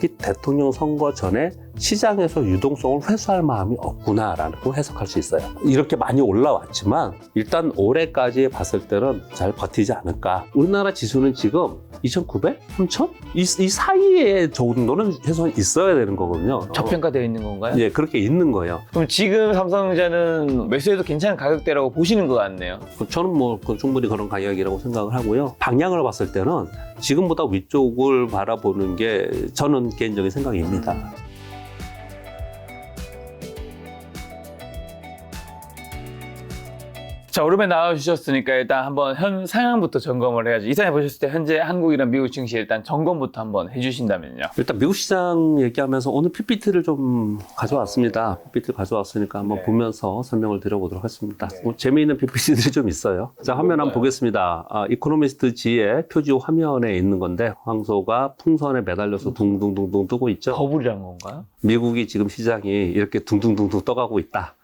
미국이 대통령 선거 전에 시장에서 유동성을 회수할 마음이 없구나라고 해석할 수 있어요. 이렇게 많이 올라왔지만 일단 올해까지 봤을 때는 잘 버티지 않을까. 우리나라 지수는 지금 2,900? 3,000? 이 사이에 정도는 최소한 있어야 되는 거거든요. 저평가되어 있는 건가요? 예, 그렇게 있는 거예요. 그럼 지금 삼성전자는 매수해도 괜찮은 가격대라고 보시는 것 같네요. 저는 뭐 충분히 그런 가격이라고 생각을 하고요. 방향을 봤을 때는 지금보다 위쪽을 바라보는 게 저는 개인적인 생각입니다. 자, 오름에 나와주셨으니까 일단 한번 현 상황부터 점검을 해야죠. 이사님 보셨을 때 현재 한국이랑 미국 증시 일단 점검부터 한번 해주신다면요. 일단 미국 시장 얘기하면서 오늘 PPT를 좀 가져왔습니다. PPT 가져왔으니까 한번 네. 보면서 설명을 드려보도록 하겠습니다. 네. 뭐 재미있는 PPT들이 좀 있어요. 자, 화면 한번 보겠습니다. 이코노미스트 G의 표지 화면에 있는 건데 황소가 풍선에 매달려서 둥둥둥둥 뜨고 있죠. 버블이란 건가요? 미국이 지금 시장이 이렇게 둥둥둥둥 떠가고 있다.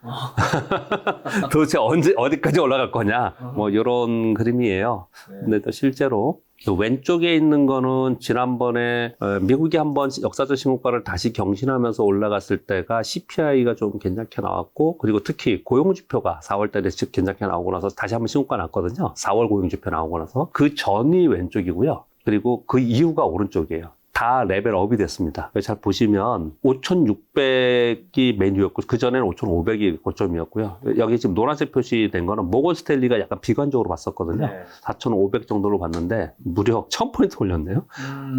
도대체 어디까지 올라갈 거냐? 뭐 이런 그림이에요. 근데 또 실제로 왼쪽에 있는 거는 지난번에 미국이 한번 역사적 신고가를 다시 경신하면서 올라갔을 때가 CPI가 좀 괜찮게 나왔고, 그리고 특히 고용지표가 4월 달에 괜찮게 나오고 나서 다시 한번 신고가 났거든요. 4월 고용지표 나오고 나서. 그 전이 왼쪽이고요. 그리고 그 이후가 오른쪽이에요. 다 레벨업이 됐습니다. 잘 보시면 5,600이 메뉴였고 그 전에는 5,500이 고점이었고요. 여기 지금 노란색 표시된 거는 모건 스탠리가 약간 비관적으로 봤었거든요. 4,500 정도로 봤는데 무려 1,000포인트 올렸네요.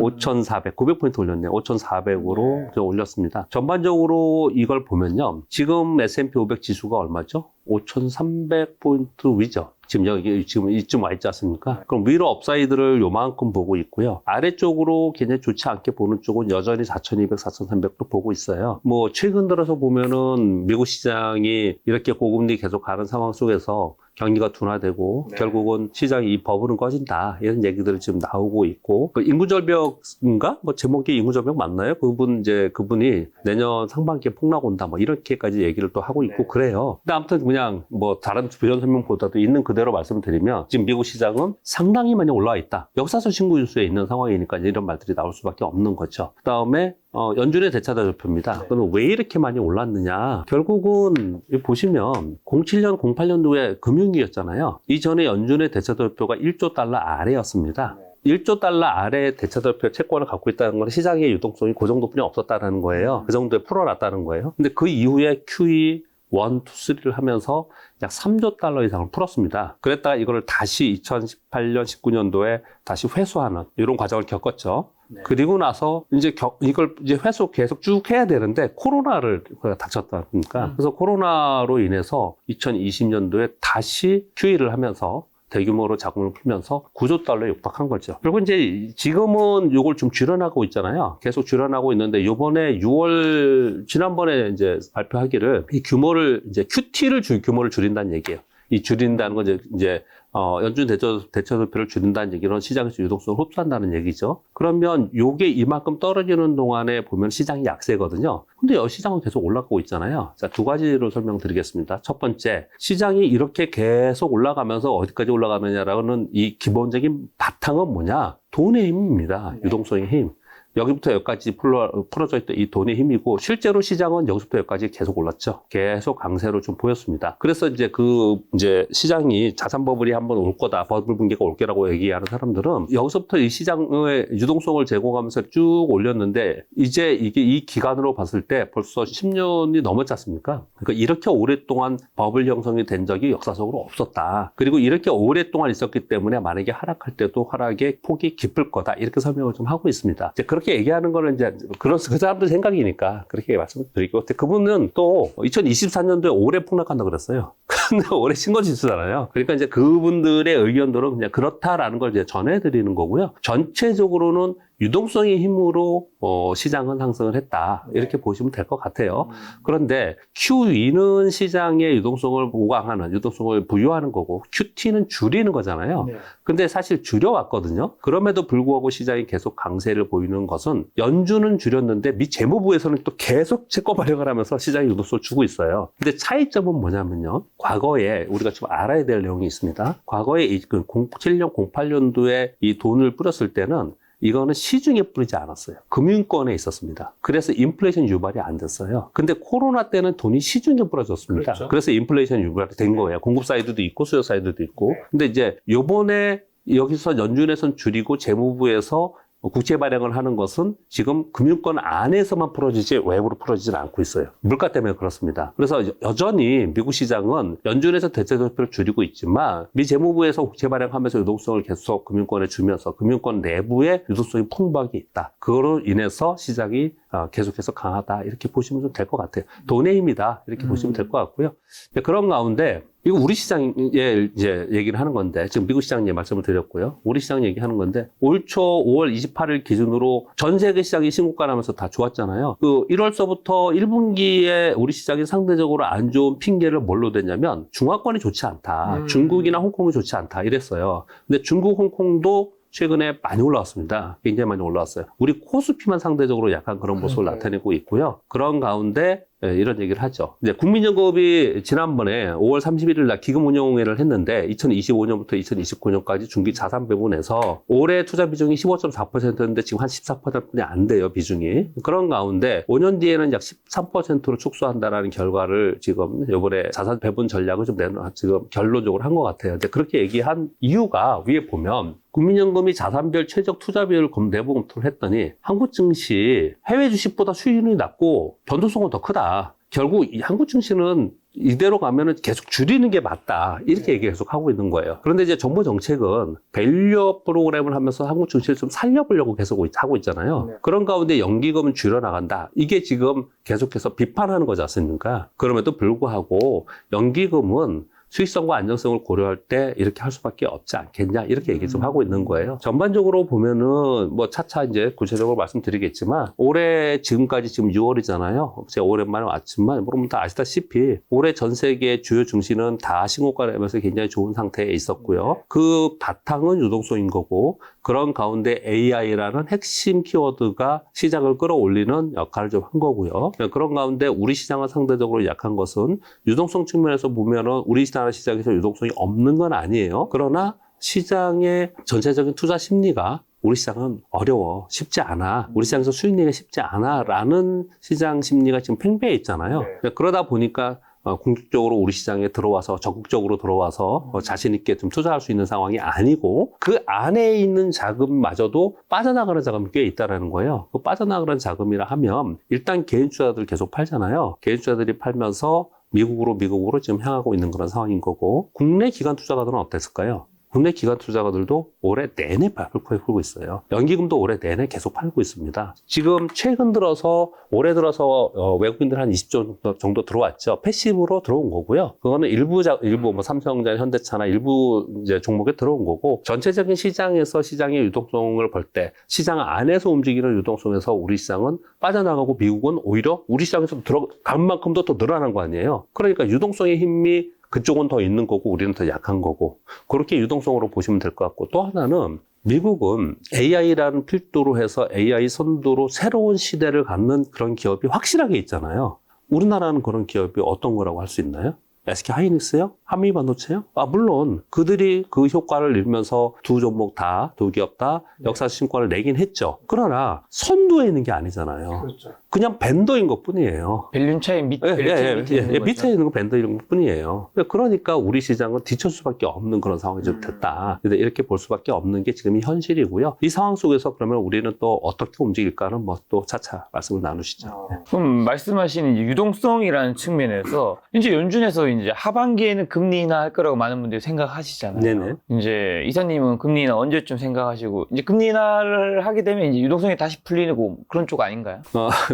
5,400, 900포인트 올렸네요. 5,400으로 올렸습니다. 전반적으로 이걸 보면요. 지금 S&P 500 지수가 얼마죠? 5,300포인트 위죠. 지금 이쯤 와 있지 않습니까? 그럼 위로 업사이드를 요만큼 보고 있고요. 아래쪽으로 굉장히 좋지 않게 보는 쪽은 여전히 4,200, 4,300도 보고 있어요. 뭐 최근 들어서 보면은 미국 시장이 이렇게 고금리 계속 가는 상황 속에서 경기가 둔화되고 결국은 시장이 이 버블은 꺼진다 이런 얘기들이 지금 나오고 있고, 그 인구절벽인가 뭐 제목이 인구절벽 맞나요? 그분이 내년 상반기에 폭락 온다 뭐 이렇게까지 얘기를 또 하고 있고 그래요. 근데 아무튼 그냥 뭐 다른 부연 설명보다도 있는 그대로 말씀드리면 지금 미국 시장은 상당히 많이 올라와 있다. 역사적 신고 지수에 있는 상황이니까 이런 말들이 나올 수밖에 없는 거죠. 그다음에 연준의 대차다 지표입니다. 그럼 왜 이렇게 많이 올랐느냐? 결국은 보시면 07년, 08년도에 금융위기였잖아요. 이전에 연준의 대차다 지표가 1조 달러 아래였습니다. 1조 달러 아래 대차대표 채권을 갖고 있다는 건 시장의 유동성이 그 정도뿐이 없었다는 거예요. 그 정도에 풀어놨다는 거예요. 근데 그 이후에 QE 1, 2, 3를 하면서 약 3조 달러 이상을 풀었습니다. 그랬다가 이거를 다시 2018년, 19년도에 다시 회수하는 이런 과정을 겪었죠. 그리고 나서 이걸 회수 계속 쭉 해야 되는데 코로나를 닥쳤다 보니까 그래서 코로나로 인해서 2020년도에 다시 QE를 하면서 대규모로 자금을 풀면서 9조 달러에 육박한 거죠. 그리고 이제 지금은 이걸 좀 줄여나가고 있잖아요. 계속 줄여나가고 있는데 요번에 6월 지난번에 이제 발표하기를 이 규모를 이제 QT를 규모를 줄인다는 얘기예요. 이 줄인다는 건 이제 연준 대처도표를 줄인다는 얘기는 시장에서 유동성을 흡수한다는 얘기죠. 그러면 요게 이만큼 떨어지는 동안에 보면 시장이 약세거든요. 근데 시장은 계속 올라가고 있잖아요. 자, 두 가지로 설명드리겠습니다. 첫 번째, 시장이 이렇게 계속 올라가면서 어디까지 올라가느냐라는 이 기본적인 바탕은 뭐냐? 돈의 힘입니다. 유동성의 힘. 여기부터 여기까지 풀어져 있던 이 돈의 힘이고, 실제로 시장은 여기서부터 여기까지 계속 올랐죠. 계속 강세로 좀 보였습니다. 그래서 이제 시장이 자산 버블이 한번 올 거다, 버블 붕괴가 올 거라고 얘기하는 사람들은 여기서부터 이 시장의 유동성을 제공하면서 쭉 올렸는데, 이제 이게 이 기간으로 봤을 때 벌써 10년이 넘었지 않습니까? 그러니까 이렇게 오랫동안 버블 형성이 된 적이 역사적으로 없었다. 그리고 이렇게 오랫동안 있었기 때문에 만약에 하락할 때도 하락의 폭이 깊을 거다. 이렇게 설명을 좀 하고 있습니다. 이제 그렇게 얘기하는 거는 이제 그 사람들 생각이니까 그렇게 말씀드리고, 그분은 또 2024년도에 올해 폭락한다 그랬어요. 근데 올해 신고지수잖아요. 그러니까 이제 그분들의 의견들은 그냥 그렇다라는 걸 이제 전해드리는 거고요. 전체적으로는 유동성의 힘으로 시장은 상승을 했다. 이렇게 보시면 될 것 같아요. 그런데 QE는 시장의 유동성을 보강하는, 유동성을 부여하는 거고, QT는 줄이는 거잖아요. 근데 사실 줄여왔거든요. 그럼에도 불구하고 시장이 계속 강세를 보이는 것은 연준은 줄였는데 미 재무부에서는 또 계속 채권 발행을 하면서 시장의 유동성을 주고 있어요. 근데 차이점은 뭐냐면요. 과거에 우리가 좀 알아야 될 내용이 있습니다. 과거에 07년, 08년도에 이 돈을 뿌렸을 때는 이거는 시중에 뿌리지 않았어요. 금융권에 있었습니다. 그래서 인플레이션 유발이 안 됐어요. 근데 코로나 때는 돈이 시중에 뿌려졌습니다. 그렇죠. 그래서 인플레이션 유발이 된 거예요. 공급 사이드도 있고 수요 사이드도 있고. 근데 이제 요번에 여기서 연준에서는 줄이고 재무부에서 국채 발행을 하는 것은 지금 금융권 안에서만 풀어지지 외부로 풀어지지는 않고 있어요. 물가 때문에 그렇습니다. 그래서 여전히 미국 시장은 연준에서 대체적표를 줄이고 있지만 미 재무부에서 국채 발행하면서 유동성을 계속 금융권에 주면서 금융권 내부에 유동성이 풍부하게 있다. 그거로 인해서 시장이 계속해서 강하다. 이렇게 보시면 좀 될 것 같아요. 돈의 힘이다. 이렇게 보시면 될 것 같고요. 그런 가운데 이거 우리 시장에 이제 얘기를 하는 건데 지금 미국 시장 말씀을 드렸고요. 우리 시장 얘기하는 건데 올 초 5월 28일 기준으로 전 세계 시장이 신고가 나면서 다 좋았잖아요. 그 1월서부터 1분기에 우리 시장이 상대적으로 안 좋은 핑계를 뭘로 댔냐면 중화권이 좋지 않다. 중국이나 홍콩이 좋지 않다. 이랬어요. 근데 중국, 홍콩도 최근에 많이 올라왔습니다. 굉장히 많이 올라왔어요. 우리 코스피만 상대적으로 약간 그런 모습을 나타내고 있고요. 그런 가운데 이런 얘기를 하죠. 이제 국민연금이 지난번에 5월 31일 날 기금운용회를 했는데 2025년부터 2029년까지 중기 자산 배분해서 올해 투자 비중이 15.4%인데 지금 한 14%뿐이 안 돼요, 비중이. 그런 가운데 5년 뒤에는 약 13%로 축소한다라는 결과를 지금 이번에 자산 배분 전략을 좀 지금 결론적으로 한 것 같아요. 근데 그렇게 얘기한 이유가 위에 보면 국민연금이 자산별 최적 투자 비율을 내부 검토를 했더니 한국 증시 해외 주식보다 수익률이 낮고 변동성은 더 크다. 결국 이 한국 증시는 이대로 가면은 계속 줄이는 게 맞다. 이렇게 얘기 계속 하고 있는 거예요. 그런데 이제 정부 정책은 밸류업 프로그램을 하면서 한국 증시를 좀 살려보려고 계속 하고 있잖아요. 그런 가운데 연기금은 줄여나간다. 이게 지금 계속해서 비판하는 거지 않습니까? 그럼에도 불구하고 연기금은 수익성과 안정성을 고려할 때 이렇게 할 수밖에 없지 않겠냐 이렇게 얘기 좀 하고 있는 거예요. 전반적으로 보면은 뭐 차차 이제 구체적으로 말씀드리겠지만 올해 지금까지 지금 6월이잖아요. 제가 오랜만에 왔지만 여러분 다 아시다시피 올해 전 세계 주요 증시는 다 신고가 내면서 굉장히 좋은 상태에 있었고요. 그 바탕은 유동성인 거고 그런 가운데 AI라는 핵심 키워드가 시장을 끌어올리는 역할을 좀 한 거고요. 그런 가운데 우리 시장은 상대적으로 약한 것은 유동성 측면에서 보면은 우리 시장에서 유동성이 없는 건 아니에요. 그러나 시장의 전체적인 투자 심리가 우리 시장은 어려워, 쉽지 않아. 우리 시장에서 수익 내기가 쉽지 않아. 라는 시장 심리가 지금 팽배해 있잖아요. 그러다 보니까 공격적으로 우리 시장에 들어와서 적극적으로 들어와서 자신 있게 좀 투자할 수 있는 상황이 아니고 그 안에 있는 자금마저도 빠져나가는 자금이 꽤 있다라는 거예요. 그 빠져나가는 자금이라 하면 일단 개인 투자들 계속 팔잖아요. 개인 투자들이 팔면서 미국으로 지금 향하고 있는 그런 상황인 거고 국내 기관 투자가들은 어땠을까요? 국내 기관 투자가들도 올해 내내 팔고 있어요. 연기금도 올해 내내 계속 팔고 있습니다. 지금 최근 들어서 올해 들어서 외국인들 한 20조 정도 들어왔죠. 패시브로 들어온 거고요. 그거는 일부 뭐 삼성전자, 현대차나 일부 이제 종목에 들어온 거고 전체적인 시장에서 시장의 유동성을 볼 때 시장 안에서 움직이는 유동성에서 우리 시장은 빠져나가고 미국은 오히려 우리 시장에서 들어간 만큼도 더 늘어난 거 아니에요. 그러니까 유동성의 힘이 그쪽은 더 있는 거고 우리는 더 약한 거고 그렇게 유동성으로 보시면 될 것 같고 또 하나는 미국은 AI라는 필두로 해서 AI 선두로 새로운 시대를 갖는 그런 기업이 확실하게 있잖아요. 우리나라는 그런 기업이 어떤 거라고 할 수 있나요? SK 하이닉스요? 한미반도체요? 물론 그들이 그 효과를 이루면서 두 종목 다, 두 기업 다 역사 신고를 내긴 했죠. 그러나 선두에 있는 게 아니잖아요. 그렇죠. 그냥 밴더인 것 뿐이에요. 밸류 차이 밑에 밑에 있는 거 밴더인 것 뿐이에요. 그러니까 우리 시장은 뒤처질 수밖에 없는 그런 상황이 좀 됐다. 이렇게 볼 수밖에 없는 게 지금 현실이고요. 이 상황 속에서 그러면 우리는 또 어떻게 움직일까는 뭐 또 차차 말씀을 나누시죠. 그럼 말씀하신 유동성이라는 측면에서 이제 연준에서 이제 하반기에는 금리 인하 할 거라고 많은 분들이 생각하시잖아요. 네네. 이제 이사님은 금리 인하 언제쯤 생각하시고 이제 금리 인하를 하게 되면 이제 유동성이 다시 풀리고 그런 쪽 아닌가요?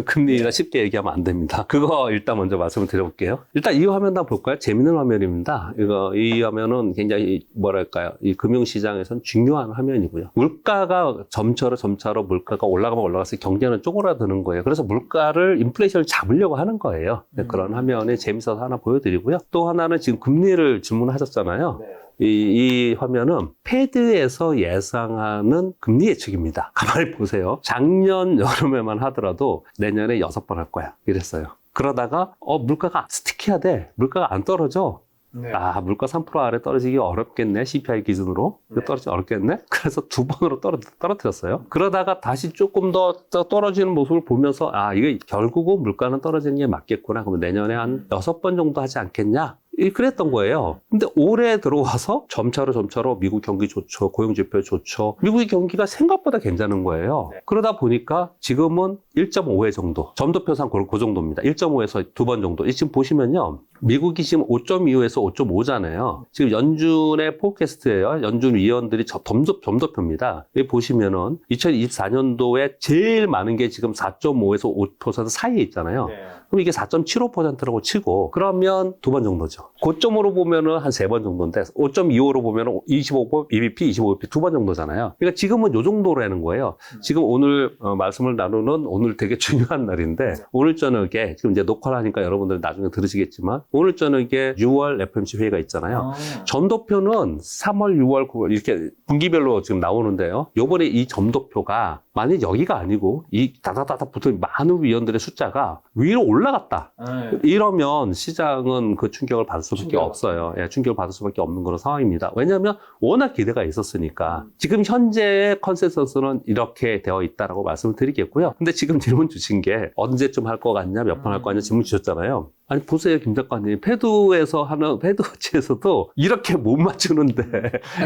금리가 쉽게 얘기하면 안 됩니다. 그거 일단 먼저 말씀을 드려볼게요. 일단 이 화면 다 볼까요? 재밌는 화면입니다. 이 화면은 굉장히 뭐랄까요? 이 금융시장에선 중요한 화면이고요. 물가가 점차로 물가가 올라가서 경제는 쪼그라드는 거예요. 그래서 물가를 인플레이션을 잡으려고 하는 거예요. 그런 화면이 재밌어서 하나 보여드리고요. 또 하나는 지금 금리를 질문하셨잖아요. 이 화면은 패드에서 예상하는 금리 예측입니다. 가만히 보세요. 작년 여름에만 하더라도 내년에 6번 할 거야. 이랬어요. 그러다가 물가가 스티키하대. 물가가 안 떨어져. 네. 아, 물가 3% 아래 떨어지기 어렵겠네. CPI 기준으로. 이거 네. 떨어지기 어렵겠네. 그래서 두 번으로 떨어뜨렸어요. 그러다가 다시 조금 더 떨어지는 모습을 보면서 아, 이게 결국은 물가는 떨어지는 게 맞겠구나. 그러면 내년에 한 6번 정도 하지 않겠냐. 그랬던 거예요. 근데 올해 들어와서 점차로 미국 경기 좋죠. 고용지표 좋죠. 미국의 경기가 생각보다 괜찮은 거예요. 네. 그러다 보니까 지금은 1.5회 정도. 점도표상 그 정도입니다. 1.5에서 2번 정도. 지금 보시면요. 미국이 지금 5.25에서 5.5잖아요. 지금 연준의 포캐스트예요. 연준 위원들이 점도표입니다. 여기 보시면은 2024년도에 제일 많은 게 지금 4.5에서 5% 사이에 있잖아요. 네. 그럼 이게 4.75%라고 치고 그러면 2번 정도죠. 고점으로 보면은 한 3번 정도인데 5.25로 보면은 25번, EBP, 25BP 2번 정도잖아요. 그러니까 지금은 요 정도라는 거예요. 지금 오늘 말씀을 나누는 오늘 되게 중요한 날인데 오늘 저녁에 지금 이제 녹화를 하니까 여러분들 나중에 들으시겠지만 오늘 저녁에 6월 FOMC 회의가 있잖아요. 점도표는 3월, 6월, 9월 이렇게 분기별로 지금 나오는데요. 요번에 이 점도표가 만약 여기가 아니고 이 다다다다 붙은 많은 위원들의 숫자가 위로 올라갔다. 이러면 시장은 그 충격을 받을 수밖에 없어요. 예, 충격을 받을 수밖에 없는 그런 상황입니다. 왜냐하면 워낙 기대가 있었으니까. 지금 현재의 컨센서스는 이렇게 되어 있다라고 말씀을 드리겠고요. 근데 지금 질문 주신 게 언제쯤 할 것 같냐, 몇 번 할 것 같냐 질문 주셨잖아요. 아니 보세요, 김 작가님. 패드에서 하는 패드워치에서도 이렇게 못 맞추는데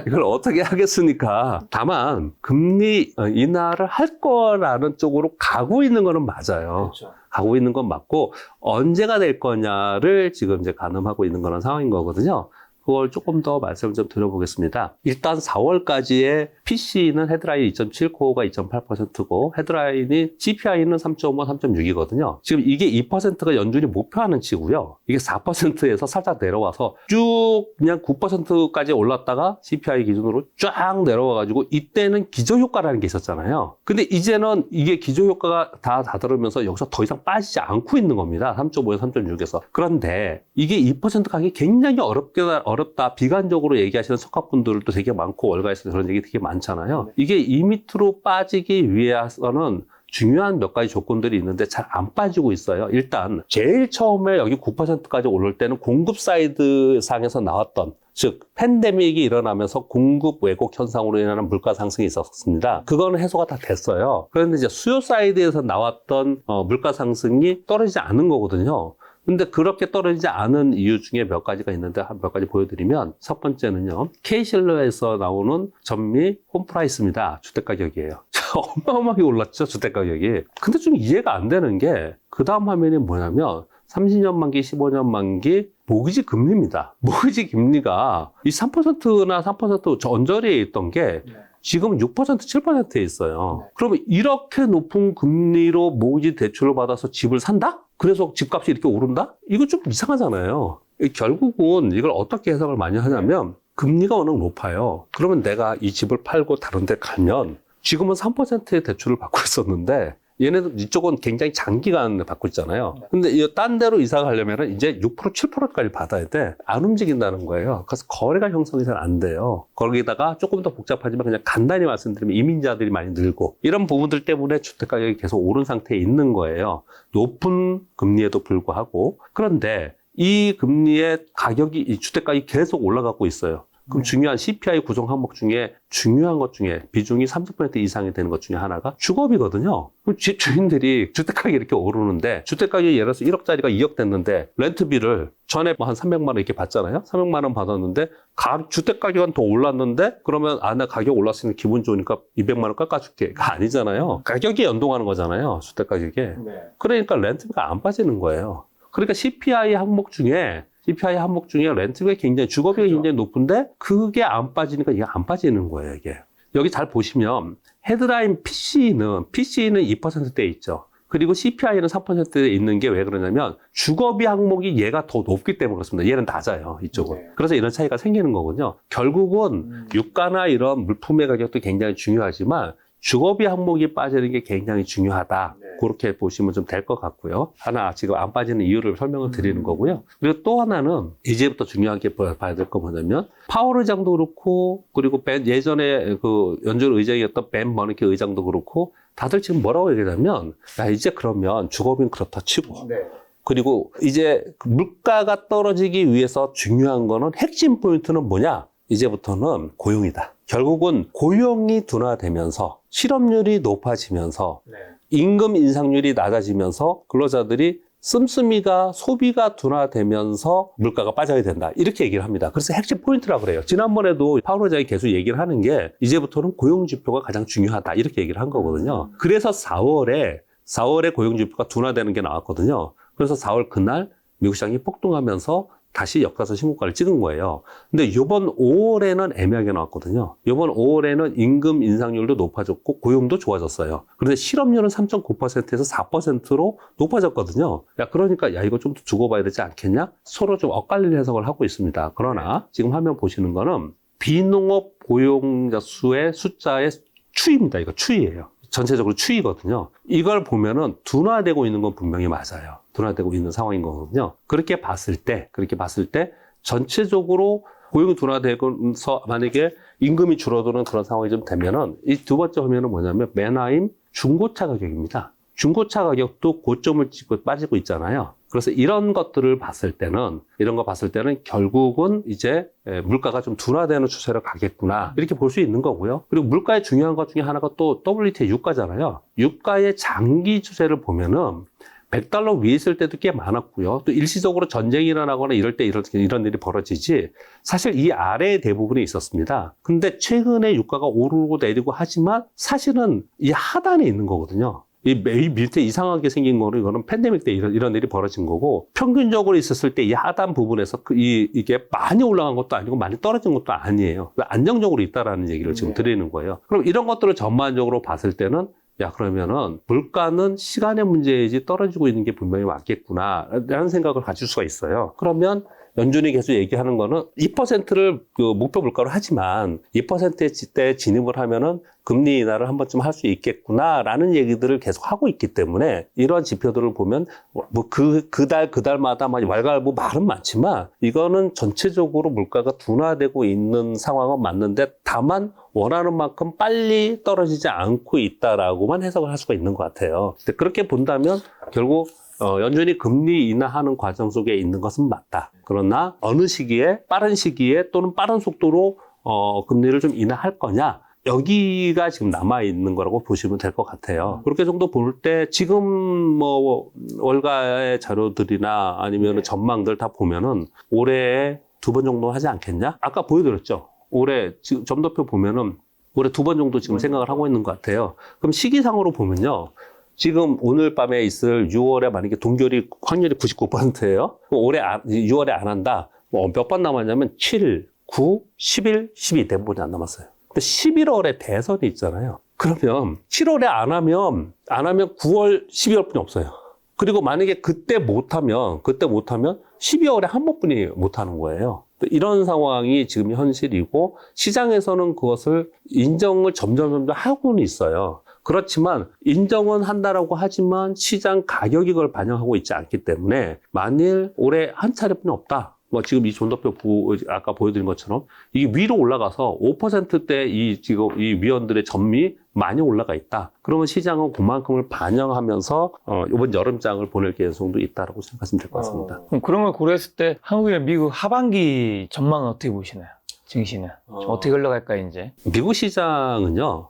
이걸 어떻게 하겠습니까? 다만 금리 인하를 할 거라는 쪽으로 가고 있는 거는 맞아요. 그렇죠. 가고 있는 건 맞고 언제가 될 거냐를 지금 이제 가늠하고 있는 그런 상황인 거거든요. 그걸 조금 더 말씀을 좀 드려보겠습니다. 일단 4월까지의 PC는 헤드라인 2.7코어가 2.8%고 헤드라인이 CPI는 3.5, 3.6이거든요. 지금 이게 2%가 연준이 목표하는 치고요. 이게 4%에서 살짝 내려와서 쭉 그냥 9%까지 올랐다가 CPI 기준으로 쫙 내려와가지고 이때는 기저효과라는 게 있었잖아요. 근데 이제는 이게 기저효과가 다 다다르면서 여기서 더 이상 빠지지 않고 있는 겁니다. 3.5에서 3.6에서. 그런데 이게 2% 가기 굉장히 어렵다. 비관적으로 얘기하시는 석학분들도 되게 많고 월가에서 그런 얘기 되게 많잖아요. 이게 이 밑으로 빠지기 위해서는 중요한 몇 가지 조건들이 있는데 잘 안 빠지고 있어요. 일단 제일 처음에 여기 9%까지 오를 때는 공급 사이드 상에서 나왔던 즉 팬데믹이 일어나면서 공급 왜곡 현상으로 인한 물가 상승이 있었습니다. 그거는 해소가 다 됐어요. 그런데 이제 수요 사이드에서 나왔던 물가 상승이 떨어지지 않은 거거든요. 근데 그렇게 떨어지지 않은 이유 중에 몇 가지가 있는데 한 몇 가지 보여드리면 첫 번째는요. K실러에서 나오는 전미 홈프라이스입니다. 주택가격이에요. 어마어마하게 올랐죠. 주택가격이. 근데 좀 이해가 안 되는 게 그 다음 화면이 뭐냐면 30년 만기, 15년 만기 모기지 금리입니다. 모기지 금리가 이 3%나 3% 언저리에 있던 게 지금 6%, 7%에 있어요. 그러면 이렇게 높은 금리로 모기지 대출을 받아서 집을 산다? 그래서 집값이 이렇게 오른다? 이거 좀 이상하잖아요. 결국은 이걸 어떻게 해석을 많이 하냐면 금리가 워낙 높아요. 그러면 내가 이 집을 팔고 다른 데 가면 지금은 3%의 대출을 받고 있었는데 얘네들 이쪽은 굉장히 장기간 받고 있잖아요. 근데 딴 데로 이사 가려면 이제 6%, 7%까지 받아야 돼. 안 움직인다는 거예요. 그래서 거래가 형성이 잘 안 돼요. 거기다가 조금 더 복잡하지만 그냥 간단히 말씀드리면 이민자들이 많이 늘고 이런 부분들 때문에 주택가격이 계속 오른 상태에 있는 거예요. 높은 금리에도 불구하고. 그런데 이 금리의 가격이, 이 주택가격이 계속 올라가고 있어요. 그럼 중요한 CPI 구성 항목 중에 중요한 것 중에 비중이 30% 이상이 되는 것 중에 하나가 주거비거든요. 그럼 집 주인들이 주택가격이 이렇게 오르는데 주택가격이 예를 들어서 1억짜리가 2억 됐는데 렌트비를 전에 뭐 한 300만 원 이렇게 받잖아요. 300만 원 받았는데 주택가격은 더 올랐는데 그러면 나 가격 올랐으니 기분 좋으니까 200만 원 깎아줄게가 아니잖아요. 가격이 연동하는 거잖아요. 주택가격에. 그러니까 렌트비가 안 빠지는 거예요. 그러니까 CPI 항목 중에 렌트비가 굉장히, 주거비가 굉장히 높은데 그게 안 빠지니까 이게 안 빠지는 거예요, 이게. 여기 잘 보시면 헤드라인 PC는 2%대에 있죠. 그리고 CPI는 3%대에 있는 게 왜 그러냐면 주거비 항목이 얘가 더 높기 때문에 그렇습니다. 얘는 낮아요, 이쪽은. 그래서 이런 차이가 생기는 거군요. 결국은 유가나 이런 물품의 가격도 굉장히 중요하지만 주거비 항목이 빠지는 게 굉장히 중요하다. 그렇게 보시면 좀 될 것 같고요. 하나 지금 안 빠지는 이유를 설명을 드리는 거고요. 그리고 또 하나는 이제부터 중요한 게 봐야 될 거 뭐냐면 파월 의장도 그렇고 그리고 예전에 그 연준 의장이었던 벤 버너키 의장도 그렇고 다들 지금 뭐라고 얘기하냐면 야 이제 그러면 주거비는 그렇다 치고 그리고 이제 그 물가가 떨어지기 위해서 중요한 거는 핵심 포인트는 뭐냐? 이제부터는 고용이다. 결국은 고용이 둔화되면서 실업률이 높아지면서 임금 인상률이 낮아지면서 근로자들이 씀씀이가 소비가 둔화되면서 물가가 빠져야 된다. 이렇게 얘기를 합니다. 그래서 핵심 포인트라고 그래요. 지난번에도 파월 의장이 계속 얘기를 하는 게 이제부터는 고용 지표가 가장 중요하다. 이렇게 얘기를 한 거거든요. 그래서 4월에 고용 지표가 둔화되는 게 나왔거든요. 그래서 4월 그날 미국 시장이 폭등하면서 다시 역사상 신고가를 찍은 거예요. 근데 이번 5월에는 애매하게 나왔거든요. 이번 5월에는 임금 인상률도 높아졌고 고용도 좋아졌어요. 그런데 실업률은 3.9%에서 4%로 높아졌거든요. 그러니까 이거 좀 더 두고 봐야 되지 않겠냐? 서로 좀 엇갈리는 해석을 하고 있습니다. 그러나 지금 화면 보시는 거는 비농업 고용자 수의 숫자의 추이입니다. 이거 추이예요. 전체적으로 추이거든요. 이걸 보면은 둔화되고 있는 건 분명히 맞아요. 둔화되고 있는 상황인 거거든요. 그렇게 봤을 때 전체적으로 고용이 둔화되면서 만약에 임금이 줄어드는 그런 상황이 좀 되면은 이 두 번째 화면은 뭐냐면 맨하임 중고차 가격입니다. 중고차 가격도 고점을 찍고 빠지고 있잖아요. 그래서 이런 것들을 봤을 때는 결국은 이제 물가가 좀 둔화되는 추세로 가겠구나 이렇게 볼 수 있는 거고요. 그리고 물가의 중요한 것 중에 하나가 또 WTI 유가잖아요. 유가의 장기 추세를 보면은 100달러 위에 있을 때도 꽤 많았고요. 또 일시적으로 전쟁이 일어나거나 이럴 때 이런 일이 벌어지지 사실 이 아래에 대부분이 있었습니다. 근데 최근에 유가가 오르고 내리고 하지만 사실은 이 하단에 있는 거거든요. 이 밑에 이상하게 생긴 거는 이거는 팬데믹 때 이런 일이 벌어진 거고 평균적으로 있었을 때 이 하단 부분에서 이게 많이 올라간 것도 아니고 많이 떨어진 것도 아니에요. 안정적으로 있다라는 얘기를 지금 드리는 거예요. 그럼 이런 것들을 전반적으로 봤을 때는 그러면은 물가는 시간의 문제이지 떨어지고 있는 게 분명히 맞겠구나 라는 생각을 가질 수가 있어요. 그러면 연준이 계속 얘기하는 거는 2%를 그 목표 물가로 하지만 2%대 진입을 하면은 금리 인하를 한 번쯤 할 수 있겠구나라는 얘기들을 계속 하고 있기 때문에 이러한 지표들을 보면 그달마다 왈가왈부 말은 많지만 이거는 전체적으로 물가가 둔화되고 있는 상황은 맞는데 다만 원하는 만큼 빨리 떨어지지 않고 있다라고만 해석을 할 수가 있는 것 같아요. 그렇게 본다면 결국 연준이 금리 인하하는 과정 속에 있는 것은 맞다. 그러나 어느 시기에 빠른 시기에 또는 빠른 속도로 금리를 좀 인하할 거냐 여기가 지금 남아있는 거라고 보시면 될 것 같아요. 그렇게 정도 볼 때 지금 뭐 월가의 자료들이나 아니면 전망들 다 보면은 올해에 2번 정도 하지 않겠냐? 아까 보여드렸죠. 올해 지금 점도표 보면은 올해 2번 정도 지금 생각을 하고 있는 것 같아요. 그럼 시기상으로 보면요. 지금 오늘 밤에 있을 6월에 만약에 동결이 확률이 99%예요. 올해 6월에 안 한다. 몇 번 남았냐면 7, 9, 11, 12 대부분이 안 남았어요. 근데 11월에 대선이 있잖아요. 그러면 7월에 안 하면 9월, 12월뿐이 없어요. 그리고 만약에 그때 못하면 12월에 한 번뿐이 못하는 거예요. 이런 상황이 지금 현실이고 시장에서는 그것을 인정을 점점 하고는 있어요. 그렇지만 인정은 한다라고 하지만 시장 가격이 그걸 반영하고 있지 않기 때문에 만일 올해 한 차례뿐이 없다. 뭐 지금 이 존도표 아까 보여드린 것처럼 이게 위로 올라가서 5%대 지금 이 위원들의 점이 많이 올라가 있다. 그러면 시장은 그만큼을 반영하면서 이번 여름장을 보낼 가능성도 있다라고 생각하시면 될 것 같습니다. 그럼 그런 걸 고려했을 때 한국이랑 미국 하반기 전망은 어떻게 보시나요? 증시는 어떻게 흘러갈까 이제? 미국 시장은요.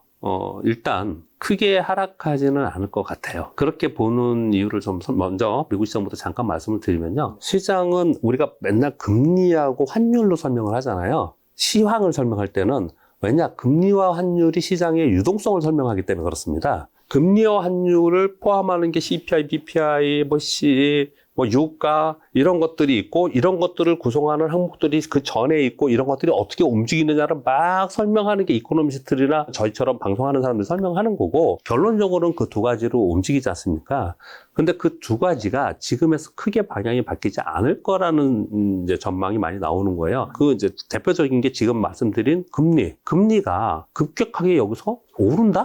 일단 크게 하락하지는 않을 것 같아요. 그렇게 보는 이유를 좀 먼저 미국 시장부터 잠깐 말씀을 드리면요. 시장은 우리가 맨날 금리하고 환율로 설명을 하잖아요. 시황을 설명할 때는 왜냐? 금리와 환율이 시장의 유동성을 설명하기 때문에 그렇습니다. 금리와 환율을 포함하는 게 CPI, PPI, 유가 이런 것들이 있고 이런 것들을 구성하는 항목들이 그 전에 있고 이런 것들이 어떻게 움직이느냐를 막 설명하는 게 이코노미스트들이나 저희처럼 방송하는 사람들이 설명하는 거고 결론적으로는 그 두 가지로 움직이지 않습니까? 근데 그 두 가지가 지금에서 크게 방향이 바뀌지 않을 거라는 이제 전망이 많이 나오는 거예요. 그 이제 대표적인 게 지금 말씀드린 금리가 급격하게 여기서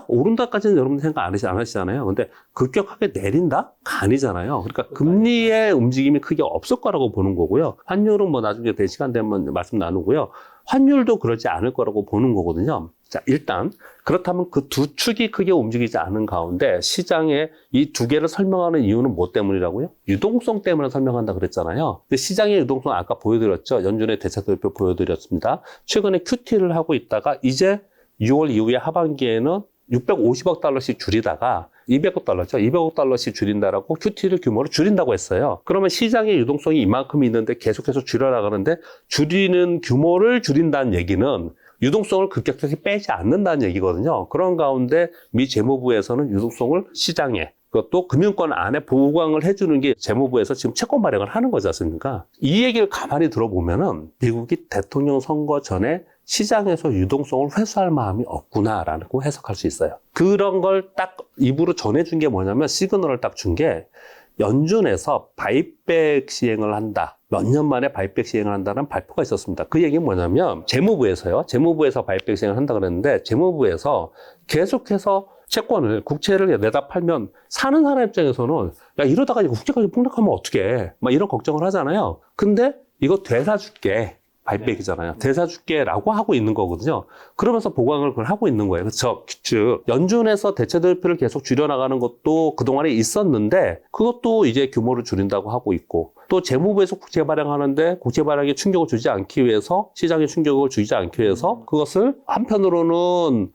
오른다까지는 여러분 생각 안 하시잖아요. 근데 급격하게 내린다? 아니잖아요. 그러니까 금리의 움직임이 크게 없을 거라고 보는 거고요. 환율은 뭐 나중에 될 시간 되면 말씀 나누고요. 환율도 그러지 않을 거라고 보는 거거든요. 자, 일단 그렇다면 그 두 축이 크게 움직이지 않은 가운데 시장에 이 두 개를 설명하는 이유는 뭐 때문이라고요? 유동성 때문에 설명한다 그랬잖아요. 근데 시장의 유동성 아까 보여드렸죠. 연준의 대차도표 보여드렸습니다. 최근에 QT를 하고 있다가 이제 6월 이후에 하반기에는 650억 달러씩 줄이다가 200억 달러죠. 200억 달러씩 줄인다라고 QT를 규모를 줄인다고 했어요. 그러면 시장의 유동성이 이만큼 있는데 계속해서 줄여나가는데 줄이는 규모를 줄인다는 얘기는 유동성을 급격하게 빼지 않는다는 얘기거든요. 그런 가운데 미 재무부에서는 유동성을 시장에 그것도 금융권 안에 보강을 해주는 게 재무부에서 지금 채권 발행을 하는 거지 않습니까? 이 얘기를 가만히 들어보면은 미국이 대통령 선거 전에 시장에서 유동성을 회수할 마음이 없구나라고 해석할 수 있어요. 그런 걸 딱 입으로 전해준 게 뭐냐면 시그널을 딱 준 게 연준에서 바이백 시행을 한다. 몇 년 만에 바이백 시행을 한다는 발표가 있었습니다. 그 얘기는 뭐냐면 재무부에서요. 재무부에서 바이백 시행을 한다 그랬는데 재무부에서 계속해서 채권을 국채를 내다 팔면 사는 사람 입장에서는 야 이러다가 국채까지 폭락하면 어떡해 막 이런 걱정을 하잖아요. 근데 이거 되사줄게. 바이백이잖아요. 되사줄게라고 하고 있는 거거든요. 그러면서 보강을 그걸 하고 있는 거예요. 그렇죠. 즉 연준에서 대체도표를 계속 줄여나가는 것도 그동안에 있었는데 그것도 이제 규모를 줄인다고 하고 있고 또 재무부에서 국채 발행하는데 국채 발행에 충격을 주지 않기 위해서 시장에 충격을 주지 않기 위해서 그것을 한편으로는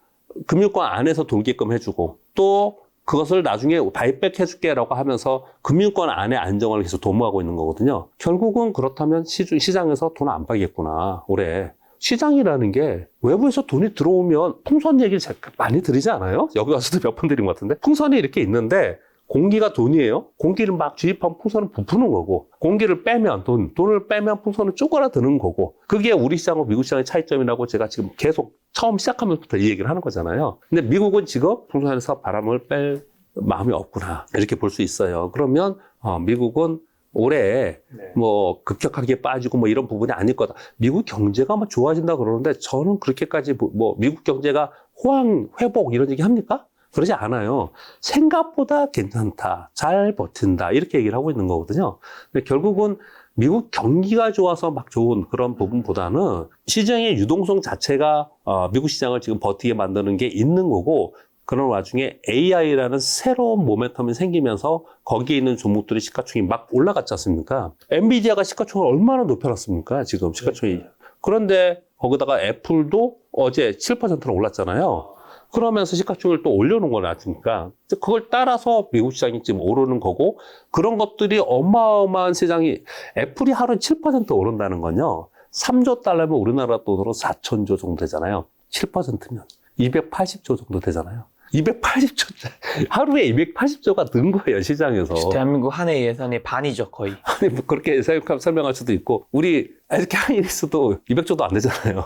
금융권 안에서 돌게끔 해주고 또 그것을 나중에 바이백 해줄게라고 하면서 금융권 안에 안정을 계속 도모하고 있는 거거든요. 결국은 그렇다면 시장에서 돈 안 받겠구나, 올해. 시장이라는 게 외부에서 돈이 들어오면 풍선 얘기를 많이 드리지 않아요? 여기 와서도 몇 번 드린 것 같은데. 풍선이 이렇게 있는데 공기가 돈이에요. 공기를 막 주입하면 풍선은 부푸는 거고 공기를 빼면 돈을 빼면 풍선은 쪼그라드는 거고 그게 우리 시장과 미국 시장의 차이점이라고 제가 지금 계속 처음 시작하면서부터 이 얘기를 하는 거잖아요. 근데 미국은 지금 풍선에서 바람을 뺄 마음이 없구나 이렇게 볼 수 있어요. 그러면 미국은 올해 뭐 급격하게 빠지고 뭐 이런 부분이 아닐 거다. 미국 경제가 뭐 좋아진다 그러는데 저는 그렇게까지 뭐 미국 경제가 호황 회복 이런 얘기 합니까? 그러지 않아요. 생각보다 괜찮다, 잘 버틴다 이렇게 얘기를 하고 있는 거거든요. 근데 결국은 미국 경기가 좋아서 막 좋은 그런 부분보다는 시장의 유동성 자체가 미국 시장을 지금 버티게 만드는 게 있는 거고 그런 와중에 AI라는 새로운 모멘텀이 생기면서 거기에 있는 종목들이 시가총이 막 올라갔지 않습니까? 엔비디아가 시가총을 얼마나 높여놨습니까? 지금 시가총이. 그런데 거기다가 애플도 어제 7%로 올랐잖아요. 그러면서 시가총을 또 올려놓은 거 아닙니까? 그걸 따라서 미국 시장이 지금 오르는 거고 그런 것들이 어마어마한 시장이 애플이 하루에 7% 오른다는 건요. 3조 달러면 우리나라 돈으로 4천조 정도 되잖아요. 7%면 280조 정도 되잖아요. 280조, 하루에 280조가 는 거예요, 시장에서. 대한민국 한 해 예산의 반이죠, 거의. 아니, 뭐 그렇게 설명할 수도 있고, 우리 이렇게 하이닉스도 200조도 안 되잖아요.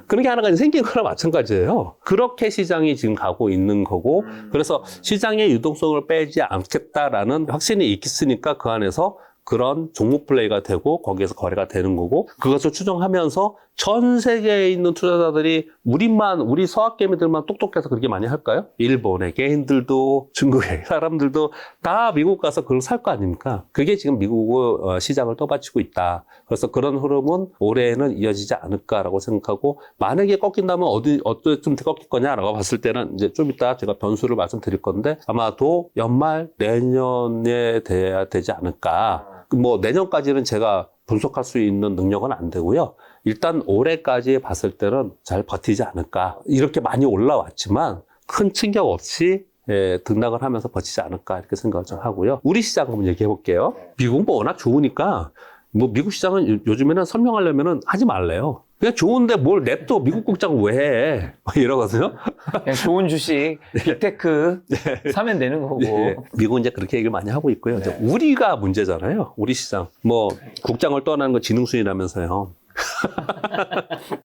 그런 게 하나가 생긴 거나 마찬가지예요. 그렇게 시장이 지금 가고 있는 거고, 그래서 시장의 유동성을 빼지 않겠다라는 확신이 있으니까 그 안에서 그런 종목 플레이가 되고 거기에서 거래가 되는 거고 그것을 추정하면서 전 세계에 있는 투자자들이 우리 서학개미들만 똑똑해서 그렇게 많이 할까요? 일본의 개인들도 중국의 사람들도 다 미국 가서 그걸 살 거 아닙니까? 그게 지금 미국 시장을 떠받치고 있다. 그래서 그런 흐름은 올해에는 이어지지 않을까라고 생각하고 만약에 꺾인다면 어디쯤 꺾일 거냐라고 봤을 때는 이제 좀 이따 제가 변수를 말씀드릴 건데 아마도 연말 내년에 돼야 되지 않을까. 뭐 내년까지는 제가 분석할 수 있는 능력은 안 되고요. 일단 올해까지 봤을 때는 잘 버티지 않을까. 이렇게 많이 올라왔지만 큰 충격 없이 등락을 하면서 버티지 않을까 이렇게 생각을 좀 하고요. 우리 시장 한번 얘기해 볼게요. 미국은 뭐 워낙 좋으니까 뭐 미국 시장은 요즘에는 설명하려면은 하지 말래요. 그냥 좋은데 뭘 냅둬 미국 국장 왜 해? 이러거든요. 그냥 좋은 주식, 빅테크 사면 되는 거고. 네. 미국은 이제 그렇게 얘기를 많이 하고 있고요. 이제 우리가 문제잖아요. 우리 시장. 뭐 국장을 떠나는 건 지능순이라면서요.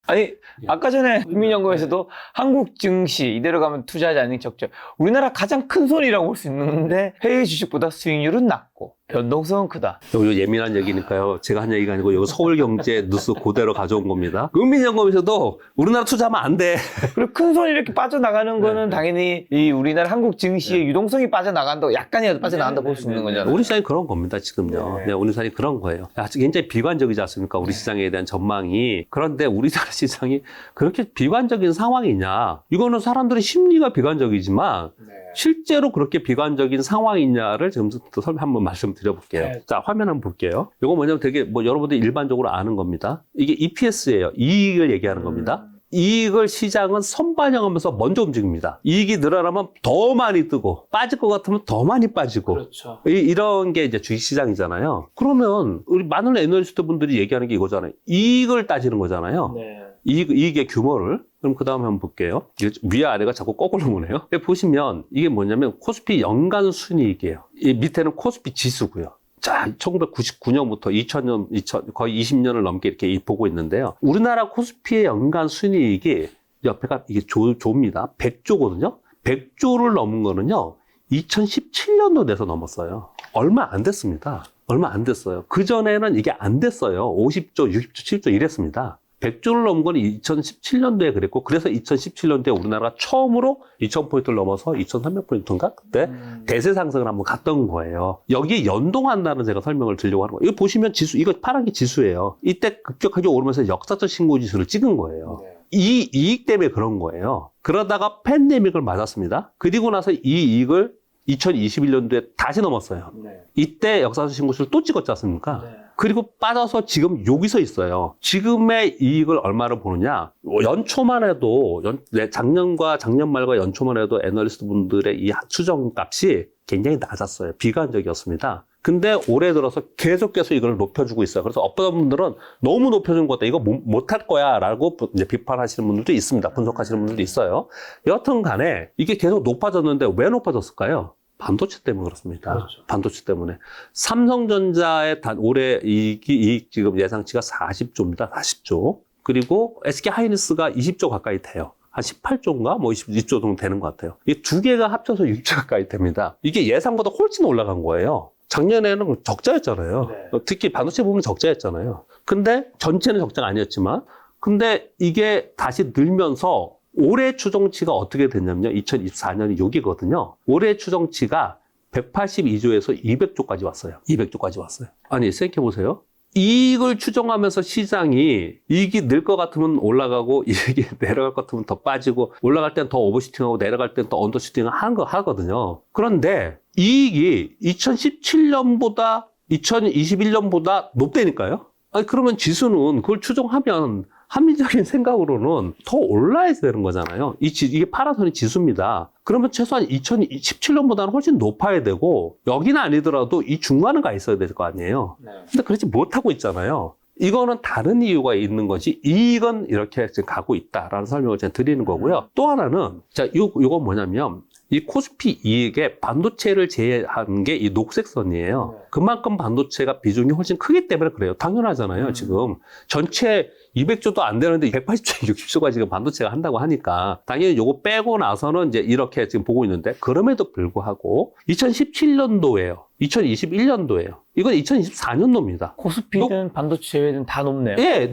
아니 아까 전에 국민연구에서도 한국 증시 이대로 가면 투자하지 않는 게 적죠. 우리나라 가장 큰 손이라고 볼 수 있는데 해외 주식보다 수익률은 낮고 변동성은 크다. 요 예민한 얘기니까요. 제가 한 얘기가 아니고 이거 서울경제 뉴스 그대로 가져온 겁니다. 국민연금에서도 우리나라 투자하면 안 돼. 그리고 큰 손이 이렇게 빠져나가는 거는 당연히 이 우리나라 한국 증시의 유동성이 빠져나간다고, 약간이라도 빠져나간다고 볼 수 있는 거잖아요. 우리 시장이 그런 겁니다, 지금요. 네, 우리 시장이 그런 거예요. 아주 굉장히 비관적이지 않습니까? 우리 시장에 대한 전망이. 그런데 우리나라 시장이 그렇게 비관적인 상황이냐? 이거는 사람들의 심리가 비관적이지만 실제로 그렇게 비관적인 상황이냐를 지금부터 한번 말씀드려볼게요. 네. 자, 화면 한번 볼게요. 이거 뭐냐면 되게 여러분들이 일반적으로 아는 겁니다. 이게 EPS예요. 이익을 얘기하는 겁니다. 이익을 시장은 선반영하면서 먼저 움직입니다. 이익이 늘어나면 더 많이 뜨고 빠질 것 같으면 더 많이 빠지고 그렇죠. 이런 게 이제 주식시장이잖아요. 그러면 우리 많은 애널리스트 분들이 얘기하는 게 이거잖아요. 이익을 따지는 거잖아요. 네. 이익의 규모를. 그럼 그 다음에 한번 볼게요. 위아래가 자꾸 거꾸로 보네요. 보시면 이게 뭐냐면 코스피 연간 순이익이에요. 이 밑에는 코스피 지수고요. 자, 1999년부터 2000년, 거의 20년을 넘게 이렇게 보고 있는데요. 우리나라 코스피의 연간 순이익이 옆에가 이게 조입니다. 100조거든요. 100조를 넘은 거는요. 2017년도 돼서 넘었어요. 얼마 안 됐습니다. 얼마 안 됐어요. 그전에는 이게 안 됐어요. 50조, 60조, 70조 이랬습니다. 100조를 넘은 건 2017년도에 그랬고, 그래서 2017년도에 우리나라가 처음으로 2000포인트를 넘어서 2300포인트인가? 그때 대세 상승을 한번 갔던 거예요. 여기에 연동한다는 제가 설명을 드리려고 하는 거예요. 이거 보시면 지수, 이거 파란 게 지수예요. 이때 급격하게 오르면서 역사적 신고 지수를 찍은 거예요. 이 이익 때문에 그런 거예요. 그러다가 팬데믹을 맞았습니다. 그리고 나서 이 이익을 2021년도에 다시 넘었어요. 이때 역사적 신고수를 또 찍었지 않습니까? 그리고 빠져서 지금 여기서 있어요. 지금의 이익을 얼마를 보느냐? 연초만 해도, 작년과 작년 말과 연초만 해도 애널리스트 분들의 이 추정값이 굉장히 낮았어요. 비관적이었습니다. 근데 올해 들어서 계속해서 이걸 높여주고 있어요. 그래서 어떤 분들은 너무 높여준 것 같다. 이거 못할 거야. 라고 이제 비판하시는 분들도 있습니다. 분석하시는 분들도 있어요. 여하튼 간에 이게 계속 높아졌는데 왜 높아졌을까요? 반도체 때문에 그렇습니다. 그렇죠. 반도체 때문에. 삼성전자의 올해 이익 지금 예상치가 40조입니다. 40조. 그리고 SK 하이닉스가 20조 가까이 돼요. 한 18조인가? 뭐 22조 정도 되는 것 같아요. 이 두 개가 합쳐서 6조 가까이 됩니다. 이게 예상보다 훨씬 올라간 거예요. 작년에는 적자였잖아요. 네. 특히 반도체 부분은 적자였잖아요. 근데 전체는 적자가 아니었지만, 근데 이게 다시 늘면서 올해 추정치가 어떻게 됐냐면요. 2024년이 여기거든요. 올해 추정치가 182조에서 200조까지 왔어요. 200조까지 왔어요. 아니, 생각해보세요. 이익을 추정하면서 시장이 이익이 늘 것 같으면 올라가고 이익이 내려갈 것 같으면 더 빠지고 올라갈 땐 더 오버슈팅하고 내려갈 땐 더 언더슈팅을 하거든요. 그런데 이익이 2017년보다 2021년보다 높다니까요. 아니, 그러면 지수는 그걸 추정하면 합리적인 생각으로는 더 올라야 되는 거잖아요. 이게 파란선이 지수입니다. 그러면 최소한 2017년보다는 훨씬 높아야 되고, 여기는 아니더라도 이 중간은 가 있어야 될 거 아니에요. 네. 근데 그렇지 못하고 있잖아요. 이거는 다른 이유가 있는 것이 이익은 이렇게 지금 가고 있다라는 설명을 제가 드리는 거고요. 또 하나는, 자, 요건 뭐냐면, 이 코스피 이익에 반도체를 제외한 게 이 녹색선이에요. 네. 그만큼 반도체가 비중이 훨씬 크기 때문에 그래요. 당연하잖아요, 지금. 전체 200조도 안 되는데 180조, 60조가 지금 반도체가 한다고 하니까 당연히 요거 빼고 나서는 이제 이렇게 지금 보고 있는데 그럼에도 불구하고 2017년도예요. 2021년도예요. 이건 2024년도입니다. 코스피든 반도체든 다 높네요. 예,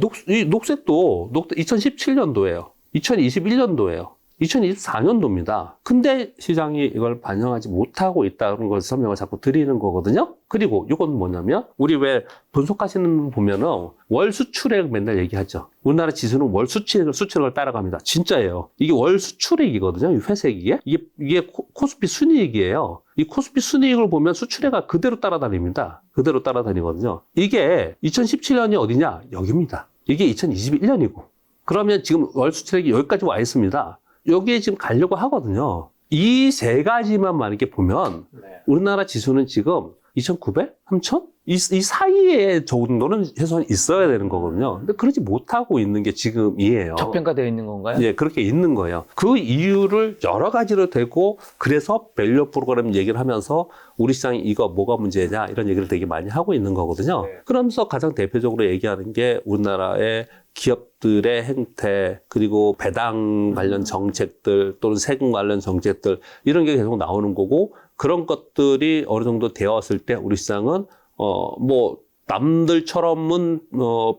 녹색도 2017년도예요. 2021년도예요. 2024년도입니다. 근데 시장이 이걸 반영하지 못하고 있다는 걸 설명을 자꾸 드리는 거거든요. 그리고 이건 뭐냐면 우리 왜 분석하시는 분 보면은 월 수출액 맨날 얘기하죠. 우리나라 지수는 월 수출액을 따라갑니다. 진짜예요. 이게 월 수출액이거든요. 이 회색이게. 이게 코스피 순이익이에요. 이 코스피 순이익을 보면 수출액가 그대로 따라다닙니다. 그대로 따라다니거든요. 이게 2017년이 어디냐? 여기입니다. 이게 2021년이고. 그러면 지금 월 수출액이 여기까지 와 있습니다. 여기에 지금 가려고 하거든요. 이 세 가지만 만약에 보면 우리나라 지수는 지금 2,900? 3,000? 이 사이에 정도는 최소한 있어야 되는 거거든요. 근데 그러지 못하고 있는 게 지금이에요. 저평가되어 있는 건가요? 예, 그렇게 있는 거예요. 그 이유를 여러 가지로 대고 그래서 밸류 프로그램 얘기를 하면서 우리 시장이 이거 뭐가 문제냐 이런 얘기를 되게 많이 하고 있는 거거든요. 네. 그러면서 가장 대표적으로 얘기하는 게 우리나라의 기업들의 행태 그리고 배당 관련 정책들 또는 세금 관련 정책들 이런 게 계속 나오는 거고 그런 것들이 어느 정도 되었을 때 우리 시장은 뭐 남들처럼은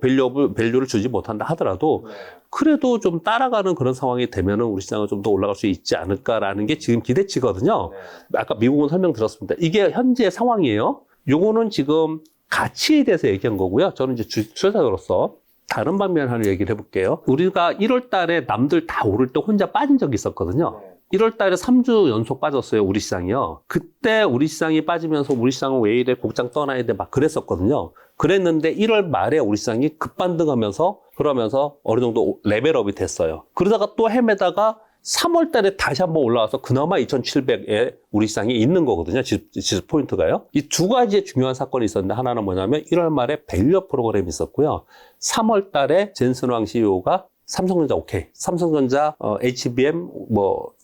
밸류를 주지 못한다 하더라도 그래도 좀 따라가는 그런 상황이 되면은 우리 시장은 좀 더 올라갈 수 있지 않을까라는 게 지금 기대치거든요. 아까 미국은 설명드렸습니다. 이게 현재 상황이에요. 요거는 지금 가치에 대해서 얘기한 거고요. 저는 이제 주식 투자자로서 다른 방면 하나 얘기를 해볼게요. 우리가 1월 달에 남들 다 오를 때 혼자 빠진 적이 있었거든요. 1월 달에 3주 연속 빠졌어요, 우리 시장이요. 그때 우리 시장이 빠지면서 우리 시장은 왜 이래 곡장 떠나야 돼 막 그랬었거든요. 그랬는데 1월 말에 우리 시장이 급반등하면서 그러면서 어느 정도 레벨업이 됐어요. 그러다가 또 헤매다가 3월 달에 다시 한번 올라와서 그나마 2,700에 우리 시장이 있는 거거든요. 지수 포인트가요. 이 두 가지의 중요한 사건이 있었는데 하나는 뭐냐면 1월 말에 밸류업 프로그램이 있었고요. 3월 달에 젠슨 왕 CEO가 삼성전자 오케이. 삼성전자 HBM 뭐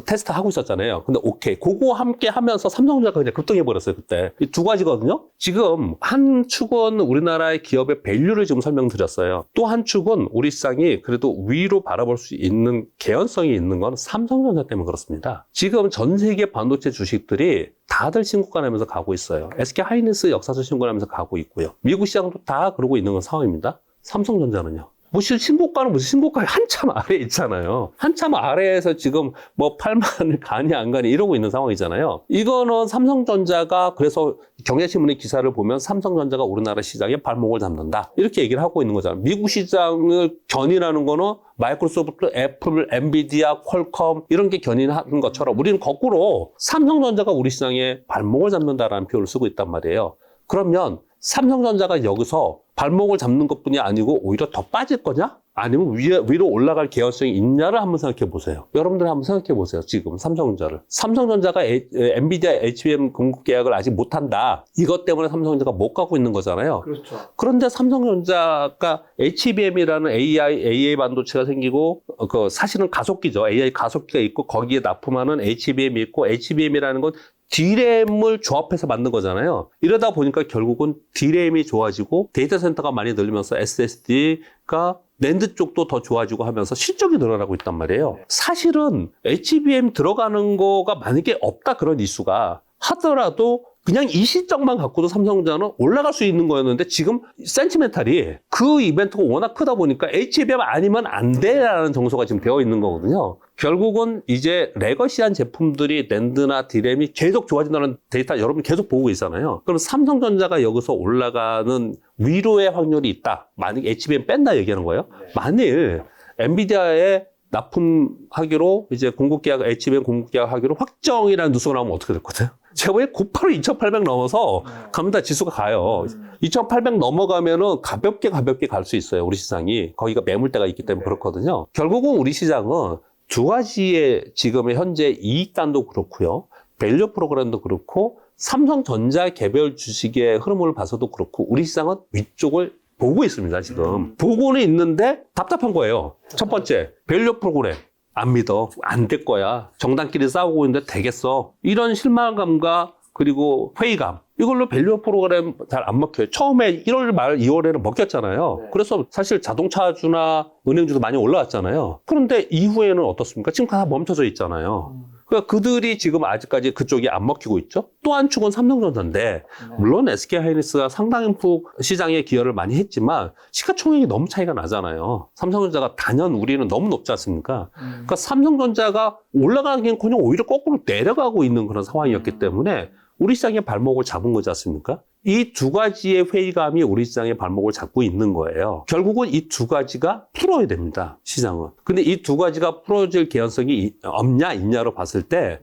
테스트 하고 있었잖아요. 근데 오케이. 그거 함께 하면서 삼성전자가 그냥 급등해버렸어요, 그때. 이 두 가지거든요. 지금 한 축은 우리나라의 기업의 밸류를 지금 설명드렸어요. 또 한 축은 우리 시장이 그래도 위로 바라볼 수 있는 개연성이 있는 건 삼성전자 때문에 그렇습니다. 지금 전 세계 반도체 주식들이 다들 신고가 나면서 가고 있어요. SK 하이닉스 역사적 신고가 나면서 가고 있고요. 미국 시장도 다 그러고 있는 건 상황입니다. 삼성전자는요. 무슨 신고가는 무슨 신고가 한참 아래에 있잖아요. 한참 아래에서 지금 뭐 8만을 가니 안 가니 이러고 있는 상황이잖아요. 이거는 삼성전자가 그래서 경제신문의 기사를 보면 삼성전자가 우리나라 시장에 발목을 잡는다. 이렇게 얘기를 하고 있는 거잖아요. 미국 시장을 견인하는 거는 마이크로소프트, 애플, 엔비디아, 퀄컴 이런 게 견인하는 것처럼 우리는 거꾸로 삼성전자가 우리 시장에 발목을 잡는다라는 표현을 쓰고 있단 말이에요. 그러면 삼성전자가 여기서 발목을 잡는 것뿐이 아니고 오히려 더 빠질 거냐? 아니면 위로 올라갈 개연성이 있냐를 한번 생각해 보세요. 여러분들 한번 생각해 보세요. 지금 삼성전자를. 삼성전자가 엔비디아 HBM 공급 계약을 아직 못한다. 이것 때문에 삼성전자가 못 가고 있는 거잖아요. 그렇죠. 그런데 삼성전자가 HBM이라는 AI 반도체가 생기고 그 사실은 가속기죠. AI 가속기가 있고 거기에 납품하는 HBM이 있고 HBM이라는 건 D램을 조합해서 만든 거잖아요. 이러다 보니까 결국은 D램이 좋아지고 데이터 센터가 많이 늘리면서 SSD가 낸드 쪽도 더 좋아지고 하면서 실적이 늘어나고 있단 말이에요. 사실은 HBM 들어가는 거가 만약에 없다 그런 이슈가 하더라도 그냥 이 실적만 갖고도 삼성전자는 올라갈 수 있는 거였는데 지금 센티멘탈이 그 이벤트가 워낙 크다 보니까 HBM 아니면 안 돼라는 정서가 지금 되어 있는 거거든요. 결국은 이제 레거시한 제품들이 낸드나 디램이 계속 좋아진다는 데이터 여러분 계속 보고 있잖아요. 그럼 삼성전자가 여기서 올라가는 위로의 확률이 있다. 만약 HBM 뺀다 얘기하는 거예요. 만일 엔비디아에 납품하기로 이제 HBM 공급 계약하기로 확정이라는 뉴스가 나오면 어떻게 될 것 같아요? 제가 보기엔 곧바로 2,800 넘어서 갑니다. 지수가 가요. 2,800 넘어가면은 가볍게 갈 수 있어요. 우리 시장이. 거기가 매물대가 있기 때문에 그렇거든요. 결국은 우리 시장은 두 가지의 지금의 현재 이익단도 그렇고요. 밸류 프로그램도 그렇고 삼성전자 개별 주식의 흐름을 봐서도 그렇고 우리 시장은 위쪽을 보고 있습니다, 지금. 보고는 있는데 답답한 거예요. 첫 번째, 밸류 프로그램. 안 믿어. 안 될 거야. 정당끼리 싸우고 있는데 되겠어. 이런 실망감과 그리고 회의감. 이걸로 밸류 프로그램 잘 안 먹혀요. 처음에 1월 말 2월에는 먹혔잖아요. 그래서 사실 자동차주나 은행주도 많이 올라왔잖아요. 그런데 이후에는 어떻습니까? 지금 다 멈춰져 있잖아요. 그러니까 그들이 지금 아직까지 그쪽이 안 먹히고 있죠. 또 한 축은 삼성전자인데 물론 SK 하이닉스가 상당히 시장에 기여를 많이 했지만 시가총액이 너무 차이가 나잖아요. 삼성전자가 단연 우리는 너무 높지 않습니까? 그러니까 삼성전자가 올라가기엔커녕 오히려 거꾸로 내려가고 있는 그런 상황이었기 때문에 우리 시장의 발목을 잡은 거지 않습니까? 이 두 가지의 회의감이 우리 시장의 발목을 잡고 있는 거예요. 결국은 이 두 가지가 풀어야 됩니다, 시장은. 근데 이 두 가지가 풀어질 개연성이 없냐, 있냐로 봤을 때,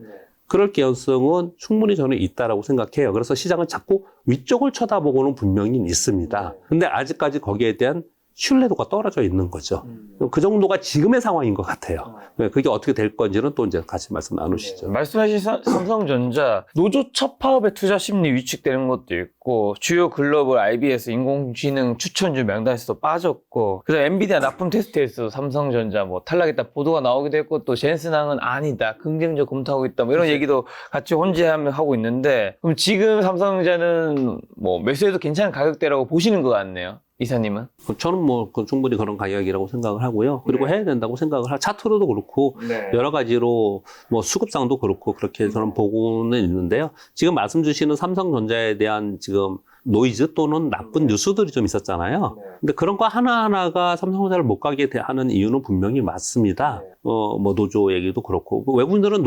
그럴 개연성은 충분히 저는 있다라고 생각해요. 그래서 시장은 자꾸 위쪽을 쳐다보고는 분명히 있습니다. 근데 아직까지 거기에 대한 신뢰도가 떨어져 있는 거죠. 그 정도가 지금의 상황인 것 같아요. 그게 어떻게 될 건지는 또 이제 같이 말씀 나누시죠. 말씀하신 삼성전자 노조 첫 파업에 투자 심리 위축되는 것도 있고 주요 글로벌 IBS 인공지능 추천주 명단에서도 빠졌고 그래서 엔비디아 납품 테스트에서 삼성전자 뭐 탈락했다 보도가 나오기도 했고 또 젠슨항은 아니다 긍정적 검토하고 있다 뭐 이런 얘기도 같이 혼재하고 있는데 그럼 지금 삼성전자는 뭐 매수해도 괜찮은 가격대라고 보시는 것 같네요. 이사님은? 저는 뭐 충분히 그런 가격이라고 생각을 하고요. 그리고 해야 된다고 생각을 차트로도 그렇고 여러 가지로 뭐 수급상도 그렇고 그렇게 저는 보고는 있는데요. 지금 말씀 주시는 삼성전자에 대한 지금 노이즈 또는 나쁜 뉴스들이 좀 있었잖아요. 근데 그런 거 하나하나가 삼성전자를 못 가게 하는 이유는 분명히 맞습니다. 뭐 노조 얘기도 그렇고 외국인들은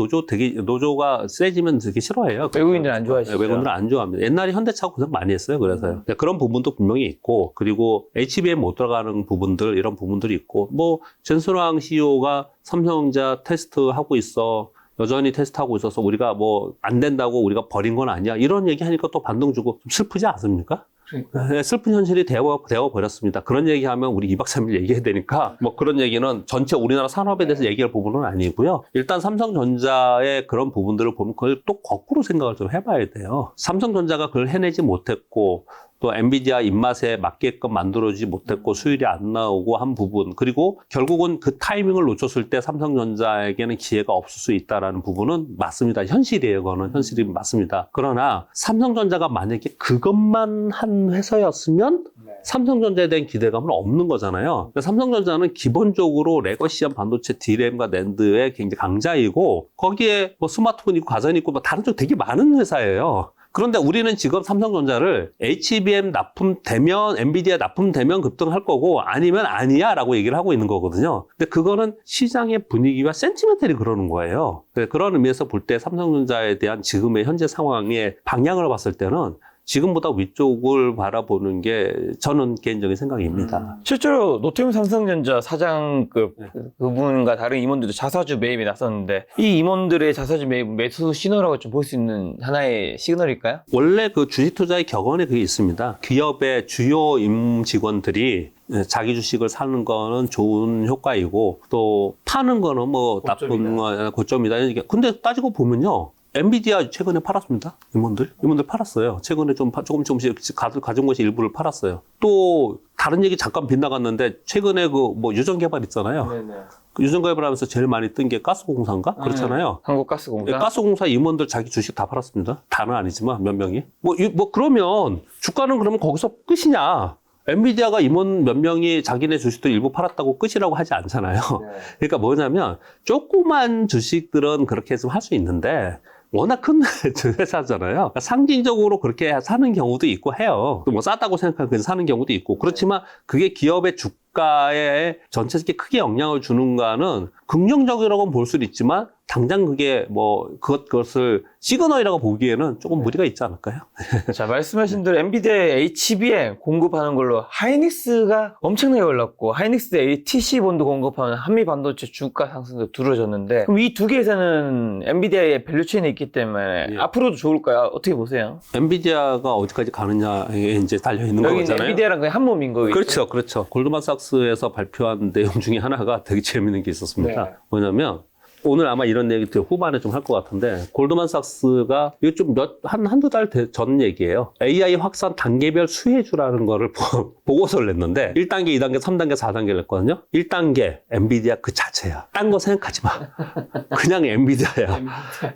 노조가 세지면 되게 싫어해요. 외국인들 안 좋아하시죠? 외국인들은 안 좋아합니다. 옛날에 현대차 고생 많이 했어요. 그래서요. 그런 부분도 분명히 있고 그리고 HBM 못 들어가는 부분들 이런 부분들이 있고 뭐 전순왕 CEO가 삼성전자 테스트하고 있어. 여전히 테스트하고 있어서 우리가 뭐 안 된다고 우리가 버린 건 아니야. 이런 얘기 하니까 또 반동 주고 좀 슬프지 않습니까? 그러니까. 네, 슬픈 현실이 되어 버렸습니다. 그런 얘기하면 우리 2박 3일 얘기해야 되니까 뭐 그런 얘기는 전체 우리나라 산업에 대해서 얘기할 부분은 아니고요. 일단 삼성전자의 그런 부분들을 보면 그걸 또 거꾸로 생각을 좀 해봐야 돼요. 삼성전자가 그걸 해내지 못했고 또 엔비디아 입맛에 맞게끔 만들어지지 못했고 수율이 안 나오고 한 부분 그리고 결국은 그 타이밍을 놓쳤을 때 삼성전자에게는 기회가 없을 수 있다는 부분은 맞습니다. 현실이에요. 그거는 현실이 맞습니다. 그러나 삼성전자가 만약에 그것만 한 회사였으면 삼성전자에 대한 기대감은 없는 거잖아요. 삼성전자는 기본적으로 레거시한 반도체 D램과 낸드의 굉장히 강자이고 거기에 뭐 스마트폰 있고 가전 있고 뭐 다른 쪽 되게 많은 회사예요. 그런데 우리는 지금 삼성전자를 HBM 납품되면 엔비디아 납품되면 급등할 거고 아니면 아니야 라고 얘기를 하고 있는 거거든요. 근데 그거는 시장의 분위기와 센티멘탈이 그러는 거예요. 그런 의미에서 볼 때 삼성전자에 대한 지금의 현재 상황의 방향을 봤을 때는 지금보다 위쪽을 바라보는 게 저는 개인적인 생각입니다. 실제로 노태우 삼성전자 사장급 그분과 다른 임원들도 자사주 매입에 나섰는데 이 임원들의 자사주 매입 매수 신호라고 좀 볼 수 있는 하나의 시그널일까요? 원래 그 주식 투자의 격언에 그게 있습니다. 기업의 주요 임직원들이 자기 주식을 사는 거는 좋은 효과이고 또 파는 거는 뭐 나쁜 고점이다. 근데 따지고 보면요. 엔비디아 최근에 팔았습니다. 임원들 팔았어요. 최근에 좀 조금씩 가진 것이 일부를 팔았어요. 또 다른 얘기 잠깐 빗나갔는데 최근에 그 뭐 유전 개발 있잖아요. 그 유전 개발하면서 제일 많이 뜬 게 가스공사인가? 그렇잖아요. 한국가스공사. 가스공사 임원들 자기 주식 다 팔았습니다. 다는 아니지만 몇 명이. 그러면 주가는 그러면 거기서 끝이냐? 엔비디아가 임원 몇 명이 자기네 주식도 일부 팔았다고 끝이라고 하지 않잖아요. 그러니까 뭐냐면 조그만 주식들은 그렇게 해서 할 수 있는데 워낙 큰 회사잖아요. 그러니까 상징적으로 그렇게 사는 경우도 있고 해요. 또 뭐 싸다고 생각하고 사는 경우도 있고. 그렇지만 그게 기업의 주가에 전체적으로 크게 영향을 주는가는 긍정적이라고는 볼 수도 있지만 당장 그게 뭐 그것을 시그널이라고 보기에는 조금 무리가 있지 않을까요? 자, 말씀하신 대로 엔비디아의 HBM 공급하는 걸로 하이닉스가 엄청나게 올랐고 하이닉스 ATC 본드 공급하는 한미 반도체 주가 상승도 두드러졌는데 그럼 이 두 개 회사는 엔비디아의 밸류체인에 있기 때문에 앞으로도 좋을까요? 어떻게 보세요? 엔비디아가 어디까지 가느냐에 이제 달려 있는 거잖아요. 엔비디아랑 그냥 한 몸인 거겠죠? 그렇죠. 골드만삭스에서 발표한 내용 중에 하나가 되게 재밌는 게 있었습니다. 뭐냐면 오늘 아마 이런 얘기 후반에 좀 할 것 같은데 골드만삭스가 이거 좀 한두 달 전 얘기예요. AI 확산 단계별 수혜주라는 거를 보고서를 냈는데 1단계, 2단계, 3단계, 4단계를 냈거든요. 1단계 엔비디아 그 자체야. 딴 거 생각하지 마. 그냥 엔비디아야.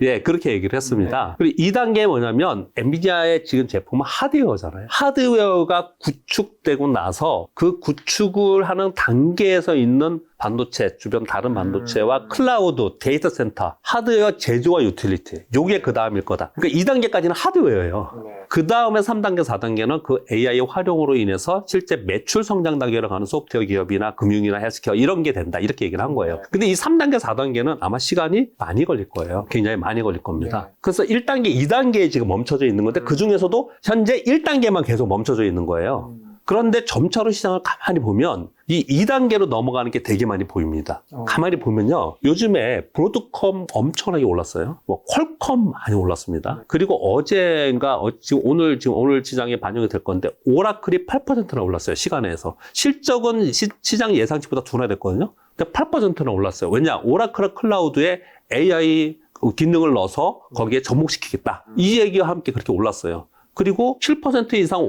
예, 그렇게 얘기를 했습니다. 그리고 2단계 뭐냐면 엔비디아의 지금 제품은 하드웨어잖아요. 하드웨어가 구축되고 나서 그 구축을 하는 단계에서 있는 반도체, 주변 다른 반도체와 클라우드, 데이터 센터, 하드웨어 제조와 유틸리티. 요게 그 다음일 거다. 그러니까 2단계까지는 하드웨어예요. 그 다음에 3단계, 4단계는 그 AI 활용으로 인해서 실제 매출 성장 단계로 가는 소프트웨어 기업이나 금융이나 헬스케어 이런 게 된다. 이렇게 얘기를 한 거예요. 근데 이 3단계, 4단계는 아마 시간이 많이 걸릴 거예요. 굉장히 많이 걸릴 겁니다. 그래서 1단계, 2단계에 지금 멈춰져 있는 건데 그 중에서도 현재 1단계만 계속 멈춰져 있는 거예요. 그런데 점차로 시장을 가만히 보면 이 2단계로 넘어가는 게 되게 많이 보입니다. 가만히 보면요. 요즘에 브로드컴 엄청나게 올랐어요. 뭐 퀄컴 많이 올랐습니다. 그리고 어제인가 지금 오늘 시장에 반영이 될 건데 오라클이 8%나 올랐어요. 시간에서. 실적은 시장 예상치보다 둔화됐거든요. 근데 8%나 올랐어요. 왜냐? 오라클 클라우드에 AI 기능을 넣어서 거기에 접목시키겠다. 이 얘기와 함께 그렇게 올랐어요. 그리고 7% 이상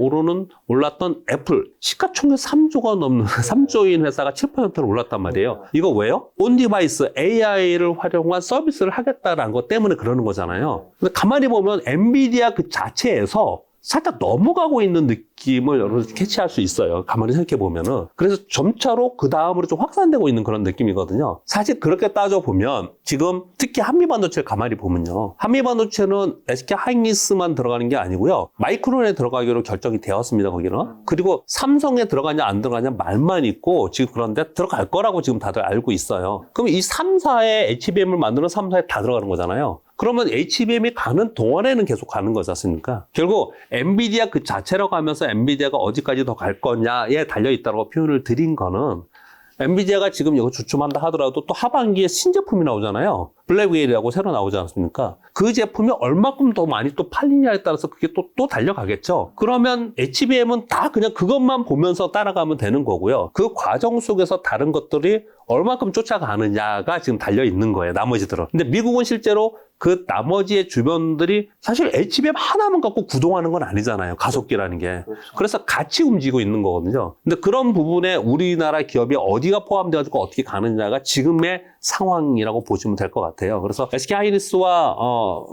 올랐던 애플, 시가총액 3조가 넘는 3조인 회사가 7%로 올랐단 말이에요. 이거 왜요? 온디바이스 AI를 활용한 서비스를 하겠다라는 것 때문에 그러는 거잖아요. 근데 가만히 보면 엔비디아 그 자체에서 살짝 넘어가고 있는 느낌을 여러분 캐치할 수 있어요. 가만히 생각해 보면은. 그래서 점차로 그 다음으로 좀 확산되고 있는 그런 느낌이거든요. 사실 그렇게 따져보면 지금 특히 한미반도체를 가만히 보면요. 한미반도체는 SK 하이닉스만 들어가는 게 아니고요. 마이크론에 들어가기로 결정이 되었습니다. 거기는. 그리고 삼성에 들어가냐 안 들어가냐 말만 있고 지금 그런데 들어갈 거라고 지금 다들 알고 있어요. 그럼 이 3사에 HBM을 만드는 3사에 다 들어가는 거잖아요. 그러면 HBM이 가는 동안에는 계속 가는 거지 않습니까? 결국 엔비디아 그 자체로 가면서 엔비디아가 어디까지 더 갈 거냐에 달려있다고 표현을 드린 거는 엔비디아가 지금 이거 주춤한다 하더라도 또 하반기에 신제품이 나오잖아요. 블랙웨일이라고 새로 나오지 않습니까? 그 제품이 얼마큼 더 많이 또 팔리냐에 따라서 그게 또 달려가겠죠. 그러면 HBM은 다 그냥 그것만 보면서 따라가면 되는 거고요. 그 과정 속에서 다른 것들이 얼마큼 쫓아가느냐가 지금 달려 있는 거예요. 나머지들은. 근데 미국은 실제로 그 나머지의 주변들이 사실 HBM 하나만 갖고 구동하는 건 아니잖아요. 가속기라는 게. 그래서 같이 움직이고 있는 거거든요. 근데 그런 부분에 우리나라 기업이 어디가 포함되어지고 어떻게 가느냐가 지금의 상황이라고 보시면 될 것 같아요. 그래서 SK 하이닉스와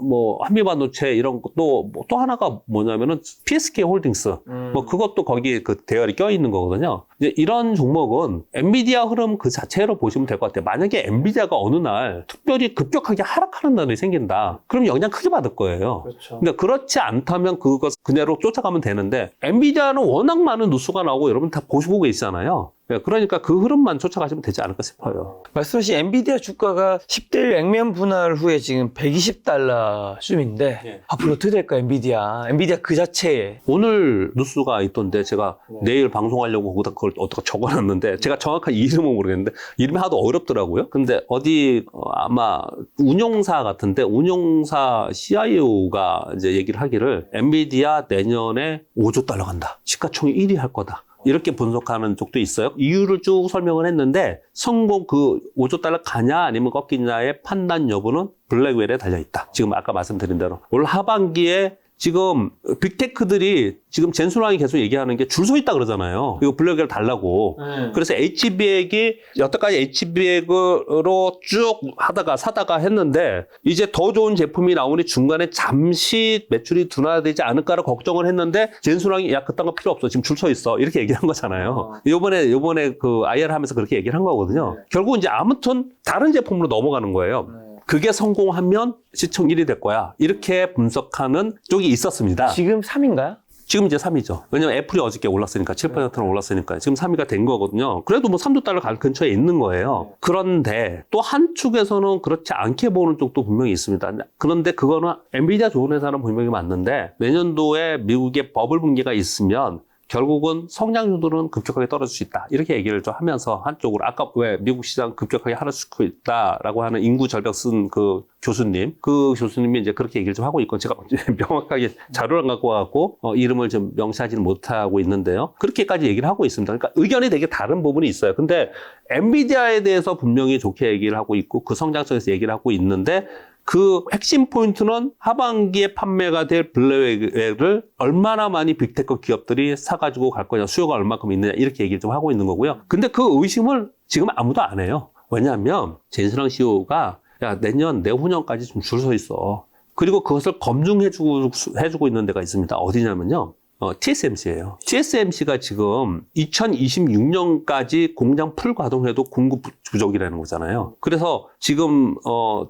뭐 한미반도체 이런 것도 또 하나가 뭐냐면은 PSK 홀딩스 뭐 그것도 거기에 그 대열이 껴 있는 거거든요. 이제 이런 종목은 엔비디아 흐름 그 자체로 보시면 될 것 같아요. 만약에 엔비디아가 어느 날 특별히 급격하게 하락하는 날이 생긴다. 그럼 영향 크게 받을 거예요. 그렇죠. 근데 그렇지 않다면 그것 그대로 쫓아가면 되는데 엔비디아는 워낙 많은 뉴스가 나오고 여러분 다 보시고 계시잖아요. 그러니까 그 흐름만 쫓아가시면 되지 않을까 싶어요. 말씀하신 엔비디아 주가가 10대1 액면 분할 후에 지금 $120쯤인데 앞으로 어떻게 될까 엔비디아 그 자체에 오늘 뉴스가 있던데 제가 내일 방송하려고 거기다 그걸 어떻게 적어놨는데 제가 정확한 이름은 모르겠는데 이름이 하도 어렵더라고요. 근데 어디 아마 운용사 같은데 운용사 CIO가 이제 얘기를 하기를 엔비디아 내년에 $5조 간다. 시가총액 1위 할 거다. 이렇게 분석하는 쪽도 있어요. 이유를 쭉 설명을 했는데 성공 그 $5조 가냐 아니면 꺾이냐의 판단 여부는 블랙웰에 달려있다. 지금 아까 말씀드린 대로. 올 하반기에 지금 빅테크들이 지금 젠순왕이 계속 얘기하는 게 줄 서 있다 그러잖아요. 이거 블랙웰 달라고. 그래서 HB액이 여태까지 HB액으로 쭉 하다가 사다가 했는데 이제 더 좋은 제품이 나오니 중간에 잠시 매출이 둔화되지 않을까라 걱정을 했는데 젠순왕이 야 그딴 거 필요 없어. 지금 줄 서 있어. 이렇게 얘기한 거잖아요. 요번에 그 IR 하면서 그렇게 얘기를 한 거거든요. 결국 이제 아무튼 다른 제품으로 넘어가는 거예요. 그게 성공하면 시총 1위 될 거야. 이렇게 분석하는 쪽이 있었습니다. 지금 3인가요? 지금 이제 3위죠. 왜냐면 애플이 어저께 올랐으니까 7%는 올랐으니까 지금 3위가 된 거거든요. 그래도 뭐 $3조 갈 근처에 있는 거예요. 그런데 또 한 축에서는 그렇지 않게 보는 쪽도 분명히 있습니다. 그런데 그거는 엔비디아 좋은 회사는 분명히 맞는데 내년도에 미국의 버블 붕괴가 있으면 결국은 성장률들은 급격하게 떨어질 수 있다. 이렇게 얘기를 좀 하면서 한쪽으로 아까 왜 미국 시장 급격하게 하락시키고 있다라고 하는 인구 절벽 쓴 그 교수님이 이제 그렇게 얘기를 좀 하고 있고 제가 명확하게 자료를 안 갖고 와갖고 이름을 좀 명시하지는 못하고 있는데요. 그렇게까지 얘기를 하고 있습니다. 그러니까 의견이 되게 다른 부분이 있어요. 근데 엔비디아에 대해서 분명히 좋게 얘기를 하고 있고 그 성장성에서 얘기를 하고 있는데 그 핵심 포인트는 하반기에 판매가 될 블랙웰을 얼마나 많이 빅테크 기업들이 사가지고 갈 거냐, 수요가 얼마큼 있느냐 이렇게 얘기를 좀 하고 있는 거고요. 근데 그 의심을 지금 아무도 안 해요. 왜냐하면 젠순왕 CEO가 야 내년 내후년까지 좀 줄 서 있어. 그리고 그것을 검증해주고 있는 데가 있습니다. 어디냐면요. TSMC예요. TSMC가 지금 2026년까지 공장 풀 가동해도 공급 부족이라는 거잖아요. 그래서 지금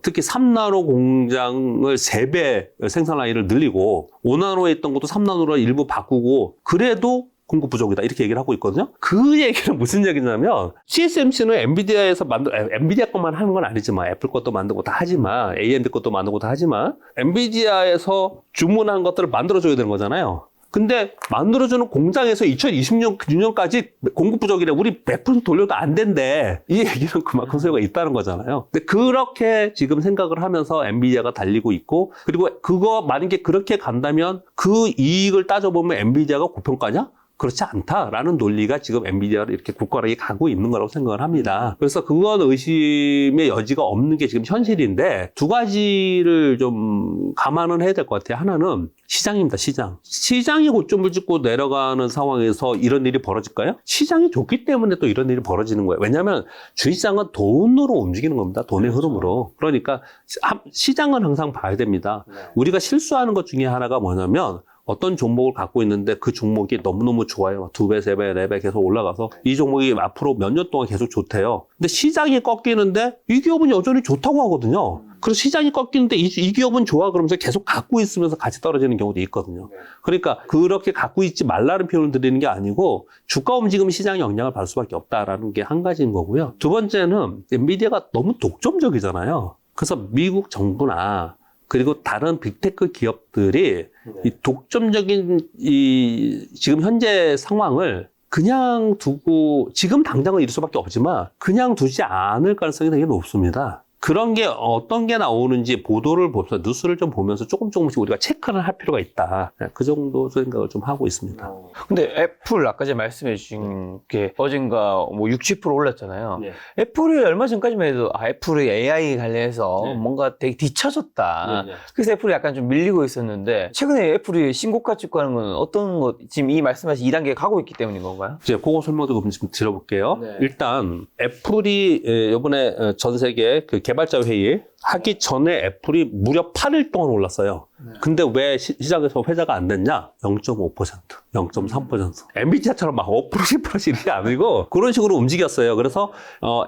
특히 3나노 공장을 3배 생산 라인을 늘리고 5나노에 있던 것도 3나노로 일부 바꾸고 그래도 공급 부족이다 이렇게 얘기를 하고 있거든요. 그 얘기는 무슨 얘기냐면 TSMC는 엔비디아에서 엔비디아 것만 하는 건 아니지만 애플 것도 만들고 다 하지만 AMD 것도 만들고 다 하지만 엔비디아에서 주문한 것들을 만들어줘야 되는 거잖아요. 근데 만들어주는 공장에서 2026년까지 공급 부족이래. 우리 100% 돌려도 안 된대. 이 얘기는 그만큼 소요가 있다는 거잖아요. 근데 그렇게 지금 생각을 하면서 엔비디아가 달리고 있고 그리고 그거 만약에 그렇게 간다면 그 이익을 따져보면 엔비디아가 고평가냐? 그렇지 않다라는 논리가 지금 엔비디아를 이렇게 굳건하게 가고 있는 거라고 생각을 합니다. 그래서 그건 의심의 여지가 없는 게 지금 현실인데 두 가지를 좀 감안은 해야 될 것 같아요. 하나는 시장입니다. 시장이 고점을 찍고 내려가는 상황에서 이런 일이 벌어질까요? 시장이 좋기 때문에 또 이런 일이 벌어지는 거예요. 왜냐하면 주식시장은 돈으로 움직이는 겁니다. 돈의 흐름으로. 그러니까 시장은 항상 봐야 됩니다. 우리가 실수하는 것 중에 하나가 뭐냐면 어떤 종목을 갖고 있는데 그 종목이 너무너무 좋아요. 2배, 3배, 4배 계속 올라가서 이 종목이 앞으로 몇 년 동안 계속 좋대요. 근데 시장이 꺾이는데 이 기업은 여전히 좋다고 하거든요. 그래서 시장이 꺾이는데 이 기업은 좋아 그러면서 계속 갖고 있으면서 같이 떨어지는 경우도 있거든요. 그러니까 그렇게 갖고 있지 말라는 표현을 드리는 게 아니고 주가 움직임은 시장에 영향을 받을 수밖에 없다라는 게 한 가지인 거고요. 두 번째는 엔비디아가 너무 독점적이잖아요. 그래서 미국 정부나 그리고 다른 빅테크 기업들이 이 독점적인 지금 현재 상황을 그냥 두고 지금 당장은 이럴 수밖에 없지만 그냥 두지 않을 가능성이 되게 높습니다. 그런 게 어떤 게 나오는지 보도를 보면서 뉴스를 좀 보면서 조금씩 우리가 체크를 할 필요가 있다. 그 정도 생각을 좀 하고 있습니다. 근데 애플 아까 전에 말씀해 주신 게 어젠가 뭐 60% 올랐잖아요. 네. 애플이 얼마 전까지만 해도 애플이 AI 관련해서 네. 뭔가 되게 뒤처졌다. 네, 네. 그래서 애플이 약간 좀 밀리고 있었는데 최근에 애플이 신고가 찍고 하는 건 어떤 것 지금 이 말씀하신 2단계 가고 있기 때문인 건가요? 이제 그거 설명도 좀 드려볼게요. 네. 일단 애플이 이번에 전 세계 그 개발자 회의 하기 전에 애플이 무려 8일 동안 올랐어요. 근데 왜 시장에서 회자가 안 됐냐? 0.5%, 0.3%. 엔비디아처럼 막 5%, 10%씩 이게 아니고 그런 식으로 움직였어요. 그래서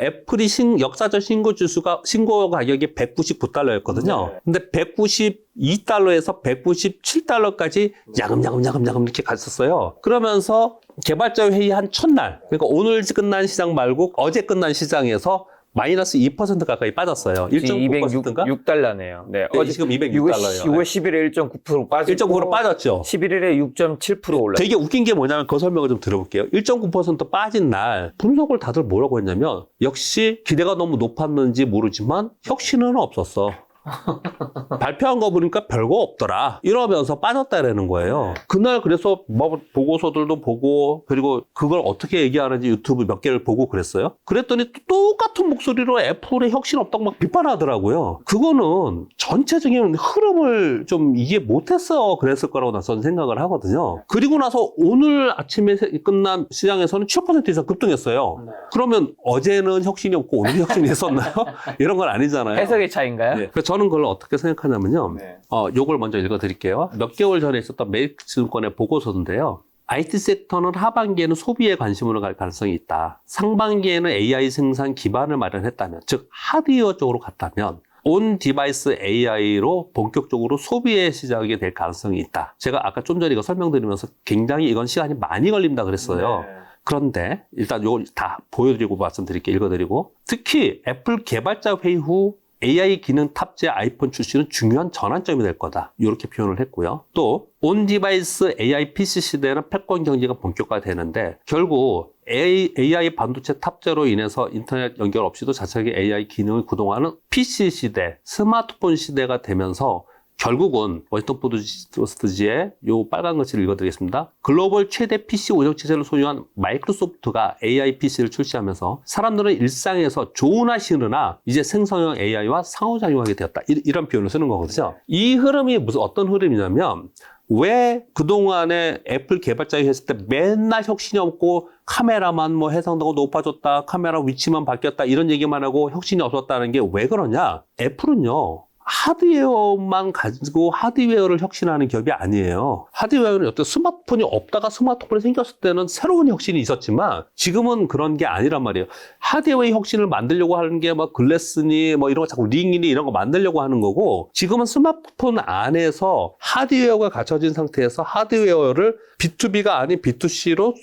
애플이 역사적 신고 가격이 199달러였거든요. 근데 192달러에서 197달러까지 야금야금 이렇게 갔었어요. 그러면서 개발자 회의 한 첫날, 그러니까 오늘 끝난 시장 말고 어제 끝난 시장에서 마이너스 2% 가까이 빠졌어요. 1.9%인가? 206달러네요. 네. 네, 지금 206달러예요. 6월 10일에 1.9% 빠지고 1.9% 빠졌죠. 11일에 6.7% 올랐어요. 되게 웃긴 게 뭐냐면 그 설명을 좀 들어볼게요. 1.9% 빠진 날 분석을 다들 뭐라고 했냐면 역시 기대가 너무 높았는지 모르지만 혁신은 없었어. 발표한 거 보니까 별거 없더라 이러면서 빠졌다라는 거예요. 그날 그래서 뭐 보고서들도 보고 그리고 그걸 어떻게 얘기하는지 유튜브 몇 개를 보고 그랬어요. 그랬더니 또 똑같은 목소리로 애플의 혁신 없다고 막 비판하더라고요. 그거는 전체적인 흐름을 좀 이해 못했어 그랬을 거라고 저는 생각을 하거든요. 그리고 나서 오늘 아침에 끝난 시장에서는 7% 이상 급등했어요. 그러면 어제는 혁신이 없고 오늘 혁신이 있었나요? 이런 건 아니잖아요. 해석의 차이인가요? 네. 그래서 저는 그걸 어떻게 생각하냐면요. 요걸 먼저 읽어드릴게요. 몇 개월 전에 있었던 메리츠증권의 보고서인데요. IT 섹터는 하반기에는 소비에 관심으로 갈 가능성이 있다. 상반기에는 AI 생산 기반을 마련했다면, 즉 하드웨어 쪽으로 갔다면 온 디바이스 AI로 본격적으로 소비의 시작이 될 가능성이 있다. 제가 아까 좀 전에 이거 설명드리면서 굉장히 이건 시간이 많이 걸린다 그랬어요. 그런데 일단 요걸 다 보여드리고 말씀드릴게요. 읽어드리고. 특히 애플 개발자 회의 후 AI 기능 탑재 아이폰 출시는 중요한 전환점이 될 거다. 이렇게 표현을 했고요. 또 온 디바이스 AI PC 시대는 패권 경제가 본격화되는데 결국 AI 반도체 탑재로 인해서 인터넷 연결 없이도 자체적인 AI 기능을 구동하는 PC 시대, 스마트폰 시대가 되면서 결국은 워싱턴 포스트지의 요 빨간 글씨를 읽어드리겠습니다. 글로벌 최대 PC 운영체제를 소유한 마이크로소프트가 AI PC를 출시하면서 사람들은 일상에서 좋으나 싫으나 이제 생성형 AI와 상호작용하게 되었다. 이런 표현을 쓰는 거거든요. 이 흐름이 어떤 흐름이냐면 왜 그동안에 애플 개발자가 했을 때 맨날 혁신이 없고 카메라만 뭐 해상도가 높아졌다, 카메라 위치만 바뀌었다 이런 얘기만 하고 혁신이 없었다는 게 왜 그러냐? 애플은요. 하드웨어만 가지고 하드웨어를 혁신하는 기업이 아니에요. 하드웨어는 어떤 스마트폰이 없다가 스마트폰이 생겼을 때는 새로운 혁신이 있었지만 지금은 그런 게 아니란 말이에요. 하드웨어의 혁신을 만들려고 하는 게 뭐 글래스니 뭐 이런 거 자꾸 링이니 이런 거 만들려고 하는 거고 지금은 스마트폰 안에서 하드웨어가 갖춰진 상태에서 하드웨어를 B2B가 아닌 B2C로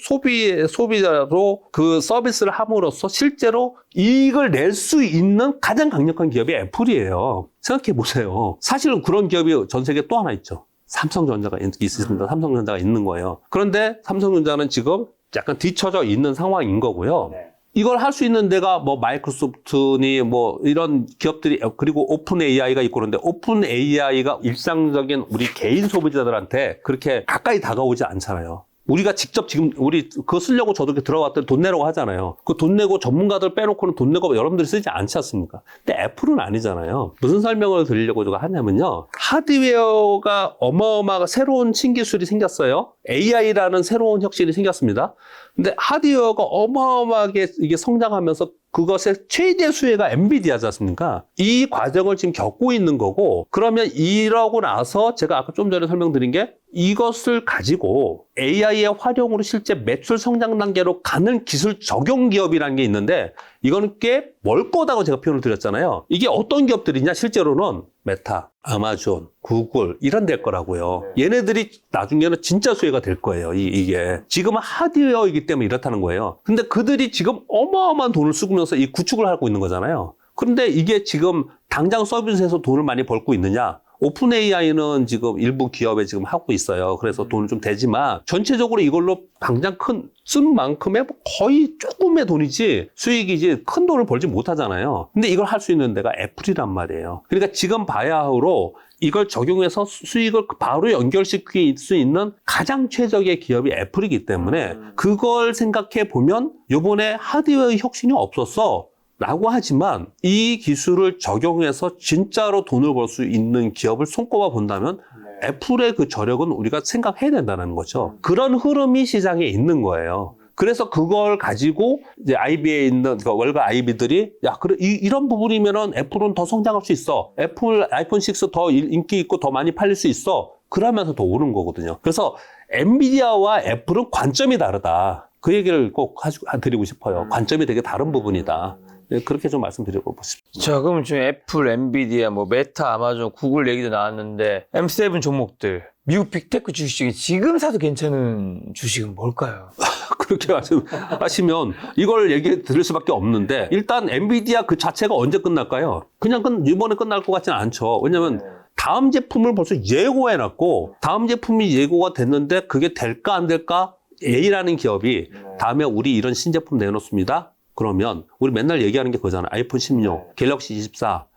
소비자로 그 서비스를 함으로써 실제로 이익을 낼 수 있는 가장 강력한 기업이 애플이에요. 생각해 보세요. 사실은 그런 기업이 전 세계에 또 하나 있죠. 삼성전자가 있습니다. 삼성전자가 있는 거예요. 그런데 삼성전자는 지금 약간 뒤처져 있는 상황인 거고요. 이걸 할 수 있는 데가 뭐 마이크로소프트니 뭐 이런 기업들이 그리고 오픈 AI가 있고 그런데 오픈 AI가 일상적인 우리 개인 소비자들한테 그렇게 가까이 다가오지 않잖아요. 우리가 직접 지금 우리 그거 쓰려고 저도 이렇게 들어갔더니 돈 내라고 하잖아요. 그 돈 내고 전문가들 빼놓고는 돈 내고 여러분들이 쓰지 않지 않습니까? 근데 애플은 아니잖아요. 무슨 설명을 드리려고 제가 하냐면요. 하드웨어가 어마어마하게 새로운 신기술이 생겼어요. AI라는 새로운 혁신이 생겼습니다. 근데 하드웨어가 어마어마하게 이게 성장하면서 그것의 최대 수혜가 엔비디아지 않습니까? 이 과정을 지금 겪고 있는 거고, 그러면 이러고 나서 제가 아까 좀 전에 설명드린 게 이것을 가지고 AI의 활용으로 실제 매출 성장 단계로 가는 기술 적용 기업이라는 게 있는데, 이거는 꽤 멀 거다고 제가 표현을 드렸잖아요. 이게 어떤 기업들이냐? 실제로는 메타, 아마존, 구글 이런 될 거라고요. 얘네들이 나중에는 진짜 수혜가 될 거예요. 이게 지금은 하드웨어이기 때문에 이렇다는 거예요. 근데 그들이 지금 어마어마한 돈을 쓰면서 이 구축을 하고 있는 거잖아요. 그런데 이게 지금 당장 서비스에서 돈을 많이 벌고 있느냐? 오픈 AI는 지금 일부 기업에 지금 하고 있어요. 그래서 돈을 좀 대지만 전체적으로 이걸로 당장 쓴 만큼의 거의 조금의 돈이지 수익이지 큰 돈을 벌지 못하잖아요. 근데 이걸 할 수 있는 데가 애플이란 말이에요. 그러니까 지금 바야흐로 이걸 적용해서 수익을 바로 연결시킬 수 있는 가장 최적의 기업이 애플이기 때문에 그걸 생각해 보면 이번에 하드웨어의 혁신이 없었어. 라고 하지만 이 기술을 적용해서 진짜로 돈을 벌 수 있는 기업을 손꼽아 본다면 애플의 그 저력은 우리가 생각해야 된다는 거죠. 그런 흐름이 시장에 있는 거예요. 그래서 그걸 가지고 이제 IB에 있는 월가 IB들이 그래 이런 부분이면은 애플은 더 성장할 수 있어. 애플 아이폰 6 더 인기 있고 더 많이 팔릴 수 있어. 그러면서 더 오는 거거든요. 그래서 엔비디아와 애플은 관점이 다르다. 그 얘기를 꼭 드리고 싶어요. 관점이 되게 다른 부분이다. 네, 그렇게 좀 말씀드리고 싶습니다. 자, 그럼 지금 애플, 엔비디아, 메타, 아마존, 구글 얘기도 나왔는데 M7 종목들, 미국 빅테크 주식이 지금 사도 괜찮은 주식은 뭘까요? 그렇게 하시면 이걸 얘기 드릴 수밖에 없는데 일단 엔비디아 그 자체가 언제 끝날까요? 그냥 이번에 끝날 것 같지는 않죠. 왜냐면 다음 제품을 벌써 예고해놨고 다음 제품이 예고가 됐는데 그게 될까 안 될까? A라는 기업이 다음에 우리 이런 신제품 내놓습니다. 그러면 우리 맨날 얘기하는 게 그거잖아요. 아이폰 16, 갤럭시 24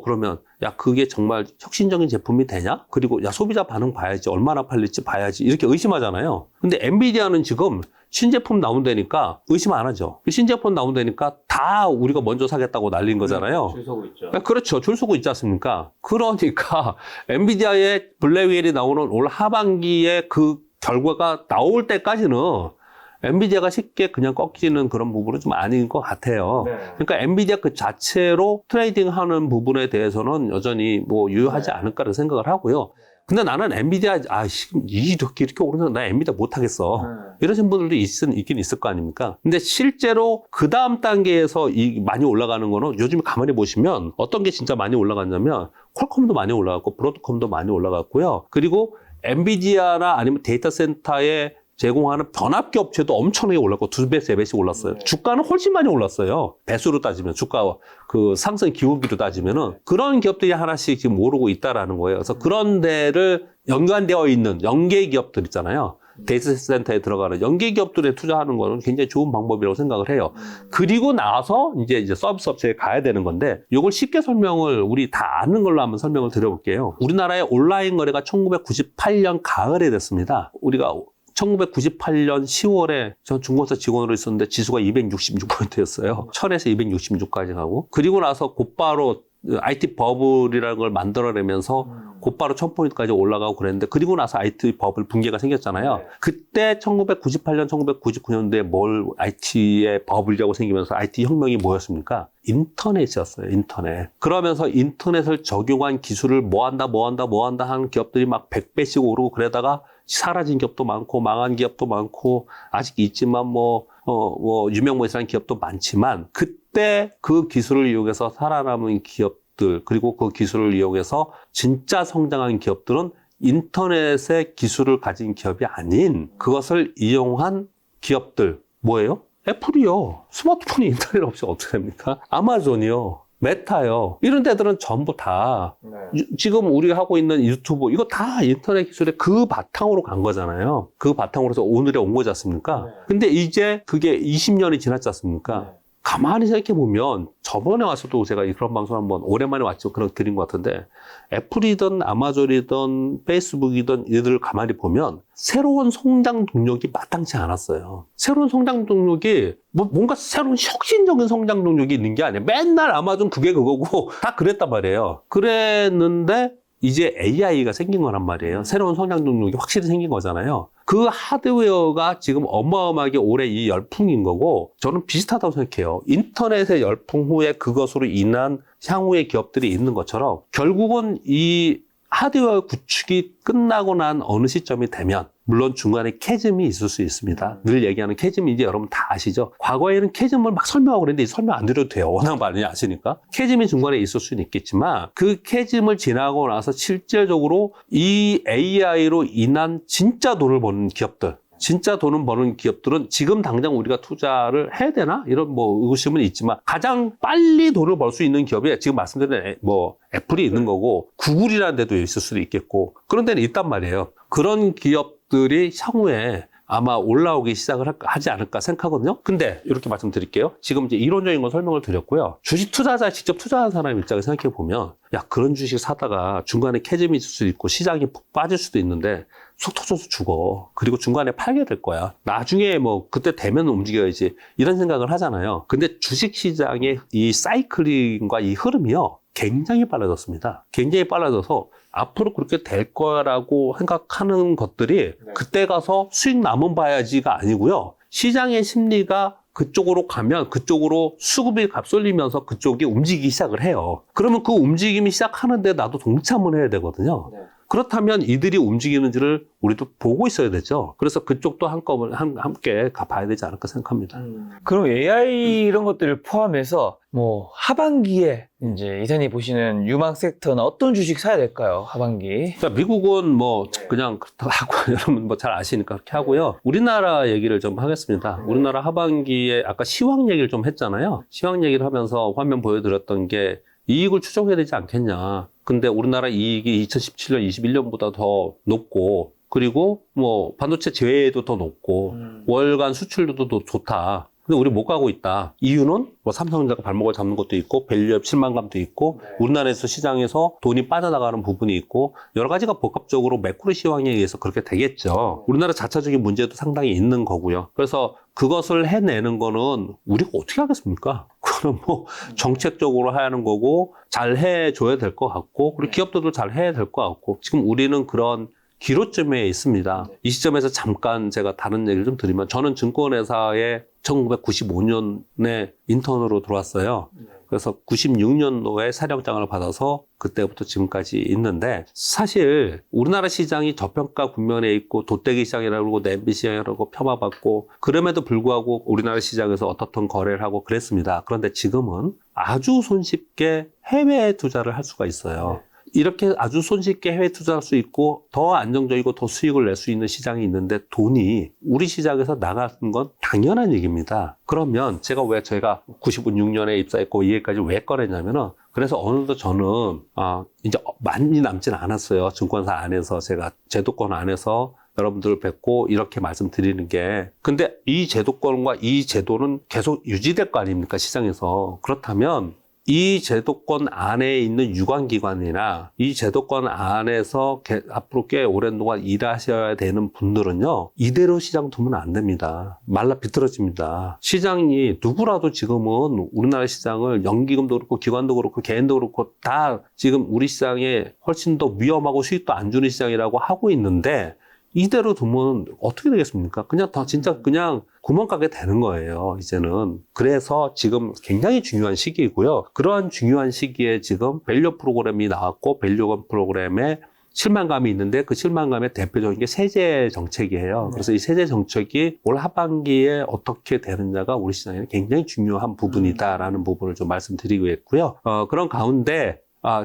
그러면 그게 정말 혁신적인 제품이 되냐? 그리고 소비자 반응 봐야지. 얼마나 팔릴지 봐야지. 이렇게 의심하잖아요. 근데 엔비디아는 지금 신제품 나온다니까 의심 안 하죠. 신제품 나온다니까 다 우리가 먼저 사겠다고 날린 거잖아요. 줄 서고 있죠. 그렇죠. 줄 서고 있지 않습니까? 그러니까 엔비디아의 블랙웰이 나오는 올 하반기에 그 결과가 나올 때까지는 엔비디아가 쉽게 그냥 꺾이는 그런 부분은 좀 아닌 것 같아요. 그러니까 엔비디아 그 자체로 트레이딩 하는 부분에 대해서는 여전히 유효하지 않을까라는 생각을 하고요. 근데 나는 엔비디아, 이렇게 오르면 나 엔비디아 못하겠어. 이러신 분들도 있긴 있을 거 아닙니까? 근데 실제로 그 다음 단계에서 많이 올라가는 거는 요즘 가만히 보시면 어떤 게 진짜 많이 올라갔냐면 퀄컴도 많이 올라갔고 브로드컴도 많이 올라갔고요. 그리고 엔비디아나 아니면 데이터 센터에 제공하는 변압기 업체도 엄청나게 올랐고 2배, 3배씩 올랐어요. 주가는 훨씬 많이 올랐어요. 배수로 따지면 주가 그 상승 기울기로 따지면은 그런 기업들이 하나씩 지금 오르고 있다라는 거예요. 그래서 그런 데를 연관되어 있는 연계 기업들 있잖아요. 데이터 센터에 들어가는 연계 기업들에 투자하는 거는 굉장히 좋은 방법이라고 생각을 해요. 그리고 나서 이제 서비스 업체에 가야 되는 건데 이걸 쉽게 설명을 우리 다 아는 걸로 한번 설명을 드려볼게요. 우리나라의 온라인 거래가 1998년 가을에 됐습니다. 우리가 1998년 10월에 저 중공사 직원으로 있었는데 지수가 266포인트였어요. 1000에서 266까지 가고 그리고 나서 곧바로 IT 버블이라는 걸 만들어내면서 곧바로 1000포인트까지 올라가고 그랬는데 그리고 나서 IT 버블 붕괴가 생겼잖아요. 그때 1998년, 1999년도에 뭘 IT의 버블이라고 생기면서 IT 혁명이 뭐였습니까? 인터넷이었어요. 인터넷. 그러면서 인터넷을 적용한 기술을 뭐 한다 하는 기업들이 막 100배씩 오르고 그러다가 사라진 기업도 많고 망한 기업도 많고 아직 있지만 유명무실한 기업도 많지만 그때 그 기술을 이용해서 살아남은 기업들 그리고 그 기술을 이용해서 진짜 성장한 기업들은 인터넷의 기술을 가진 기업이 아닌 그것을 이용한 기업들 뭐예요? 애플이요. 스마트폰이 인터넷 없이 어떻게 됩니까? 아마존이요. 메타요. 이런 데들은 전부 다 지금 우리가 하고 있는 유튜브 이거 다 인터넷 기술의 그 바탕으로 간 거잖아요. 그 바탕으로 해서 오늘에 온 거지 않습니까? 근데 이제 그게 20년이 지났지 않습니까? 가만히 생각해 보면 저번에 와서도 제가 그런 방송 한번 오랜만에 왔죠. 그런 드린 것 같은데 애플이든 아마존이든 페이스북이든 이들을 가만히 보면 새로운 성장 동력이 마땅치 않았어요. 새로운 성장 동력이 뭔가 새로운 혁신적인 성장 동력이 있는 게 아니에요. 맨날 아마존 그게 그거고 다 그랬단 말이에요. 그랬는데 이제 AI가 생긴 거란 말이에요. 새로운 성장 능력이 확실히 생긴 거잖아요. 그 하드웨어가 지금 어마어마하게 올해 이 열풍인 거고, 저는 비슷하다고 생각해요. 인터넷의 열풍 후에 그것으로 인한 향후의 기업들이 있는 것처럼 결국은 이 하드웨어 구축이 끝나고 난 어느 시점이 되면, 물론 중간에 캐즘이 있을 수 있습니다. 늘 얘기하는 캐즘이 이제 여러분 다 아시죠? 과거에는 캐즘을 막 설명하고 그랬는데 설명 안 드려도 돼요. 워낙 많이 아시니까. 캐즘이 중간에 있을 수는 있겠지만 그 캐즘을 지나고 나서 실질적으로 이 AI로 인한 진짜 돈을 버는 기업들, 진짜 돈을 버는 기업들은 지금 당장 우리가 투자를 해야 되나? 이런 뭐 의구심은 있지만 가장 빨리 돈을 벌 수 있는 기업이 지금 말씀드린 뭐 애플이 있는 거고 구글이라는 데도 있을 수도 있겠고 그런 데는 있단 말이에요. 그런 기업들이 향후에 아마 올라오기 시작을 하지 않을까 생각하거든요. 근데 이렇게 말씀드릴게요. 지금 이제 이론적인 건 설명을 드렸고요. 주식 투자자에 직접 투자한 사람 입장에 생각해 보면 야, 그런 주식 사다가 중간에 캐즘이 있을 수도 있고 시장이 푹 빠질 수도 있는데 속 터져서 죽어. 그리고 중간에 팔게 될 거야. 나중에 뭐 그때 되면 움직여야지. 이런 생각을 하잖아요. 근데 주식 시장의 이 사이클링과 이 흐름이요. 굉장히 빨라졌습니다. 굉장히 빨라져서 앞으로 그렇게 될 거라고 생각하는 것들이 그때 가서 수익 남은 봐야지가 아니고요. 시장의 심리가 그쪽으로 가면 그쪽으로 수급이 값쏠리면서 그쪽이 움직이기 시작을 해요. 그러면 그 움직임이 시작하는데 나도 동참을 해야 되거든요. 그렇다면 이들이 움직이는지를 우리도 보고 있어야 되죠. 그래서 그쪽도 한꺼번에 함께 가봐야 되지 않을까 생각합니다. 그럼 AI 이런 것들을 포함해서 뭐 하반기에 이제 이사님 보시는 유망 섹터는 어떤 주식 사야 될까요? 하반기. 그러니까 미국은 뭐 그냥 그렇다고 하고 여러분 뭐 잘 아시니까 그렇게 하고요. 우리나라 얘기를 좀 하겠습니다. 우리나라 하반기에 아까 시황 얘기를 좀 했잖아요. 시황 얘기를 하면서 화면 보여드렸던 게 이익을 추정해야 되지 않겠냐. 근데 우리나라 이익이 2017년, 21년보다 더 높고, 그리고 뭐 반도체 제외에도 더 높고, 월간 수출도 더 좋다. 근데 우리 못 가고 있다. 이유는 뭐 삼성전자가 발목을 잡는 것도 있고, 밸류업 실망감도 있고, 우리나라에서 시장에서 돈이 빠져나가는 부분이 있고, 여러 가지가 복합적으로 매크로 시황에 의해서 그렇게 되겠죠. 우리나라 자체적인 문제도 상당히 있는 거고요. 그래서 그것을 해내는 거는 우리가 어떻게 하겠습니까? 그럼 뭐 정책적으로 해야 하는 거고 잘 해줘야 될 것 같고 그리고 기업들도 잘 해야 될 것 같고 지금 우리는 그런 기로점에 있습니다. 이 시점에서 잠깐 제가 다른 얘기를 좀 드리면 저는 증권회사에 1995년에 인턴으로 들어왔어요. 그래서 96년도에 사령장을 받아서 그때부터 지금까지 있는데 사실 우리나라 시장이 저평가 국면에 있고 돗대기 시장이라고 그러고 냄비 시장이라고 폄하받고 그럼에도 불구하고 우리나라 시장에서 어떻든 거래를 하고 그랬습니다. 그런데 지금은 아주 손쉽게 해외 투자를 할 수가 있어요. 이렇게 아주 손쉽게 해외 투자할 수 있고 더 안정적이고 더 수익을 낼 수 있는 시장이 있는데 돈이 우리 시장에서 나가는 건 당연한 얘기입니다. 그러면 제가 96년에 입사했고 이 얘기까지 왜 꺼냈냐면은 그래서 어느덧 저는 이제 많이 남진 않았어요. 증권사 안에서 제가 제도권 안에서 여러분들을 뵙고 이렇게 말씀드리는 게 근데 이 제도권과 이 제도는 계속 유지될 거 아닙니까 시장에서. 그렇다면 이 제도권 안에 있는 유관기관이나 이 제도권 안에서 앞으로 꽤 오랜 동안 일하셔야 되는 분들은요. 이대로 시장 두면 안 됩니다. 말라 비틀어집니다. 시장이 누구라도 지금은 우리나라 시장을 연기금도 그렇고 기관도 그렇고 개인도 그렇고 다 지금 우리 시장에 훨씬 더 위험하고 수익도 안 주는 시장이라고 하고 있는데 이대로 두면 어떻게 되겠습니까? 그냥 더 진짜 그냥 구멍가게 되는 거예요, 이제는. 그래서 지금 굉장히 중요한 시기이고요. 그러한 중요한 시기에 지금 밸류 프로그램이 나왔고, 밸류건 프로그램에 실망감이 있는데 그 실망감의 대표적인 게 세제 정책이에요. 그래서 이 세제 정책이 올 하반기에 어떻게 되느냐가 우리 시장에 굉장히 중요한 부분이다라는 부분을 좀 말씀드리겠고요. 그런 가운데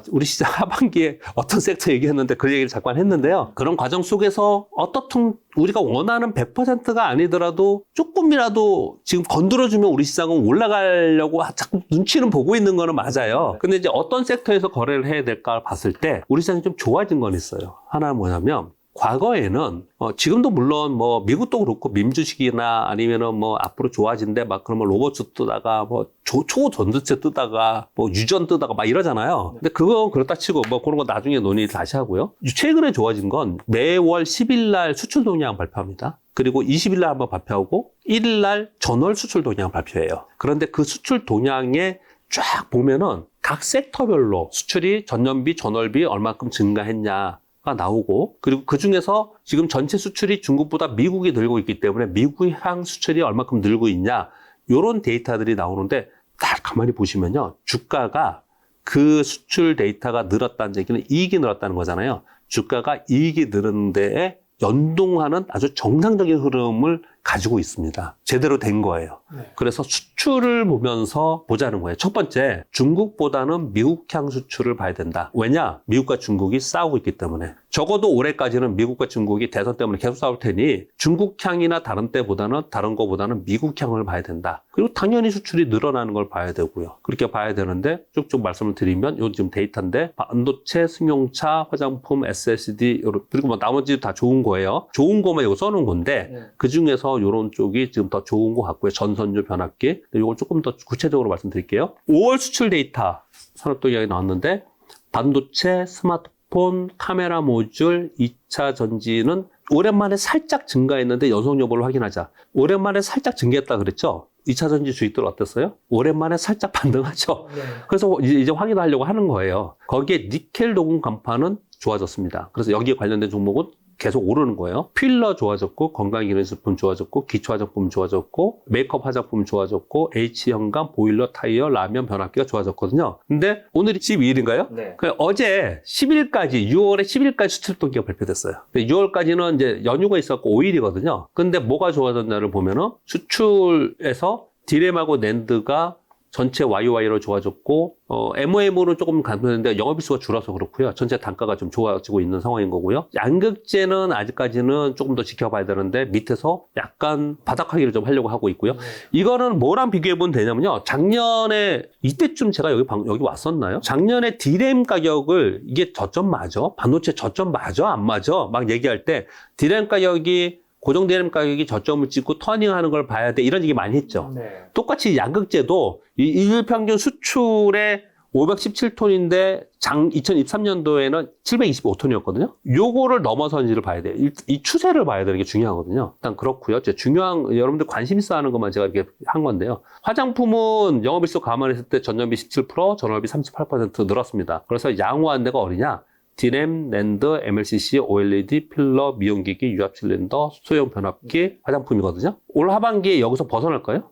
우리 시장 하반기에 어떤 섹터 얘기했는데 그 얘기를 잠깐 했는데요. 그런 과정 속에서 어떻든 우리가 원하는 100%가 아니더라도 조금이라도 지금 건드려주면 우리 시장은 올라가려고 자꾸 눈치는 보고 있는 거는 맞아요. 근데 이제 어떤 섹터에서 거래를 해야 될까 봤을 때 우리 시장이 좀 좋아진 건 있어요. 하나는 뭐냐면 과거에는 지금도 물론 뭐 미국도 그렇고 민주식이나 아니면은 뭐 앞으로 좋아진대 막 그러면 로봇 뜨다가 뭐 초전도체 뜨다가 뭐 유전 뜨다가 막 이러잖아요. 근데 그건 그렇다 치고 뭐 그런 거 나중에 논의 다시 하고요. 최근에 좋아진 건 매월 10일 날 수출 동향 발표합니다. 그리고 20일 날 한번 발표하고 1일 날 전월 수출 동향 발표해요. 그런데 그 수출 동향에 쫙 보면은 각 섹터별로 수출이 전년비, 전월비 얼마큼 증가했냐가 나오고, 그리고 그 중에서 지금 전체 수출이 중국보다 미국이 늘고 있기 때문에 미국 향 수출이 얼마큼 늘고 있냐, 요런 데이터들이 나오는데, 딱 가만히 보시면요, 주가가 그 수출 데이터가 늘었다는 얘기는 이익이 늘었다는 거잖아요. 주가가 이익이 늘은 데에 연동하는 아주 정상적인 흐름을 가지고 있습니다. 제대로 된 거예요. 네. 그래서 수출을 보면서 보자는 거예요. 첫 번째, 중국보다는 미국향 수출을 봐야 된다. 왜냐? 미국과 중국이 싸우고 있기 때문에. 적어도 올해까지는 미국과 중국이 대선 때문에 계속 싸울 테니 중국향이나 다른 거보다는 미국향을 봐야 된다. 그리고 당연히 수출이 늘어나는 걸 봐야 되고요. 그렇게 봐야 되는데 쭉쭉 말씀을 드리면 요 지금 데이터인데 반도체, 승용차, 화장품, SSD 그리고 뭐 나머지 다 좋은 거예요. 좋은 거만 이거 써놓은 건데 그 중에서 요런 쪽이 지금 더 좋은 것 같고요. 전선주 변압기. 이걸 조금 더 구체적으로 말씀드릴게요. 5월 수출 데이터 산업도 이야기 나왔는데 반도체, 스마트폰, 카메라 모듈, 2차 전지는 오랜만에 살짝 증가했는데 연속 여부를 확인하자. 오랜만에 살짝 증가했다 그랬죠? 2차 전지 주식들 어땠어요? 오랜만에 살짝 반등하죠? 네. 그래서 이제 확인하려고 하는 거예요. 거기에 니켈 녹음 간판은 좋아졌습니다. 그래서 여기에 관련된 종목은 계속 오르는 거예요. 필러 좋아졌고, 건강기능식품 좋아졌고, 기초화장품 좋아졌고, 메이크업 화장품 좋아졌고, H형감, 보일러, 타이어, 라면, 변압기가 좋아졌거든요. 근데 오늘이 12일인가요? 네. 어제 10일까지, 6월에 10일까지 수출 통계가 발표됐어요. 6월까지는 이제 연휴가 있었고 5일이거든요. 근데 뭐가 좋아졌냐를 보면은 수출에서 디램하고 낸드가 전체 YOY로 좋아졌고, MOM으로 조금 감소했는데 영업일수가 줄어서 그렇고요. 전체 단가가 좀 좋아지고 있는 상황인 거고요. 양극재는 아직까지는 조금 더 지켜봐야 되는데 밑에서 약간 바닥하기를 좀 하려고 하고 있고요. 이거는 뭐랑 비교해보면 되냐면요. 작년에 이때쯤 제가 여기 왔었나요? 작년에 디램 가격을 이게 저점 맞아? 반도체 저점 맞아? 안 맞아? 막 얘기할 때 디램 가격이 고정되는 가격이 저점을 찍고 터닝하는 걸 봐야 돼. 이런 얘기 많이 했죠. 네. 똑같이 양극재도 이 일평균 수출에 517톤인데 2023년도에는 725톤이었거든요. 요거를 넘어서는지를 봐야 돼요. 이 추세를 봐야 되는 게 중요하거든요. 일단 그렇고요. 여러분들 관심 있어 하는 것만 제가 이렇게 한 건데요. 화장품은 영업일수 감안했을 때 전년비 17%, 전월비 38% 늘었습니다. 그래서 양호한 데가 어디냐? 디램, 낸드, MLCC, OLED, 필러, 미용기기, 유압실린더, 소형 변압기, 화장품이거든요. 올 하반기에 여기서 벗어날까요?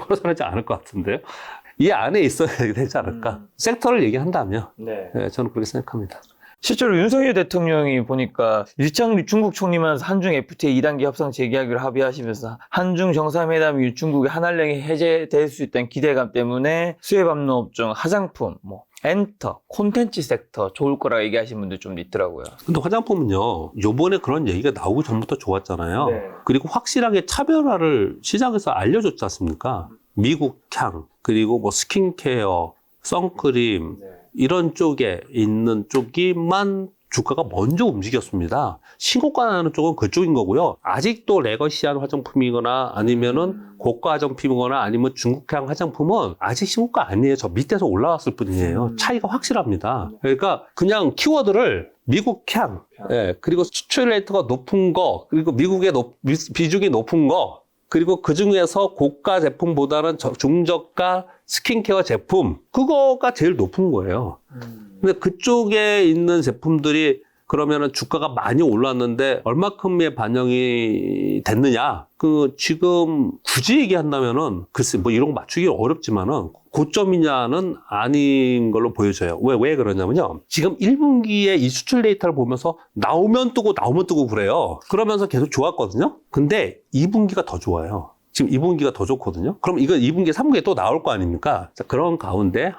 벗어나지 않을 것 같은데요. 이 안에 있어야 되지 않을까. 섹터를 얘기한다면 네, 저는 그렇게 생각합니다. 실제로 윤석열 대통령이 보니까 리창 중국 총리만서 한중 FTA 2단계 협상 재계약을 합의하시면서 한중 정상회담이 중국의 한한령이 해제될 수 있다는 기대감 때문에 수혜받는 업종, 화장품, 엔터, 콘텐츠 섹터 좋을 거라 얘기하시는 분들 좀 있더라고요. 근데 화장품은요, 요번에 그런 얘기가 나오기 전부터 좋았잖아요. 네. 그리고 확실하게 차별화를 시장에서 알려줬지 않습니까? 미국 향, 그리고 스킨케어, 선크림, 이런 쪽에 있는 쪽이만 주가가 먼저 움직였습니다. 신고가 나는 쪽은 그쪽인 거고요. 아직도 레거시한 화장품이거나 아니면은 고가 화장품이거나 아니면 중국향 화장품은 아직 신고가 아니에요. 저 밑에서 올라왔을 뿐이에요. 차이가 확실합니다. 그러니까 그냥 키워드를 미국향, 그리고 수출 레이트가 높은 거, 그리고 미국의 비중이 높은 거, 그리고 그 중에서 고가 제품보다는 중저가 스킨케어 제품, 그거가 제일 높은 거예요. 근데 그쪽에 있는 제품들이 그러면은 주가가 많이 올랐는데 얼마큼의 반영이 됐느냐? 지금 굳이 얘기한다면은 글쎄 이런 거 맞추기 어렵지만은 고점이냐는 아닌 걸로 보여져요. 왜 그러냐면요. 지금 1분기에 이 수출 데이터를 보면서 나오면 뜨고 그래요. 그러면서 계속 좋았거든요. 근데 2분기가 더 좋아요. 지금 2분기가 더 좋거든요. 그럼 이거 2분기, 3분기에 또 나올 거 아닙니까? 자, 그런 가운데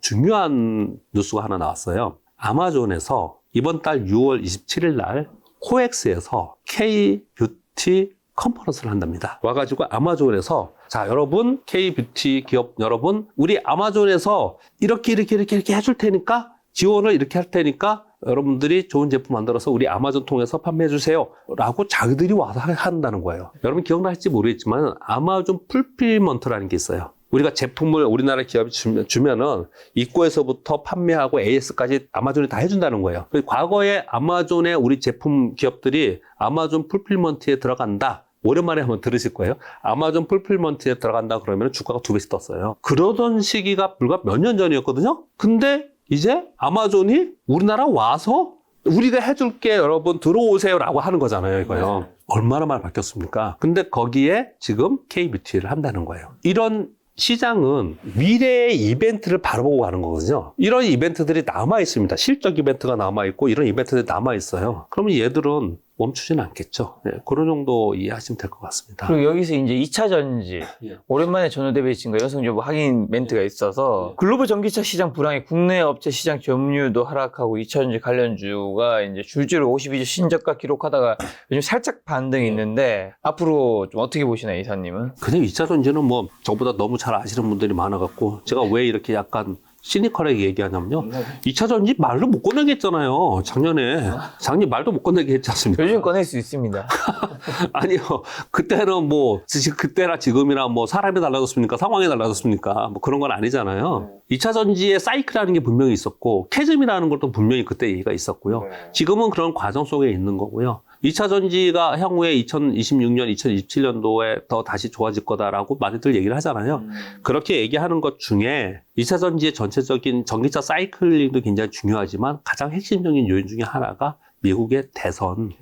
중요한 뉴스가 하나 나왔어요. 아마존에서 이번 달 6월 27일 날 코엑스에서 K-뷰티 컨퍼런스를 한답니다. 와가지고 아마존에서 자, 여러분, K-뷰티 기업 여러분, 우리 아마존에서 이렇게 해줄 테니까 지원을 이렇게 할 테니까 여러분들이 좋은 제품 만들어서 우리 아마존 통해서 판매해 주세요 라고 자기들이 와서 한다는 거예요. 여러분 기억나실지 모르겠지만 아마존 풀필먼트라는 게 있어요. 우리가 제품을 우리나라 기업이 주면은 입고에서부터 판매하고 AS까지 아마존이 다 해준다는 거예요. 과거에 아마존의 우리 제품 기업들이 아마존 풀필먼트에 들어간다 오랜만에 한번 들으실 거예요. 아마존 풀필먼트에 들어간다 그러면 주가가 2배씩 떴어요. 그러던 시기가 불과 몇 년 전이었거든요. 근데 이제 아마존이 우리나라 와서 우리가 해줄게 여러분 들어오세요라고 하는 거잖아요, 이거요. 네. 얼마나 많이 바뀌었습니까? 근데 거기에 지금 K뷰티를 한다는 거예요. 이런 시장은 미래의 이벤트를 바라보고 가는 거거든요. 이런 이벤트들이 남아 있습니다. 실적 이벤트가 남아 있고 이런 이벤트들이 남아 있어요. 그러면 얘들은 멈추지는 않겠죠. 네, 그런 정도 이해하시면 될 것 같습니다. 그리고 여기서 이제 2차 전지, 예. 오랜만에 전후대비친과 연성여부 확인 멘트가 있어서 글로벌 전기차 시장 불황에 국내 업체 시장 점유율도 하락하고 2차 전지 관련주가 이제 줄줄이 52주 신저가 기록하다가 요즘 살짝 반등이 있는데 앞으로 좀 어떻게 보시나요, 이사님은? 그냥 2차 전지는 뭐 저보다 너무 잘 아시는 분들이 많아갖고 제가 왜 이렇게 약간 시니컬하게 얘기하냐면요. 2차 전지 말도 못 꺼내게 했잖아요. 작년 말도 못 꺼내게 했지 않습니까? 요즘 꺼낼 수 있습니다. 아니요. 그때는 뭐, 그때나 지금이나 뭐 사람이 달라졌습니까? 상황이 달라졌습니까? 뭐 그런 건 아니잖아요. 2차 전지의 사이클이라는 게 분명히 있었고, 캐즘이라는 것도 분명히 그때 얘기가 있었고요. 지금은 그런 과정 속에 있는 거고요. 2차 전지가 향후에 2026년, 2027년도에 더 다시 좋아질 거다라고 많이들 얘기를 하잖아요. 그렇게 얘기하는 것 중에 2차 전지의 전체적인 전기차 사이클링도 굉장히 중요하지만 가장 핵심적인 요인 중에 하나가 미국의 대선.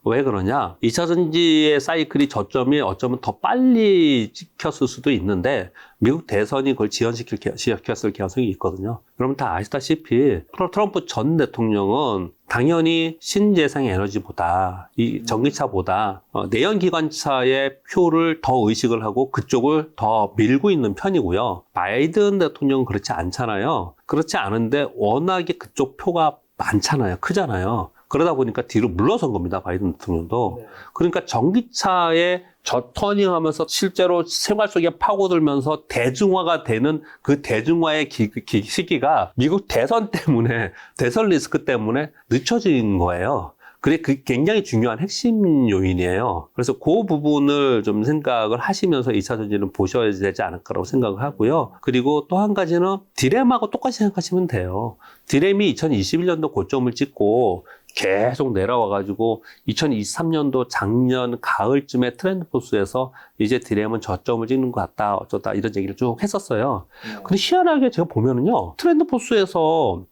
왜 그러냐? 2차 전지의 사이클이 저점이 어쩌면 더 빨리 찍혔을 수도 있는데 미국 대선이 그걸 지연시켰을 가능성이 있거든요. 여러분 다 아시다시피 트럼프 전 대통령은 당연히 신재생 에너지보다 이 전기차보다 내연기관차의 표를 더 의식을 하고 그쪽을 더 밀고 있는 편이고요. 바이든 대통령은 그렇지 않잖아요. 그렇지 않은데 워낙에 그쪽 표가 많잖아요. 크잖아요. 그러다 보니까 뒤로 물러선 겁니다. 바이든 대통령도. 그러니까 전기차에 저터닝하면서 실제로 생활 속에 파고들면서 대중화가 되는 그 대중화의 시기가 미국 대선 때문에, 대선 리스크 때문에 늦춰진 거예요. 그게 굉장히 중요한 핵심 요인이에요. 그래서 그 부분을 좀 생각을 하시면서 2차 전지는 보셔야 되지 않을까라고 생각을 하고요. 그리고 또 한 가지는 디램하고 똑같이 생각하시면 돼요. 디램이 2021년도 고점을 찍고 계속 내려와가지고 2023년도 작년 가을쯤에 트렌드포스에서 이제 디램은 저점을 찍는 것 같다 어쩌다 이런 얘기를 쭉 했었어요. 근데 희한하게 제가 보면은요. 트렌드포스에서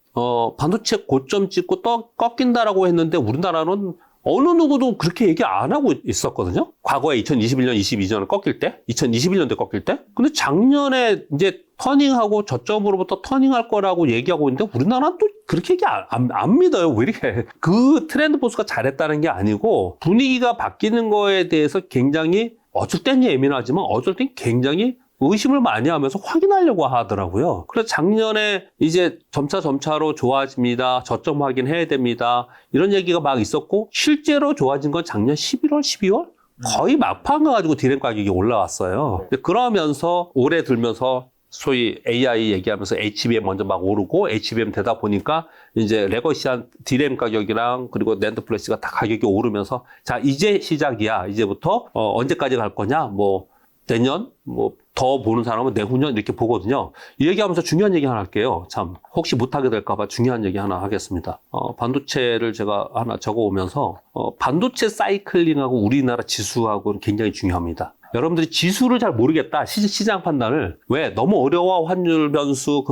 반도체 고점 찍고 꺾인다라고 했는데 우리나라는 어느 누구도 그렇게 얘기 안 하고 있었거든요. 과거에 2021년, 22년에 꺾일 때, 2021년도에 꺾일 때. 근데 작년에 이제 터닝하고 저점으로부터 터닝할 거라고 얘기하고 있는데 우리나라는 또 그렇게 얘기 안 믿어요. 왜 이렇게. 그 트렌드 포스가 잘했다는 게 아니고 분위기가 바뀌는 거에 대해서 굉장히 어쩔 땐 예민하지만 어쩔 땐 굉장히 의심을 많이 하면서 확인하려고 하더라고요. 그래서 작년에 이제 점차로 좋아집니다. 저점 확인해야 됩니다. 이런 얘기가 막 있었고 실제로 좋아진 건 작년 11월, 12월? 거의 막판 가가지고 디램 가격이 올라왔어요. 그러면서 올해 들면서 소위 AI 얘기하면서 HBM 먼저 막 오르고 HBM 되다 보니까 이제 레거시한 디램 가격이랑 그리고 낸드 플래시가 다 가격이 오르면서 자 이제 시작이야. 이제부터 언제까지 갈 거냐? 뭐 내년 뭐 더 보는 사람은 내후년 이렇게 보거든요. 이 얘기하면서 중요한 얘기 하나 할게요. 참 혹시 못하게 될까봐 중요한 얘기 하나 하겠습니다. 반도체를 제가 하나 적어오면서 반도체 사이클링하고 우리나라 지수하고는 굉장히 중요합니다. 여러분들이 지수를 잘 모르겠다. 시장 판단을. 왜? 너무 어려워. 환율 변수,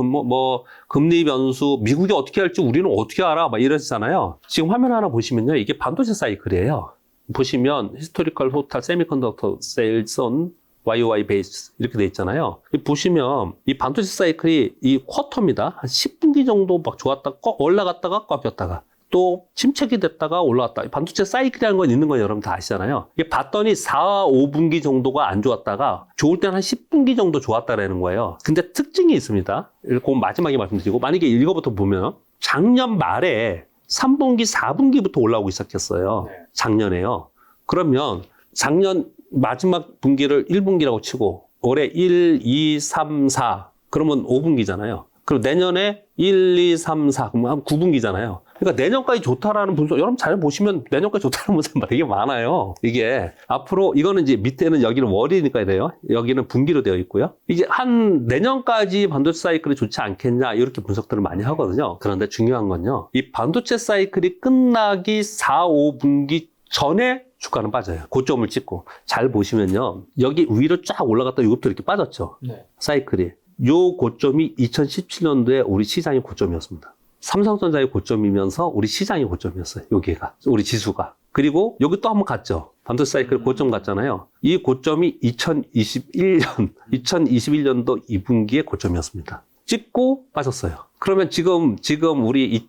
금리 변수, 미국이 어떻게 할지 우리는 어떻게 알아? 막 이러시잖아요. 지금 화면 하나 보시면요. 이게 반도체 사이클이에요. 보시면 히스토리컬 토탈 세미컨덕터 세일스 온 YOY 베이스 이렇게 돼 있잖아요. 보시면 이 반도체 사이클이 이 쿼터입니다. 한 10분기 정도 막 좋았다가 올라갔다가 꺾였다가 또 침체기 됐다가 올라왔다. 반도체 사이클이라는 건 있는 건 여러분 다 아시잖아요. 이게 봤더니 4, 5분기 정도가 안 좋았다가 좋을 때는 한 10분기 정도 좋았다라는 거예요. 근데 특징이 있습니다. 그 마지막에 말씀드리고 만약에 이거부터 보면 작년 말에 3분기, 4분기부터 올라오기 시작했어요. 작년에요. 그러면 작년 마지막 분기를 1분기라고 치고 올해 1, 2, 3, 4 그러면 5분기잖아요. 그리고 내년에 1, 2, 3, 4 그러면 한 9분기잖아요. 그러니까 내년까지 좋다라는 분석 여러분 잘 보시면 내년까지 좋다는 분석 되게 많아요. 이게 앞으로 이거는 이제 밑에는 여기는 월이니까 이래요. 여기는 분기로 되어 있고요. 이제 한 내년까지 반도체 사이클이 좋지 않겠냐 이렇게 분석들을 많이 하거든요. 그런데 중요한 건요. 이 반도체 사이클이 끝나기 4, 5분기 전에 주가는 빠져요. 고점을 찍고. 잘 보시면요. 여기 위로 쫙 올라갔다 이것도 이렇게 빠졌죠. 네. 사이클이. 요 고점이 2017년도에 우리 시장의 고점이었습니다. 삼성전자의 고점이면서 우리 시장의 고점이었어요. 여기가. 우리 지수가. 그리고 여기 또 한번 갔죠. 반도체 사이클 고점 갔잖아요. 이 고점이 2021년도 2분기의 고점이었습니다. 찍고 빠졌어요. 그러면 지금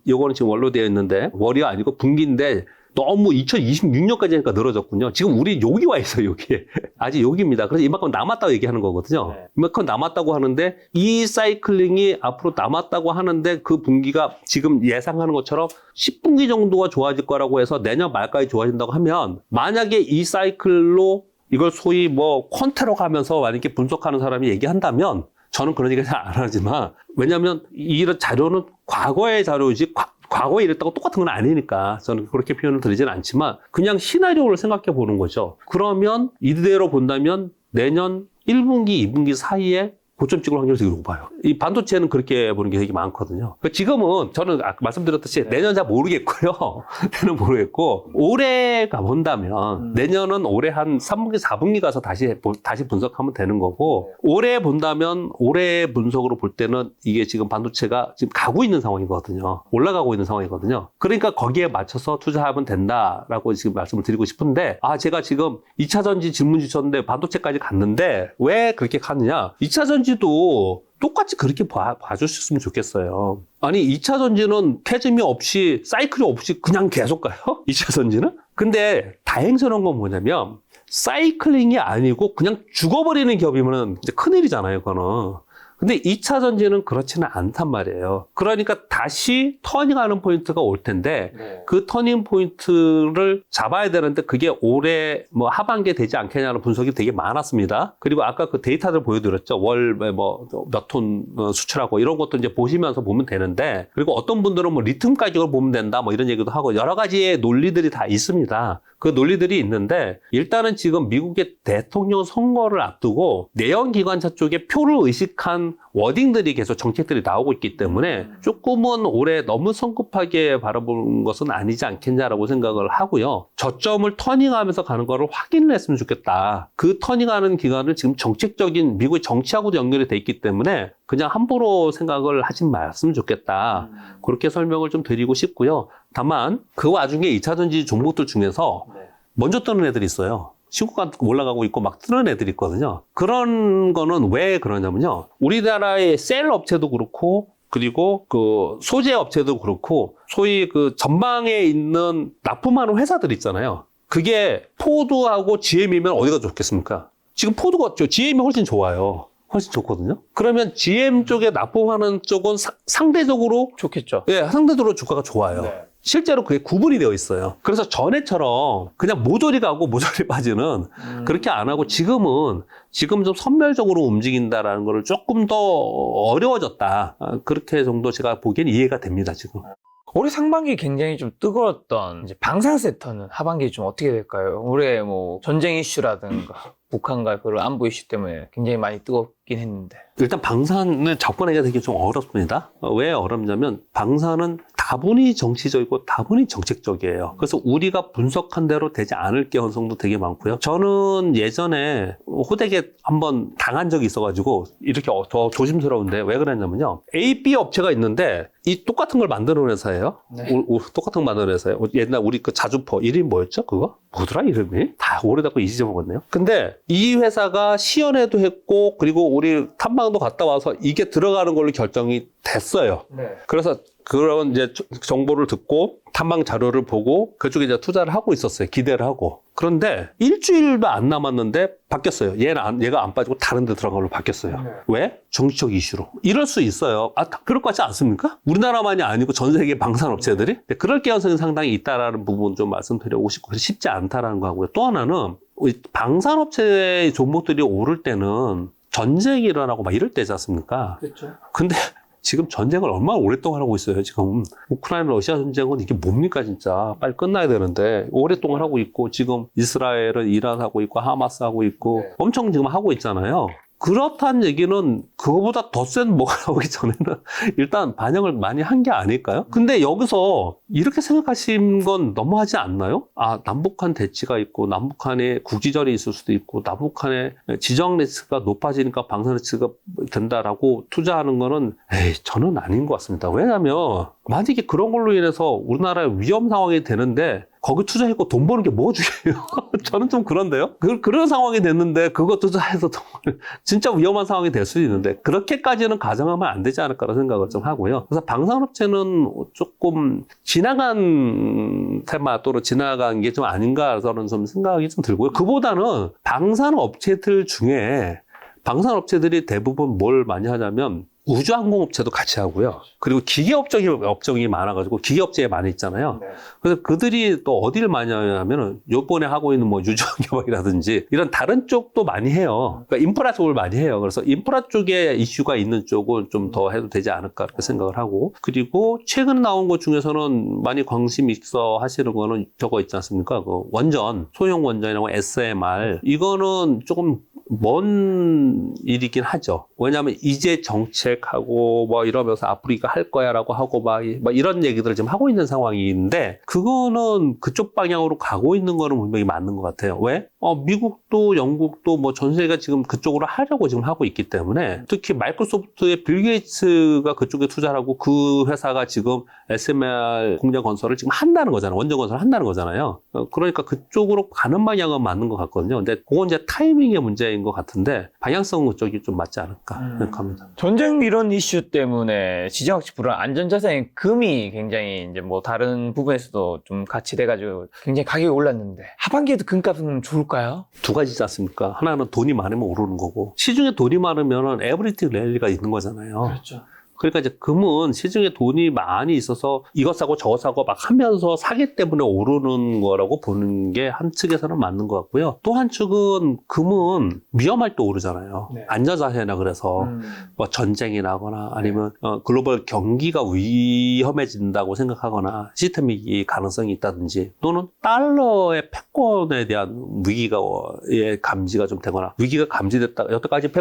요거는 지금 월로 되어 있는데, 월이 아니고 분기인데, 너무 2026년까지 하니까 늘어졌군요. 지금 우리 여기 와 있어요, 여기에. 아직 여기입니다. 그래서 이만큼 남았다고 얘기하는 거거든요. 네. 이만큼 남았다고 하는데, 이 사이클링이 앞으로 남았다고 하는데, 그 분기가 지금 예상하는 것처럼 10분기 정도가 좋아질 거라고 해서 내년 말까지 좋아진다고 하면, 만약에 이 사이클로 이걸 소위 뭐 퀀테로 가면서 만약에 분석하는 사람이 얘기한다면, 저는 그런 얘기 잘 안 하지만, 왜냐면 이런 자료는 과거의 자료이지, 과거에 이랬다고 똑같은 건 아니니까 저는 그렇게 표현을 드리진 않지만 그냥 시나리오를 생각해 보는 거죠. 그러면 이대로 본다면 내년 1분기, 2분기 사이에 고점 찍을 확률이 되게 높아요. 이 반도체는 그렇게 보는 게 되게 많거든요. 지금은 저는 아까 말씀드렸듯이 내년 잘 모르겠고요. 내년 모르겠고 올해가 본다면 내년은 올해 한 3분기, 4분기 가서 다시 분석하면 되는 거고 올해 본다면 올해 분석으로 볼 때는 이게 지금 반도체가 지금 가고 있는 상황이거든요. 올라가고 있는 상황이거든요. 그러니까 거기에 맞춰서 투자하면 된다라고 지금 말씀을 드리고 싶은데 제가 지금 2차 전지 질문 주셨는데 반도체까지 갔는데 왜 그렇게 갔느냐? 2차 전지도 똑같이 그렇게 봐주셨으면 좋겠어요. 아니 2차 전지는 캐즘이 없이 사이클이 없이 그냥 계속 가요? 2차 전지는? 근데 다행스러운 건 뭐냐면 사이클링이 아니고 그냥 죽어버리는 기업이면 이제 큰일이잖아요, 그거는. 근데 2차 전지는 그렇지는 않단 말이에요. 그러니까 다시 터닝하는 포인트가 올 텐데 그 터닝 포인트를 잡아야 되는데 그게 올해 뭐 하반기에 되지 않겠냐는 분석이 되게 많았습니다. 그리고 아까 그 데이터들 보여드렸죠. 월 뭐 몇 톤 수출하고 이런 것도 이제 보시면서 보면 되는데 그리고 어떤 분들은 뭐 리튬 가격을 보면 된다 뭐 이런 얘기도 하고 여러 가지의 논리들이 다 있습니다. 그 논리들이 있는데 일단은 지금 미국의 대통령 선거를 앞두고 내연기관차 쪽에 표를 의식한 워딩들이 계속 정책들이 나오고 있기 때문에 조금은 올해 너무 성급하게 바라보는 것은 아니지 않겠냐라고 생각을 하고요. 저점을 터닝하면서 가는 거를 확인을 했으면 좋겠다. 그 터닝하는 기간은 지금 정책적인 미국의 정치하고도 연결이 돼 있기 때문에 그냥 함부로 생각을 하지 말았으면 좋겠다. 그렇게 설명을 좀 드리고 싶고요. 다만 그 와중에 2차 전지 종목들 중에서 먼저 뜨는 애들이 있어요. 시국가 올라가고 있고 막 뜨는 애들이 있거든요. 그런 거는 왜 그러냐면요. 우리나라의 셀 업체도 그렇고 그리고 그 소재 업체도 그렇고 소위 그 전방에 있는 납품하는 회사들 있잖아요. 그게 포드하고 GM이면 어디가 좋겠습니까? 지금 포드가 GM이 훨씬 좋아요. 훨씬 좋거든요. 그러면 GM 쪽에 납품하는 쪽은 상대적으로 좋겠죠. 예, 상대적으로 주가가 좋아요. 네. 실제로 그게 구분이 되어 있어요. 그래서 전에처럼 그냥 모조리 가고 모조리 빠지는 그렇게 안 하고 지금 좀 선별적으로 움직인다라는 거를 조금 더 어려워졌다. 그렇게 정도 제가 보기엔 이해가 됩니다, 지금. 올해 상반기 굉장히 좀 뜨거웠던 이제 방산 섹터는 하반기 좀 어떻게 될까요? 올해 뭐 전쟁 이슈라든가 북한과 그런 안보 이슈 때문에 굉장히 많이 뜨겁긴 했는데. 일단 방산을 접근하기가 되게 좀 어렵습니다. 왜 어렵냐면 방산은 다분히 정치적이고 다분히 정책적이에요. 그래서 우리가 분석한 대로 되지 않을 가능성도 되게 많고요. 저는 예전에 호되게 한번 당한 적이 있어가지고 이렇게 더 조심스러운데 왜 그랬냐면요. A, B 업체가 있는데 이 똑같은 걸 만드는 회사예요. 네. 똑같은 거 만드는 회사예요. 옛날 우리 그 자주포 이름이 뭐였죠? 그거? 뭐더라 이름이? 다 오래됐고 잊어먹었네요. 근데 이 회사가 시연회도 했고 그리고 우리 탐방도 갔다 와서 이게 들어가는 걸로 결정이 됐어요. 네. 그래서 그런 이제 정보를 듣고 탐방 자료를 보고 그쪽에 이제 투자를 하고 있었어요. 기대를 하고. 그런데 일주일도 안 남았는데 바뀌었어요. 얘가 안 빠지고 다른 데 들어간 걸로 바뀌었어요. 네. 왜? 정치적 이슈로. 이럴 수 있어요. 그럴 것 같지 않습니까? 우리나라만이 아니고 전 세계 방산업체들이? 그럴 가능성이 상당히 있다라는 부분 좀 말씀드리고 싶고 쉽지 않다라는 거 하고요. 또 하나는 방산업체의 종목들이 오를 때는 전쟁이 일어나고 막 이럴 때지 않습니까? 그렇죠. 근데 지금 전쟁을 얼마나 오랫동안 하고 있어요. 지금 우크라이나 러시아 전쟁은 이게 뭡니까 진짜. 빨리 끝나야 되는데 오랫동안 하고 있고 지금 이스라엘은 이란 하고 있고 하마스 하고 있고 엄청 지금 하고 있잖아요. 그렇다는 얘기는 그거보다 더 센 뭐가 나오기 전에는 일단 반영을 많이 한 게 아닐까요? 근데 여기서 이렇게 생각하신 건 너무하지 않나요? 아, 남북한 대치가 있고 남북한에 국지전이 있을 수도 있고 남북한의 지정 리스크가 높아지니까 방산 리스크가 된다라고 투자하는 거는 저는 아닌 것 같습니다. 왜냐하면 만약에 그런 걸로 인해서 우리나라의 위험 상황이 되는데 거기 투자했고 돈 버는 게 뭐가 중요해요? 저는 좀 그런데요? 그런 상황이 됐는데 그거 투자해서 정말 진짜 위험한 상황이 될 수도 있는데 그렇게까지는 가정하면 안 되지 않을까라는 생각을 좀 하고요. 그래서 방산업체는 조금 지나간 테마 또는 지나간 게 좀 아닌가 저는 좀 생각이 좀 들고요. 그보다는 방산업체들 중에 방산업체들이 대부분 뭘 많이 하냐면 우주항공업체도 같이 하고요. 그리고 기계업종이 많아가지고 기계업체에 많이 있잖아요. 네. 그래서 그들이 또 어디를 많이 하냐면은 요번에 하고 있는 뭐 유주환경이라든지 이런 다른 쪽도 많이 해요. 그러니까 인프라 쪽을 많이 해요. 그래서 인프라 쪽에 이슈가 있는 쪽은 좀 더 해도 되지 않을까 그렇게 생각을 하고 그리고 최근 나온 것 중에서는 많이 관심 있어 하시는 거는 저거 있지 않습니까? 그 원전, 소형 원전이라고 SMR 이거는 조금 먼 일이긴 하죠. 왜냐하면 이제 정책하고 뭐 이러면서 앞으로 이거 할 거야라고 하고 막 이런 얘기들을 지금 하고 있는 상황인데 그거는 그쪽 방향으로 가고 있는 거는 분명히 맞는 것 같아요. 왜? 미국도 영국도 뭐 전 세계가 지금 그쪽으로 하려고 지금 하고 있기 때문에 특히 마이크로소프트의 빌 게이츠가 그쪽에 투자를 하고 그 회사가 지금 SMR 공장 건설을 지금 한다는 거잖아요. 원전 건설을 한다는 거잖아요. 그러니까 그쪽으로 가는 방향은 맞는 것 같거든요. 근데 그건 이제 타이밍의 문제인 것 같은데 방향성 그쪽이 좀 맞지 않을까 생각합니다. 전쟁 이런 이슈 때문에 지정학적 불안 안전자산인 금이 굉장히 이제 뭐 다른 부분에서도 좀 같이 돼가지고 굉장히 가격이 올랐는데 하반기에도 금값은 좋을까요? 두 가지지 않습니까? 하나는 돈이 많으면 오르는 거고 시중에 돈이 많으면 에브리띵 랠리가 있는 거잖아요. 그렇죠. 그러니까 이제 금은 시중에 돈이 많이 있어서 이거 사고 저거 사고 막 하면서 사기 때문에 오르는 거라고 보는 게 한 측에서는 맞는 것 같고요. 또 한 측은 금은 위험할 때 오르잖아요. 네. 안전자산이나 그래서 뭐 전쟁이 나거나 아니면 글로벌 경기가 위험해진다고 생각하거나 시스템 위기 가능성이 있다든지 또는 달러의 패권에 대한 위기가의 감지가 좀 되거나 위기가 감지됐다. 여태까지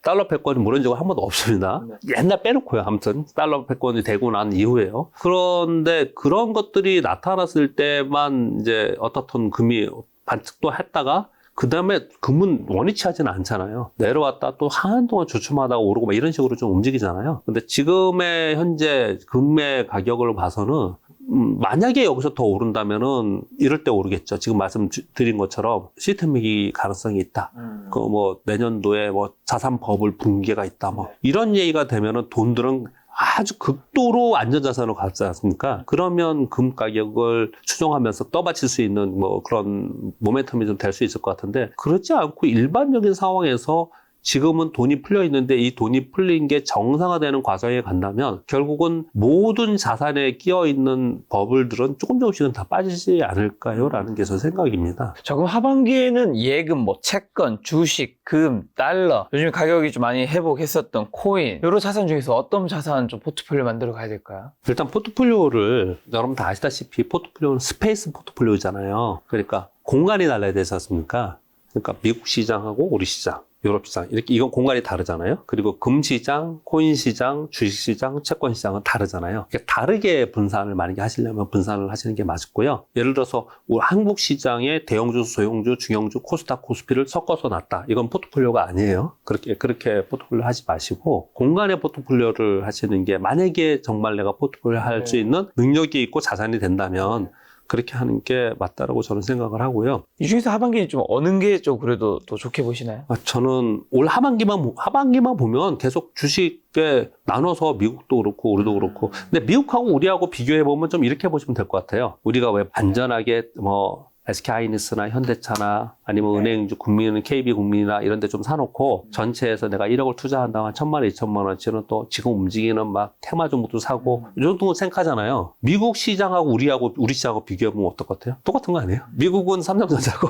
달러 패권이 무너진 적은 한 번도 없습니다. 옛날 빼놓고요. 아무튼 달러 패권이 되고 난 이후에요. 그런데 그런 것들이 나타났을 때만 이제 어떻든 금이 반칙도 했다가 그 다음에 금은 원위치 하지는 않잖아요. 내려왔다 또 한동안 주춤하다가 오르고 막 이런 식으로 좀 움직이잖아요. 근데 지금의 현재 금의 가격을 봐서는 만약에 여기서 더 오른다면은 이럴 때 오르겠죠. 지금 말씀드린 것처럼 시스템 위기 가능성이 있다. 그 뭐 내년도에 뭐 자산 버블 붕괴가 있다. 뭐 이런 얘기가 되면은 돈들은 아주 극도로 안전자산으로 갔지 않습니까? 그러면 금 가격을 추종하면서 떠받칠 수 있는 뭐 그런 모멘텀이 좀 될 수 있을 것 같은데 그렇지 않고 일반적인 상황에서 지금은 돈이 풀려 있는데 이 돈이 풀린 게 정상화되는 과정에 간다면 결국은 모든 자산에 끼어 있는 버블들은 조금씩은 다 빠지지 않을까요? 라는 게 제 생각입니다. 자, 그럼 하반기에는 예금, 뭐 채권, 주식, 금, 달러 요즘 가격이 좀 많이 회복했었던 코인 여러 자산 중에서 어떤 자산 좀 포트폴리오 만들어 가야 될까요? 일단 포트폴리오를 여러분 다 아시다시피 포트폴리오는 스페이스 포트폴리오잖아요. 그러니까 공간이 달라야 되지 않습니까? 그러니까 미국 시장하고 우리 시장 유럽 시장 이렇게 이건 공간이 다르잖아요. 그리고 금 시장, 코인 시장, 주식 시장, 채권 시장은 다르잖아요. 다르게 분산을 만약에 하시려면 분산을 하시는 게 맞고요. 예를 들어서 한국 시장에 대형주, 소형주, 중형주, 코스닥, 코스피를 섞어서 놨다. 이건 포트폴리오가 아니에요. 그렇게 포트폴리오 하지 마시고 공간의 포트폴리오를 하시는 게 만약에 정말 내가 포트폴리오 할 수 있는 능력이 있고 자산이 된다면 그렇게 하는 게 맞다라고 저는 생각을 하고요. 이 중에서 하반기에 좀 어느 게 좀 그래도 더 좋게 보시나요? 저는 올 하반기만 보면 계속 주식에 나눠서 미국도 그렇고 우리도 그렇고 근데 미국하고 우리하고 비교해보면 좀 이렇게 보시면 될 것 같아요. 우리가 왜 안전하게 뭐 SK하이닉스나 현대차나 아니면 은행주, 국민은 KB국민이나 이런 데 좀 사놓고 전체에서 내가 1억을 투자한다면 1,000만 원, 2,000만 원치는 또 지금 움직이는 막 테마 종목도 사고 이 정도는 생각하잖아요. 미국 시장하고 우리 시장하고 비교해보면 어떨 것 같아요? 똑같은 거 아니에요? 미국은 삼성전자고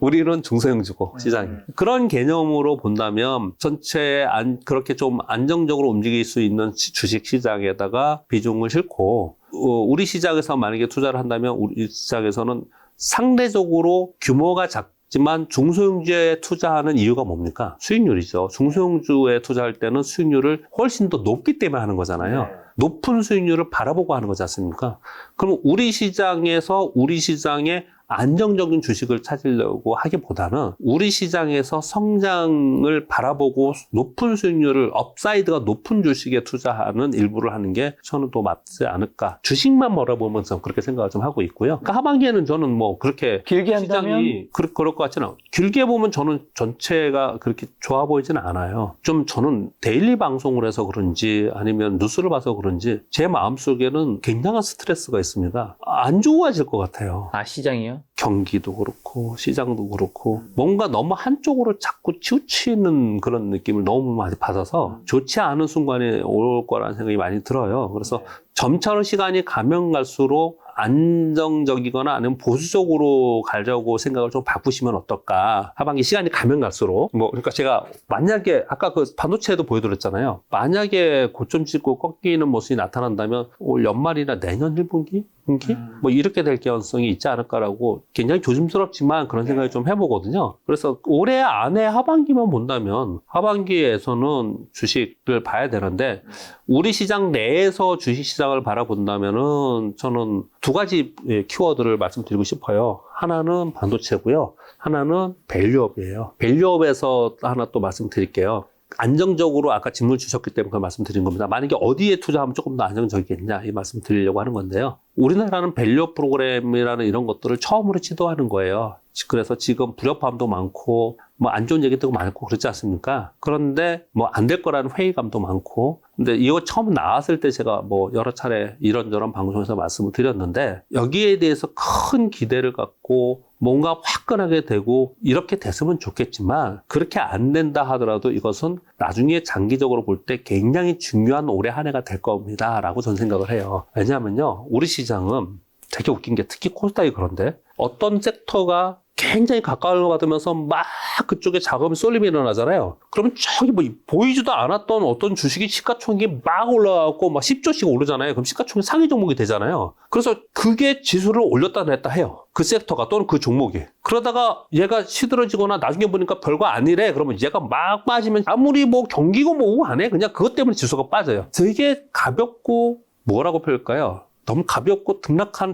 우리는 중소형주고 시장이. 그런 개념으로 본다면 전체에 그렇게 좀 안정적으로 움직일 수 있는 주식 시장에다가 비중을 싣고 우리 시장에서 만약에 투자를 한다면 우리 시장에서는 상대적으로 규모가 하지만 중소형주에 투자하는 이유가 뭡니까? 수익률이죠. 중소형주에 투자할 때는 수익률을 훨씬 더 높기 때문에 하는 거잖아요. 높은 수익률을 바라보고 하는 거지 않습니까? 그럼 우리 시장에서 우리 시장의 안정적인 주식을 찾으려고 하기보다는 우리 시장에서 성장을 바라보고 높은 수익률을 업사이드가 높은 주식에 투자하는 일부를 하는 게 저는 더 맞지 않을까. 주식만 바라보면서 그렇게 생각을 좀 하고 있고요. 그러니까 하반기에는 저는 뭐 그렇게 길게 한다면? 시장이 그럴 것 같지는 않아요. 길게 보면 저는 전체가 그렇게 좋아 보이지는 않아요. 좀 저는 데일리 방송을 해서 그런지 아니면 뉴스를 봐서 그런지 제 마음속에는 굉장한 스트레스가 있습니다. 안 좋아질 것 같아요. 아, 시장이요? 경기도 그렇고 시장도 그렇고 뭔가 너무 한쪽으로 자꾸 치우치는 그런 느낌을 너무 많이 받아서 좋지 않은 순간에 올 거라는 생각이 많이 들어요. 그래서 점차로 시간이 가면 갈수록 안정적이거나 아니면 보수적으로 가려고 생각을 좀 바꾸시면 어떨까. 하반기 시간이 가면 갈수록. 그러니까 제가 만약에 아까 그 반도체에도 보여드렸잖아요. 만약에 고점 찍고 꺾이는 모습이 나타난다면 올 연말이나 내년 1분기? 분기? 뭐 이렇게 될 가능성이 있지 않을까라고 굉장히 조심스럽지만 그런 생각을 좀 해보거든요. 그래서 올해 안에 하반기만 본다면 하반기에서는 주식을 봐야 되는데 우리 시장 내에서 주식 시장을 바라본다면은 저는 두 가지 키워드를 말씀드리고 싶어요. 하나는 반도체고요. 하나는 밸류업이에요. 밸류업에서 하나 또 말씀드릴게요. 안정적으로 아까 질문 주셨기 때문에 그 말씀드린 겁니다. 만약에 어디에 투자하면 조금 더 안정적이겠냐 이 말씀 드리려고 하는 건데요. 우리나라는 밸류업 프로그램이라는 이런 것들을 처음으로 시도하는 거예요. 그래서 지금 불협화음도 많고 뭐 안 좋은 얘기도 많고 그렇지 않습니까? 그런데 뭐 안 될 거라는 회의감도 많고 근데 이거 처음 나왔을 때 제가 뭐 여러 차례 이런저런 방송에서 말씀을 드렸는데 여기에 대해서 큰 기대를 갖고 뭔가 화끈하게 되고 이렇게 됐으면 좋겠지만 그렇게 안 된다 하더라도 이것은 나중에 장기적으로 볼 때 굉장히 중요한 올해 한 해가 될 겁니다 라고 저는 생각을 해요. 왜냐하면요 우리 시장은 되게 웃긴 게 특히 코스닥이 그런데 어떤 섹터가 굉장히 각광을 받으면서 막 그쪽에 자금이 쏠림이 일어나잖아요. 그러면 저기 뭐 보이지도 않았던 어떤 주식이 시가총액이 막 올라가고 막 10조씩 오르잖아요. 그럼 시가총액 상위 종목이 되잖아요. 그래서 그게 지수를 올렸다 냈다 해요. 그 섹터가 또는 그 종목이. 그러다가 얘가 시들어지거나 나중에 보니까 별거 아니래. 그러면 얘가 막 빠지면 아무리 뭐 경기고 뭐고 안 해. 그냥 그것 때문에 지수가 빠져요. 되게 가볍고 뭐라고 표현할까요? 너무 가볍고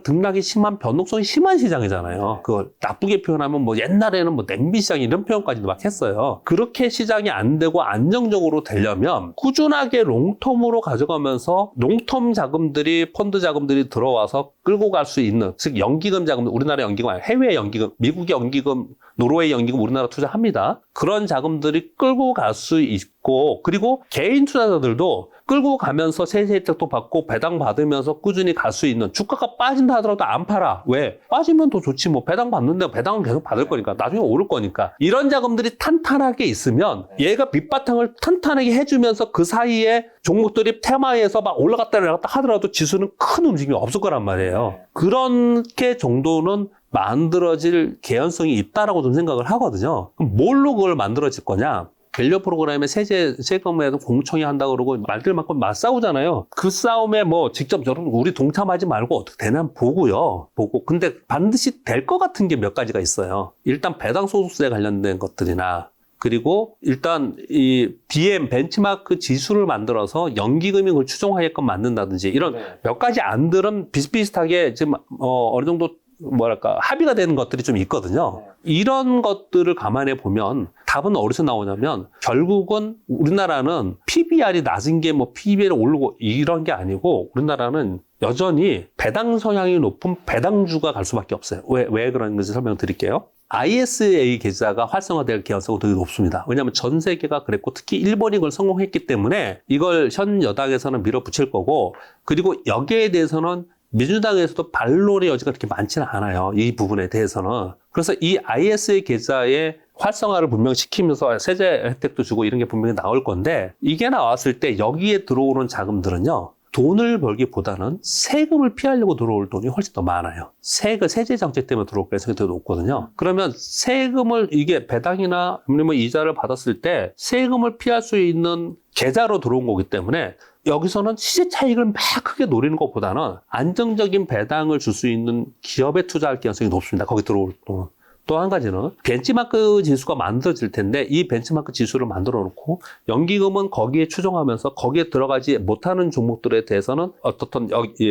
등락이 심한 변동성이 심한 시장이잖아요. 그걸 나쁘게 표현하면 뭐 옛날에는 뭐 냄비 시장 이런 표현까지도 막 했어요. 그렇게 시장이 안 되고 안정적으로 되려면 꾸준하게 롱텀으로 가져가면서 롱텀 자금들이 펀드 자금들이 들어와서 끌고 갈 수 있는 즉 연기금 자금 우리나라 연기금 아니라 해외 연기금 미국의 연기금 노르웨이 연기금 우리나라 투자합니다. 그런 자금들이 끌고 갈 수 있고 그리고 개인 투자자들도 끌고 가면서 세제 혜택도 받고 배당 받으면서 꾸준히 갈 수 있는 주가가 빠진다 하더라도 안 팔아. 왜? 빠지면 더 좋지 뭐 배당 받는데 배당은 계속 받을 거니까 나중에 오를 거니까 이런 자금들이 탄탄하게 있으면 얘가 밑바탕을 탄탄하게 해주면서 그 사이에 종목들이 테마에서 막 올라갔다 내려갔다 하더라도 지수는 큰 움직임이 없을 거란 말이에요. 그렇게 정도는 만들어질 개연성이 있다라고 좀 생각을 하거든요. 그럼 뭘로 그걸 만들어질 거냐? 밸류 프로그램에 세금에도 공청회 한다고 그러고 말들 많고 맞싸우잖아요. 그 싸움에 뭐 직접 우리 동참하지 말고 어떻게 되나 보고요. 근데 반드시 될 것 같은 게 몇 가지가 있어요. 일단 배당 소득세 관련된 것들이나 그리고 일단 이 BM 벤치마크 지수를 만들어서 연기금이 그걸 추종하게끔 만든다든지 이런 몇 가지 안들은 비슷비슷하게 지금 어느 정도 뭐랄까 합의가 되는 것들이 좀 있거든요. 이런 것들을 감안해 보면 답은 어디서 나오냐면 결국은 우리나라는 PBR이 낮은 게 뭐 PBR이 오르고 이런 게 아니고 우리나라는 여전히 배당 성향이 높은 배당주가 갈 수밖에 없어요. 왜 그런 건지 설명드릴게요. ISA 계좌가 활성화될 개연성이 되게 높습니다. 왜냐하면 전 세계가 그랬고 특히 일본이 그걸 성공했기 때문에 이걸 현 여당에서는 밀어붙일 거고 그리고 여기에 대해서는 민주당에서도 반론의 여지가 그렇게 많지는 않아요. 이 부분에 대해서는. 그래서 이 ISA 계좌의 활성화를 분명히 시키면서 세제 혜택도 주고 이런 게 분명히 나올 건데 이게 나왔을 때 여기에 들어오는 자금들은요. 돈을 벌기보다는 세금을 피하려고 들어올 돈이 훨씬 더 많아요. 세제 정책 때문에 들어올 가능성이 더 높거든요. 그러면 세금을 이게 배당이나 아니면 이자를 받았을 때 세금을 피할 수 있는 계좌로 들어온 거기 때문에 여기서는 시세 차익을 막 크게 노리는 것보다는 안정적인 배당을 줄 수 있는 기업에 투자할 가능성이 높습니다. 거기 들어올 돈은. 또 한 가지는 벤치마크 지수가 만들어질 텐데 이 벤치마크 지수를 만들어 놓고 연기금은 거기에 추정하면서 거기에 들어가지 못하는 종목들에 대해서는 어떻든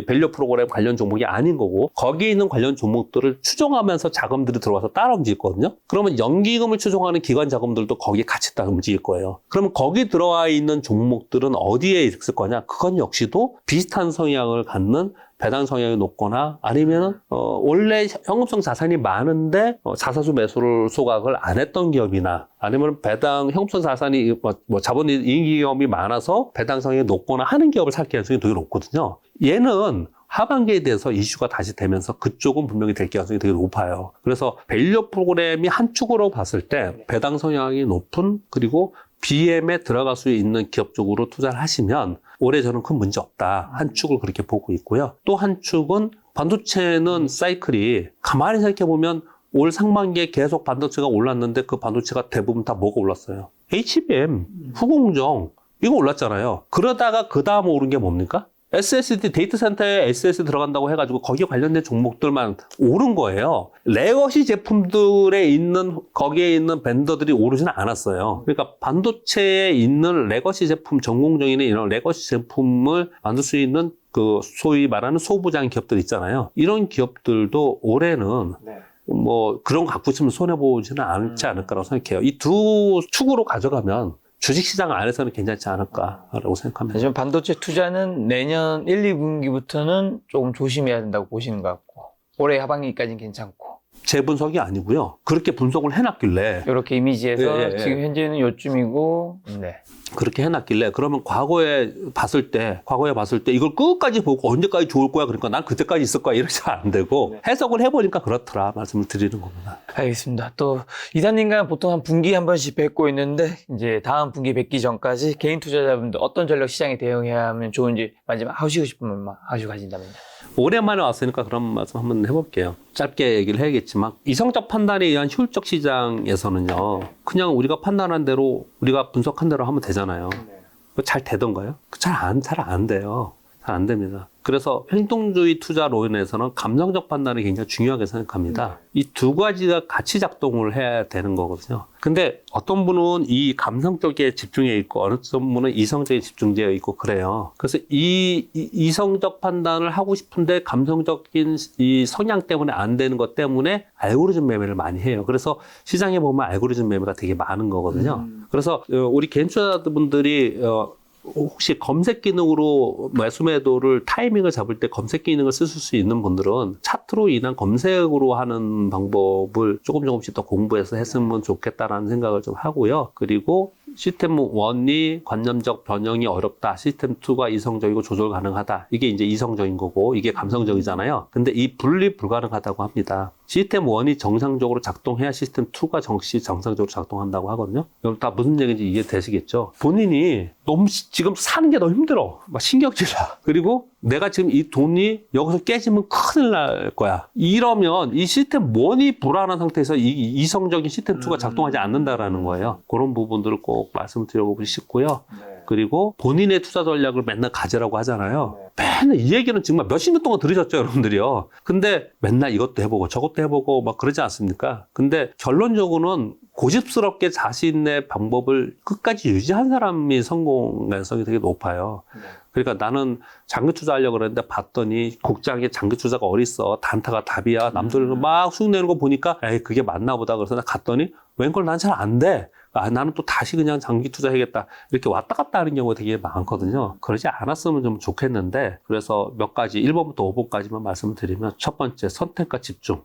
밸류 프로그램 관련 종목이 아닌 거고 거기에 있는 관련 종목들을 추정하면서 자금들이 들어와서 따라 움직일 거거든요. 그러면 연기금을 추정하는 기관 자금들도 거기에 같이 따라 움직일 거예요. 그러면 거기 들어와 있는 종목들은 어디에 있을 거냐? 그건 역시도 비슷한 성향을 갖는 배당 성향이 높거나 아니면은 원래 현금성 자산이 많은데 자사주 매수를 소각을 안 했던 기업이나 아니면 배당 현금성 자산이 자본 이익이 많아서 배당 성향이 높거나 하는 기업을 살 가능성이 되게 높거든요. 얘는 하반기에 대해서 이슈가 다시 되면서 그쪽은 분명히 될 가능성이 되게 높아요. 그래서 밸류 프로그램이 한 축으로 봤을 때 배당 성향이 높은 그리고 BM에 들어갈 수 있는 기업 쪽으로 투자를 하시면 올해 저는 큰 문제 없다. 한 축을 그렇게 보고 있고요. 또 한 축은 반도체는 사이클이 가만히 생각해보면 올 상반기에 계속 반도체가 올랐는데 그 반도체가 대부분 다 뭐가 올랐어요? HBM, 후공정 이거 올랐잖아요. 그러다가 그 다음 오른 게 뭡니까? SSD 데이터 센터에 SSD 들어간다고 해가지고 거기에 관련된 종목들만 오른 거예요. 레거시 제품들에 있는 거기에 있는 벤더들이 오르지는 않았어요. 그러니까 반도체에 있는 레거시 제품 전공정인의 이런 레거시 제품을 만들 수 있는 그 소위 말하는 소부장 기업들 있잖아요. 이런 기업들도 올해는 뭐 그런 거 갖고 있으면 손해 보지는 않지 않을까라고 생각해요. 이 두 축으로 가져가면 주식시장 안에서는 괜찮지 않을까라고 생각합니다. 하지만 반도체 투자는 내년 1, 2분기부터는 조금 조심해야 된다고 보시는 것 같고 올해 하반기까지는 괜찮고 제 분석이 아니고요. 그렇게 분석을 해놨길래 이렇게 이미지에서 예. 지금 현재는 요쯤이고 네. 그렇게 해놨길래 그러면 과거에 봤을 때 이걸 끝까지 보고 언제까지 좋을 거야 그러니까 난 그때까지 있을 거야 이러지 안 되고 해석을 해보니까 그렇더라 말씀을 드리는 겁니다. 알겠습니다. 또 이사님과 보통 한 분기 한 번씩 뵙고 있는데 이제 다음 분기 뵙기 전까지 개인 투자자분들 어떤 전략 시장에 대응해야 하면 좋은지 마지막 하시고 싶은 말만 하시고 가신다면요. 오랜만에 왔으니까 그런 말씀 한번 해볼게요. 짧게 얘기를 해야겠지만 이성적 판단에 의한 효율적 시장에서는요. 그냥 우리가 판단한 대로 우리가 분석한 대로 하면 되잖아요. 잘 되던가요? 잘 안 돼요. 잘 안 됩니다. 그래서 행동주의 투자론에서는 감정적 판단이 굉장히 중요하게 생각합니다. 이 두 가지가 같이 작동을 해야 되는 거거든요. 근데 어떤 분은 이 감성적에 집중해 있고 어느 분은 이성적에 집중되어 있고 그래요. 그래서 이 이성적 판단을 하고 싶은데 감성적인 이 성향 때문에 안 되는 것 때문에 알고리즘 매매를 많이 해요. 그래서 시장에 보면 알고리즘 매매가 되게 많은 거거든요. 그래서 우리 개인 투자자분들이 혹시 검색 기능으로 매수 매도를 타이밍을 잡을 때 검색 기능을 쓰실 수 있는 분들은 차트로 인한 검색으로 하는 방법을 조금씩 더 공부해서 했으면 좋겠다라는 생각을 좀 하고요. 그리고 시스템 1이 관념적 변형이 어렵다. 시스템 2가 이성적이고 조절 가능하다. 이게 이제 이성적인 거고 이게 감성적이잖아요. 근데 이 분리 불가능하다고 합니다. 시스템 1이 정상적으로 작동해야 시스템 2가 정상적으로 작동한다고 하거든요. 그럼 다 무슨 얘기인지 이해되시겠죠? 본인이 너무 지금 사는 게 너무 힘들어. 막 신경질나. 그리고 내가 지금 이 돈이 여기서 깨지면 큰일 날 거야. 이러면 이 시스템 1이 불안한 상태에서 이 이성적인 시스템 2가 작동하지 않는다라는 거예요. 그런 부분들을 꼭 말씀을 드려보고 싶고요. 그리고 본인의 투자 전략을 맨날 가지라고 하잖아요. 맨날 이 얘기는 정말 몇십 년 동안 들으셨죠, 여러분들이요. 근데 맨날 이것도 해보고 저것도 해보고 막 그러지 않습니까? 근데 결론적으로는 고집스럽게 자신의 방법을 끝까지 유지한 사람이 성공 가능성이 되게 높아요. 그러니까 나는 장기 투자하려고 그랬는데 봤더니 국장에 장기 투자가 어딨어. 단타가 답이야. 남들은 막 수익 내는 거 보니까 에이 그게 맞나 보다. 그래서 나 갔더니 웬걸 난 잘 안 돼. 나는 또 다시 그냥 장기 투자해야겠다. 이렇게 왔다 갔다 하는 경우가 되게 많거든요. 그러지 않았으면 좀 좋겠는데 그래서 몇 가지 1번부터 5번까지만 말씀을 드리면 첫 번째 선택과 집중.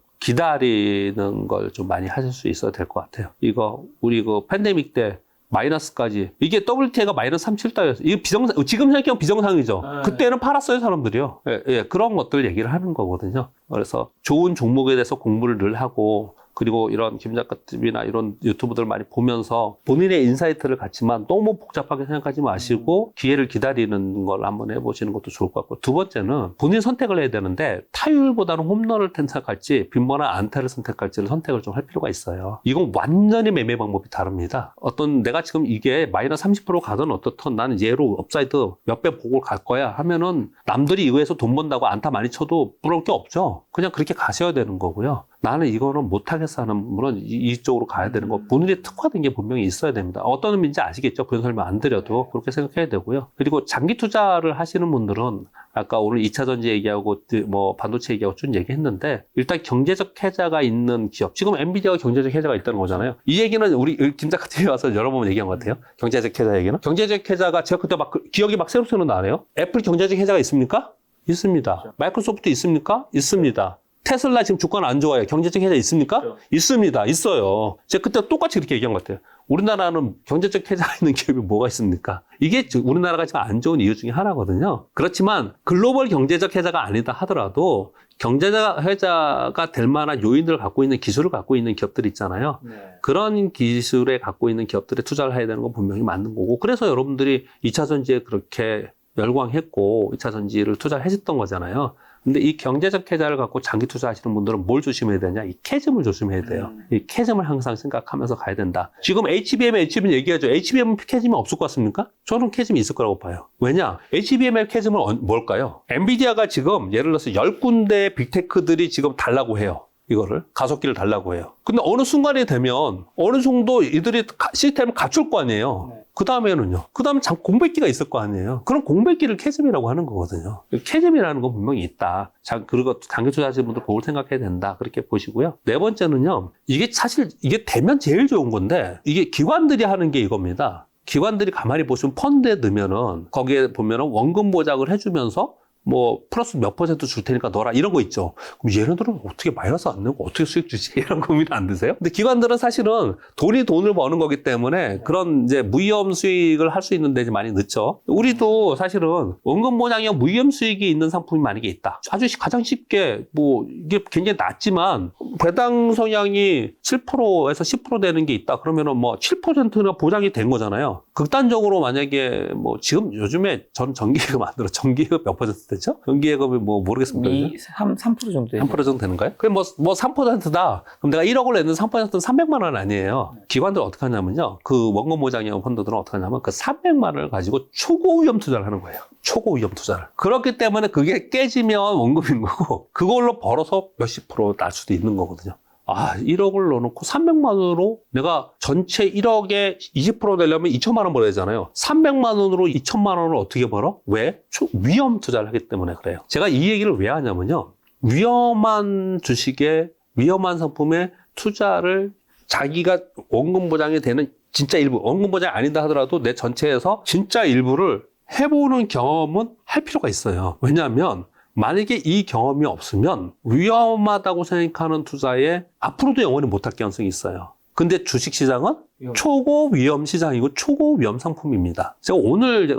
기다리는 걸 좀 많이 하실 수 있어야 될 것 같아요. 이거 우리 그 팬데믹 때 마이너스까지 이게 WTI가 마이너스 37달러였어요. 이게 지금 생각하면 비정상이죠. 그때는 팔았어요 사람들이요. 예, 그런 것들 얘기를 하는 거거든요. 그래서 좋은 종목에 대해서 공부를 늘 하고 그리고 이런 김 작가님이나 이런 유튜브들 많이 보면서 본인의 인사이트를 갖지만 너무 복잡하게 생각하지 마시고 기회를 기다리는 걸 한번 해보시는 것도 좋을 것 같고 두 번째는 본인 선택을 해야 되는데 타율보다는 홈런을 선택할지 빈번한 안타를 선택할지를 선택을 좀 할 필요가 있어요. 이건 완전히 매매 방법이 다릅니다. 어떤 내가 지금 이게 마이너스 30% 가든 어떻든 나는 얘로 업사이드 몇 배 보고 갈 거야 하면은 남들이 이거에서 돈 번다고 안타 많이 쳐도 부러울 게 없죠. 그냥 그렇게 가셔야 되는 거고요. 나는 이거는 못하겠어 하는 분은 이쪽으로 가야 되는 거. 본인이 특화된 게 분명히 있어야 됩니다. 어떤 의미인지 아시겠죠? 그런 설명 안 드려도 그렇게 생각해야 되고요. 그리고 장기 투자를 하시는 분들은 아까 오늘 2차 전지 얘기하고 뭐 반도체 얘기하고 쭉 얘기했는데 일단 경제적 혜자가 있는 기업. 지금 엔비디아가 경제적 혜자가 있다는 거잖아요. 이 얘기는 우리 김 작가님이 와서 여러 번 얘기한 것 같아요. 경제적 혜자 얘기는. 경제적 혜자가 제가 그때 막 기억이 막 새록새록 나네요. 애플 경제적 혜자가 있습니까? 있습니다. 마이크로소프트 있습니까? 있습니다. 테슬라 지금 주가는 안 좋아요. 경제적 혜자 있습니까? 그렇죠. 있습니다. 있어요. 제가 그때 똑같이 그렇게 얘기한 것 같아요. 우리나라는 경제적 혜자 있는 기업이 뭐가 있습니까? 이게 우리나라가 지금 안 좋은 이유 중에 하나거든요. 그렇지만 글로벌 경제적 혜자가 아니다 하더라도 경제적 혜자가 될 만한 요인들을 갖고 있는 기술을 갖고 있는 기업들이 있잖아요. 네. 그런 기술에 갖고 있는 기업들에 투자를 해야 되는 건 분명히 맞는 거고 그래서 여러분들이 2차 전지에 그렇게 열광했고 2차 전지를 투자를 했었던 거잖아요. 근데 이 경제적 혜자를 갖고 장기 투자하시는 분들은 뭘 조심해야 되냐? 이 캐즘을 조심해야 돼요. 이 캐즘을 항상 생각하면서 가야 된다. 지금 HBM 얘기하죠. HBM은 캐즘이 없을 것 같습니까? 저는 캐즘이 있을 거라고 봐요. 왜냐? HBM의 캐즘은 뭘까요? 엔비디아가 지금 예를 들어서 10군데 빅테크들이 지금 달라고 해요. 이거를 가속기를 달라고 해요. 근데 어느 순간이 되면 어느 정도 이들이 시스템을 갖출 거 아니에요. 네. 그 다음에는요. 그 다음에 공백기가 있을 거 아니에요. 그럼 공백기를 캐즘이라고 하는 거거든요. 캐즘이라는 건 분명히 있다. 그리고 장기 투자하시는 분들 그걸 생각해야 된다. 그렇게 보시고요. 네 번째는요. 이게 사실 이게 되면 제일 좋은 건데 이게 기관들이 하는 게 이겁니다. 기관들이 가만히 보시면 펀드에 넣으면은 거기에 보면은 원금 보장을 해주면서 뭐 플러스 몇 % 줄 테니까 넣어라 이런 거 있죠. 그럼 얘네들은 어떻게 마이너스 안 내고 어떻게 수익 주지? 이런 고민 안 드세요? 근데 기관들은 사실은 돈을 버는 거기 때문에 그런 이제 무위험 수익을 할 수 있는 데 많이 넣죠. 우리도 사실은 원금 보장형 무위험 수익이 있는 상품이 만약에 있다. 아주 가장 쉽게 뭐 이게 굉장히 낮지만 배당 성향이 7%에서 10% 되는 게 있다. 그러면은 뭐 7%나 보장이 된 거잖아요. 극단적으로 만약에 뭐 지금 요즘에 전 정기예금 안 들어. 정기예금 몇 % 되죠? 정기예금이 뭐 모르겠습니다. 3% 정도 되죠. 3% 정도 되는가요? 그럼 뭐 3%다. 그럼 내가 1억을 냈는 3%는 300만 원 아니에요. 기관들은 어떻게 하냐면요. 그 원금 보장형 펀드들은 어떻게 하냐면 그 300만 원을 가지고 초고 위험 투자를 하는 거예요. 초고 위험 투자를. 그렇기 때문에 그게 깨지면 원금인 거고 그걸로 벌어서 몇십 % 날 수도 있는 거거든요. 1억을 넣어놓고 300만 원으로 내가 전체 1억에 20% 되려면 2천만 원 벌어야 되잖아요. 300만 원으로 2천만 원을 어떻게 벌어? 왜? 위험 투자를 하기 때문에 그래요. 제가 이 얘기를 왜 하냐면요. 위험한 주식에 위험한 상품에 투자를 자기가 원금 보장이 되는 진짜 일부, 원금 보장이 아니다 하더라도 내 전체에서 진짜 일부를 해보는 경험은 할 필요가 있어요. 왜냐하면 만약에 이 경험이 없으면 위험하다고 생각하는 투자에 앞으로도 영원히 못할 가능성이 있어요. 근데 주식시장은 초고 위험 시장이고 초고 위험 상품입니다. 제가 오늘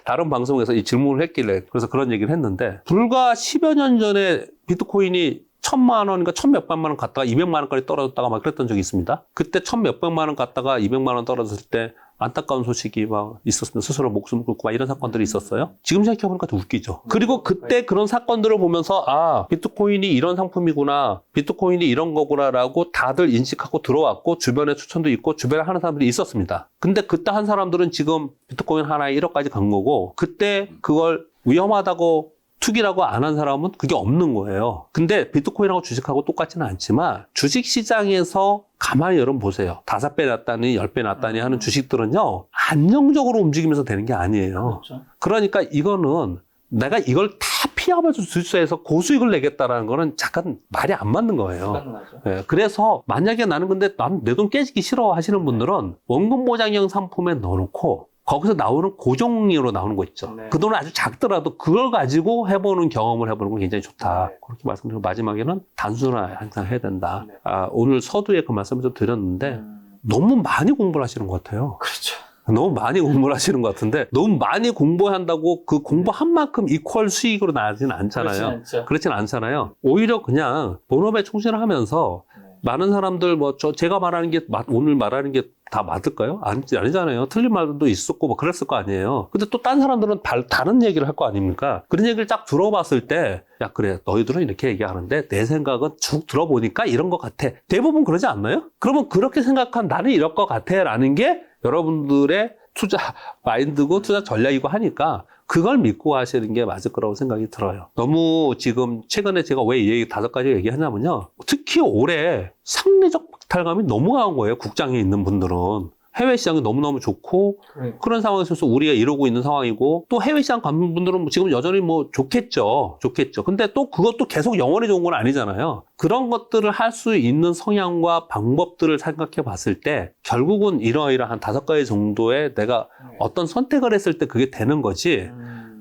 다른 방송에서 이 질문을 했길래 그래서 그런 얘기를 했는데 불과 10여 년 전에 비트코인이 1,000만 원인가 1,100만 원 갔다가 200만 원까지 떨어졌다가 막 그랬던 적이 있습니다. 그때 1,100만 원 갔다가 200만 원 떨어졌을 때 안타까운 소식이 막 있었습니다. 스스로 목숨을 끊고 막 이런 사건들이 있었어요. 지금 생각해보니까 좀 웃기죠. 그리고 그때 그런 사건들을 보면서 비트코인이 이런 상품이구나. 비트코인이 이런 거구나라고 다들 인식하고 들어왔고 주변에 추천도 있고 주변에 하는 사람들이 있었습니다. 근데 그때 한 사람들은 지금 비트코인 하나에 1억까지 간 거고 그때 그걸 위험하다고 투기라고 안 한 사람은 그게 없는 거예요. 근데 비트코인하고 주식하고 똑같지는 않지만 주식시장에서 가만히 여러분 보세요. 5배 났다니 10배 났다니 하는 주식들은요. 안정적으로 움직이면서 되는 게 아니에요. 그렇죠. 그러니까 이거는 내가 이걸 다 피하면서 질서해서 고수익을 내겠다라는 거는 잠깐 말이 안 맞는 거예요. 네, 그래서 만약에 나는 근데 나는 내 돈 깨지기 싫어 하시는 분들은 원금 보장형 상품에 넣어놓고 거기서 나오는 고정으로 나오는 거 있죠. 네. 그 돈은 아주 작더라도 그걸 가지고 해보는 경험을 해보는 건 굉장히 좋다. 네. 그렇게 말씀드리고 마지막에는 단순화 항상 해야 된다. 네. 오늘 서두에 그 말씀을 좀 드렸는데 너무 많이 공부를 하시는 것 같아요. 그렇죠. 너무 많이 공부를 하시는 것 같은데 너무 많이 공부한다고 그 공부한 만큼 이퀄 수익으로 나지는 않잖아요. 그렇진 않잖아요. 오히려 그냥 본업에 충실을 하면서 많은 사람들 제가 말하는 게 오늘 말하는 게 다 맞을까요? 아니잖아요. 틀린 말도 있었고 뭐 그랬을 거 아니에요. 근데 또 딴 사람들은 다른 얘기를 할 거 아닙니까? 그런 얘기를 딱 들어봤을 때 야 그래 너희들은 이렇게 얘기하는데 내 생각은 쭉 들어보니까 이런 것 같아. 대부분 그러지 않나요? 그러면 그렇게 생각한 나는 이럴 것 같아 라는 게 여러분들의 투자 마인드고 투자 전략이고 하니까 그걸 믿고 하시는 게 맞을 거라고 생각이 들어요. 너무 지금 최근에 제가 왜 이 얘기 5가지 얘기하냐면요. 특히 올해 상대적 박탈감이 너무 강한 거예요. 국장에 있는 분들은. 해외 시장이 너무너무 좋고 그런 상황에서 우리가 이러고 있는 상황이고 또 해외 시장 가는 분들은 지금 여전히 뭐 좋겠죠. 근데 또 그것도 계속 영원히 좋은 건 아니잖아요. 그런 것들을 할 수 있는 성향과 방법들을 생각해 봤을 때 결국은 이러이러한 5가지 정도의 내가 어떤 선택을 했을 때 그게 되는 거지.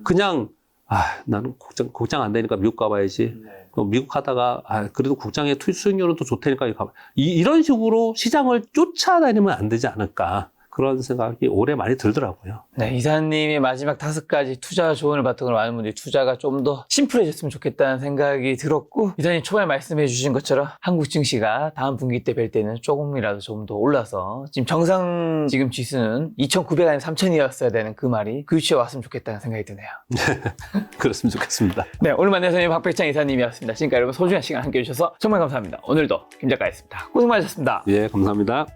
그냥 나는 국장 안 되니까 미국 가봐야지. 미국 하다가 그래도 국장의 수익률은 또 좋다니까 이런 식으로 시장을 쫓아다니면 안 되지 않을까. 그런 생각이 올해 많이 들더라고요. 네, 이사님이 마지막 5가지 투자 조언을 바탕으로 많은 분들이 투자가 좀 더 심플해졌으면 좋겠다는 생각이 들었고, 이사님 초반에 말씀해 주신 것처럼 한국 증시가 다음 분기 때 뵐 때는 조금이라도 좀 더 올라서 지금 정상 지금 지수는 2,900 아니면 3,000이었어야 되는 그 말이 그 위치에 왔으면 좋겠다는 생각이 드네요. 그렇으면 좋겠습니다. 네, 오늘 만난 이사님 박백창 이사님이었습니다. 지금까지 여러분 소중한 시간 함께 해주셔서 정말 감사합니다. 오늘도 김 작가였습니다. 고생 많으셨습니다. 예, 감사합니다.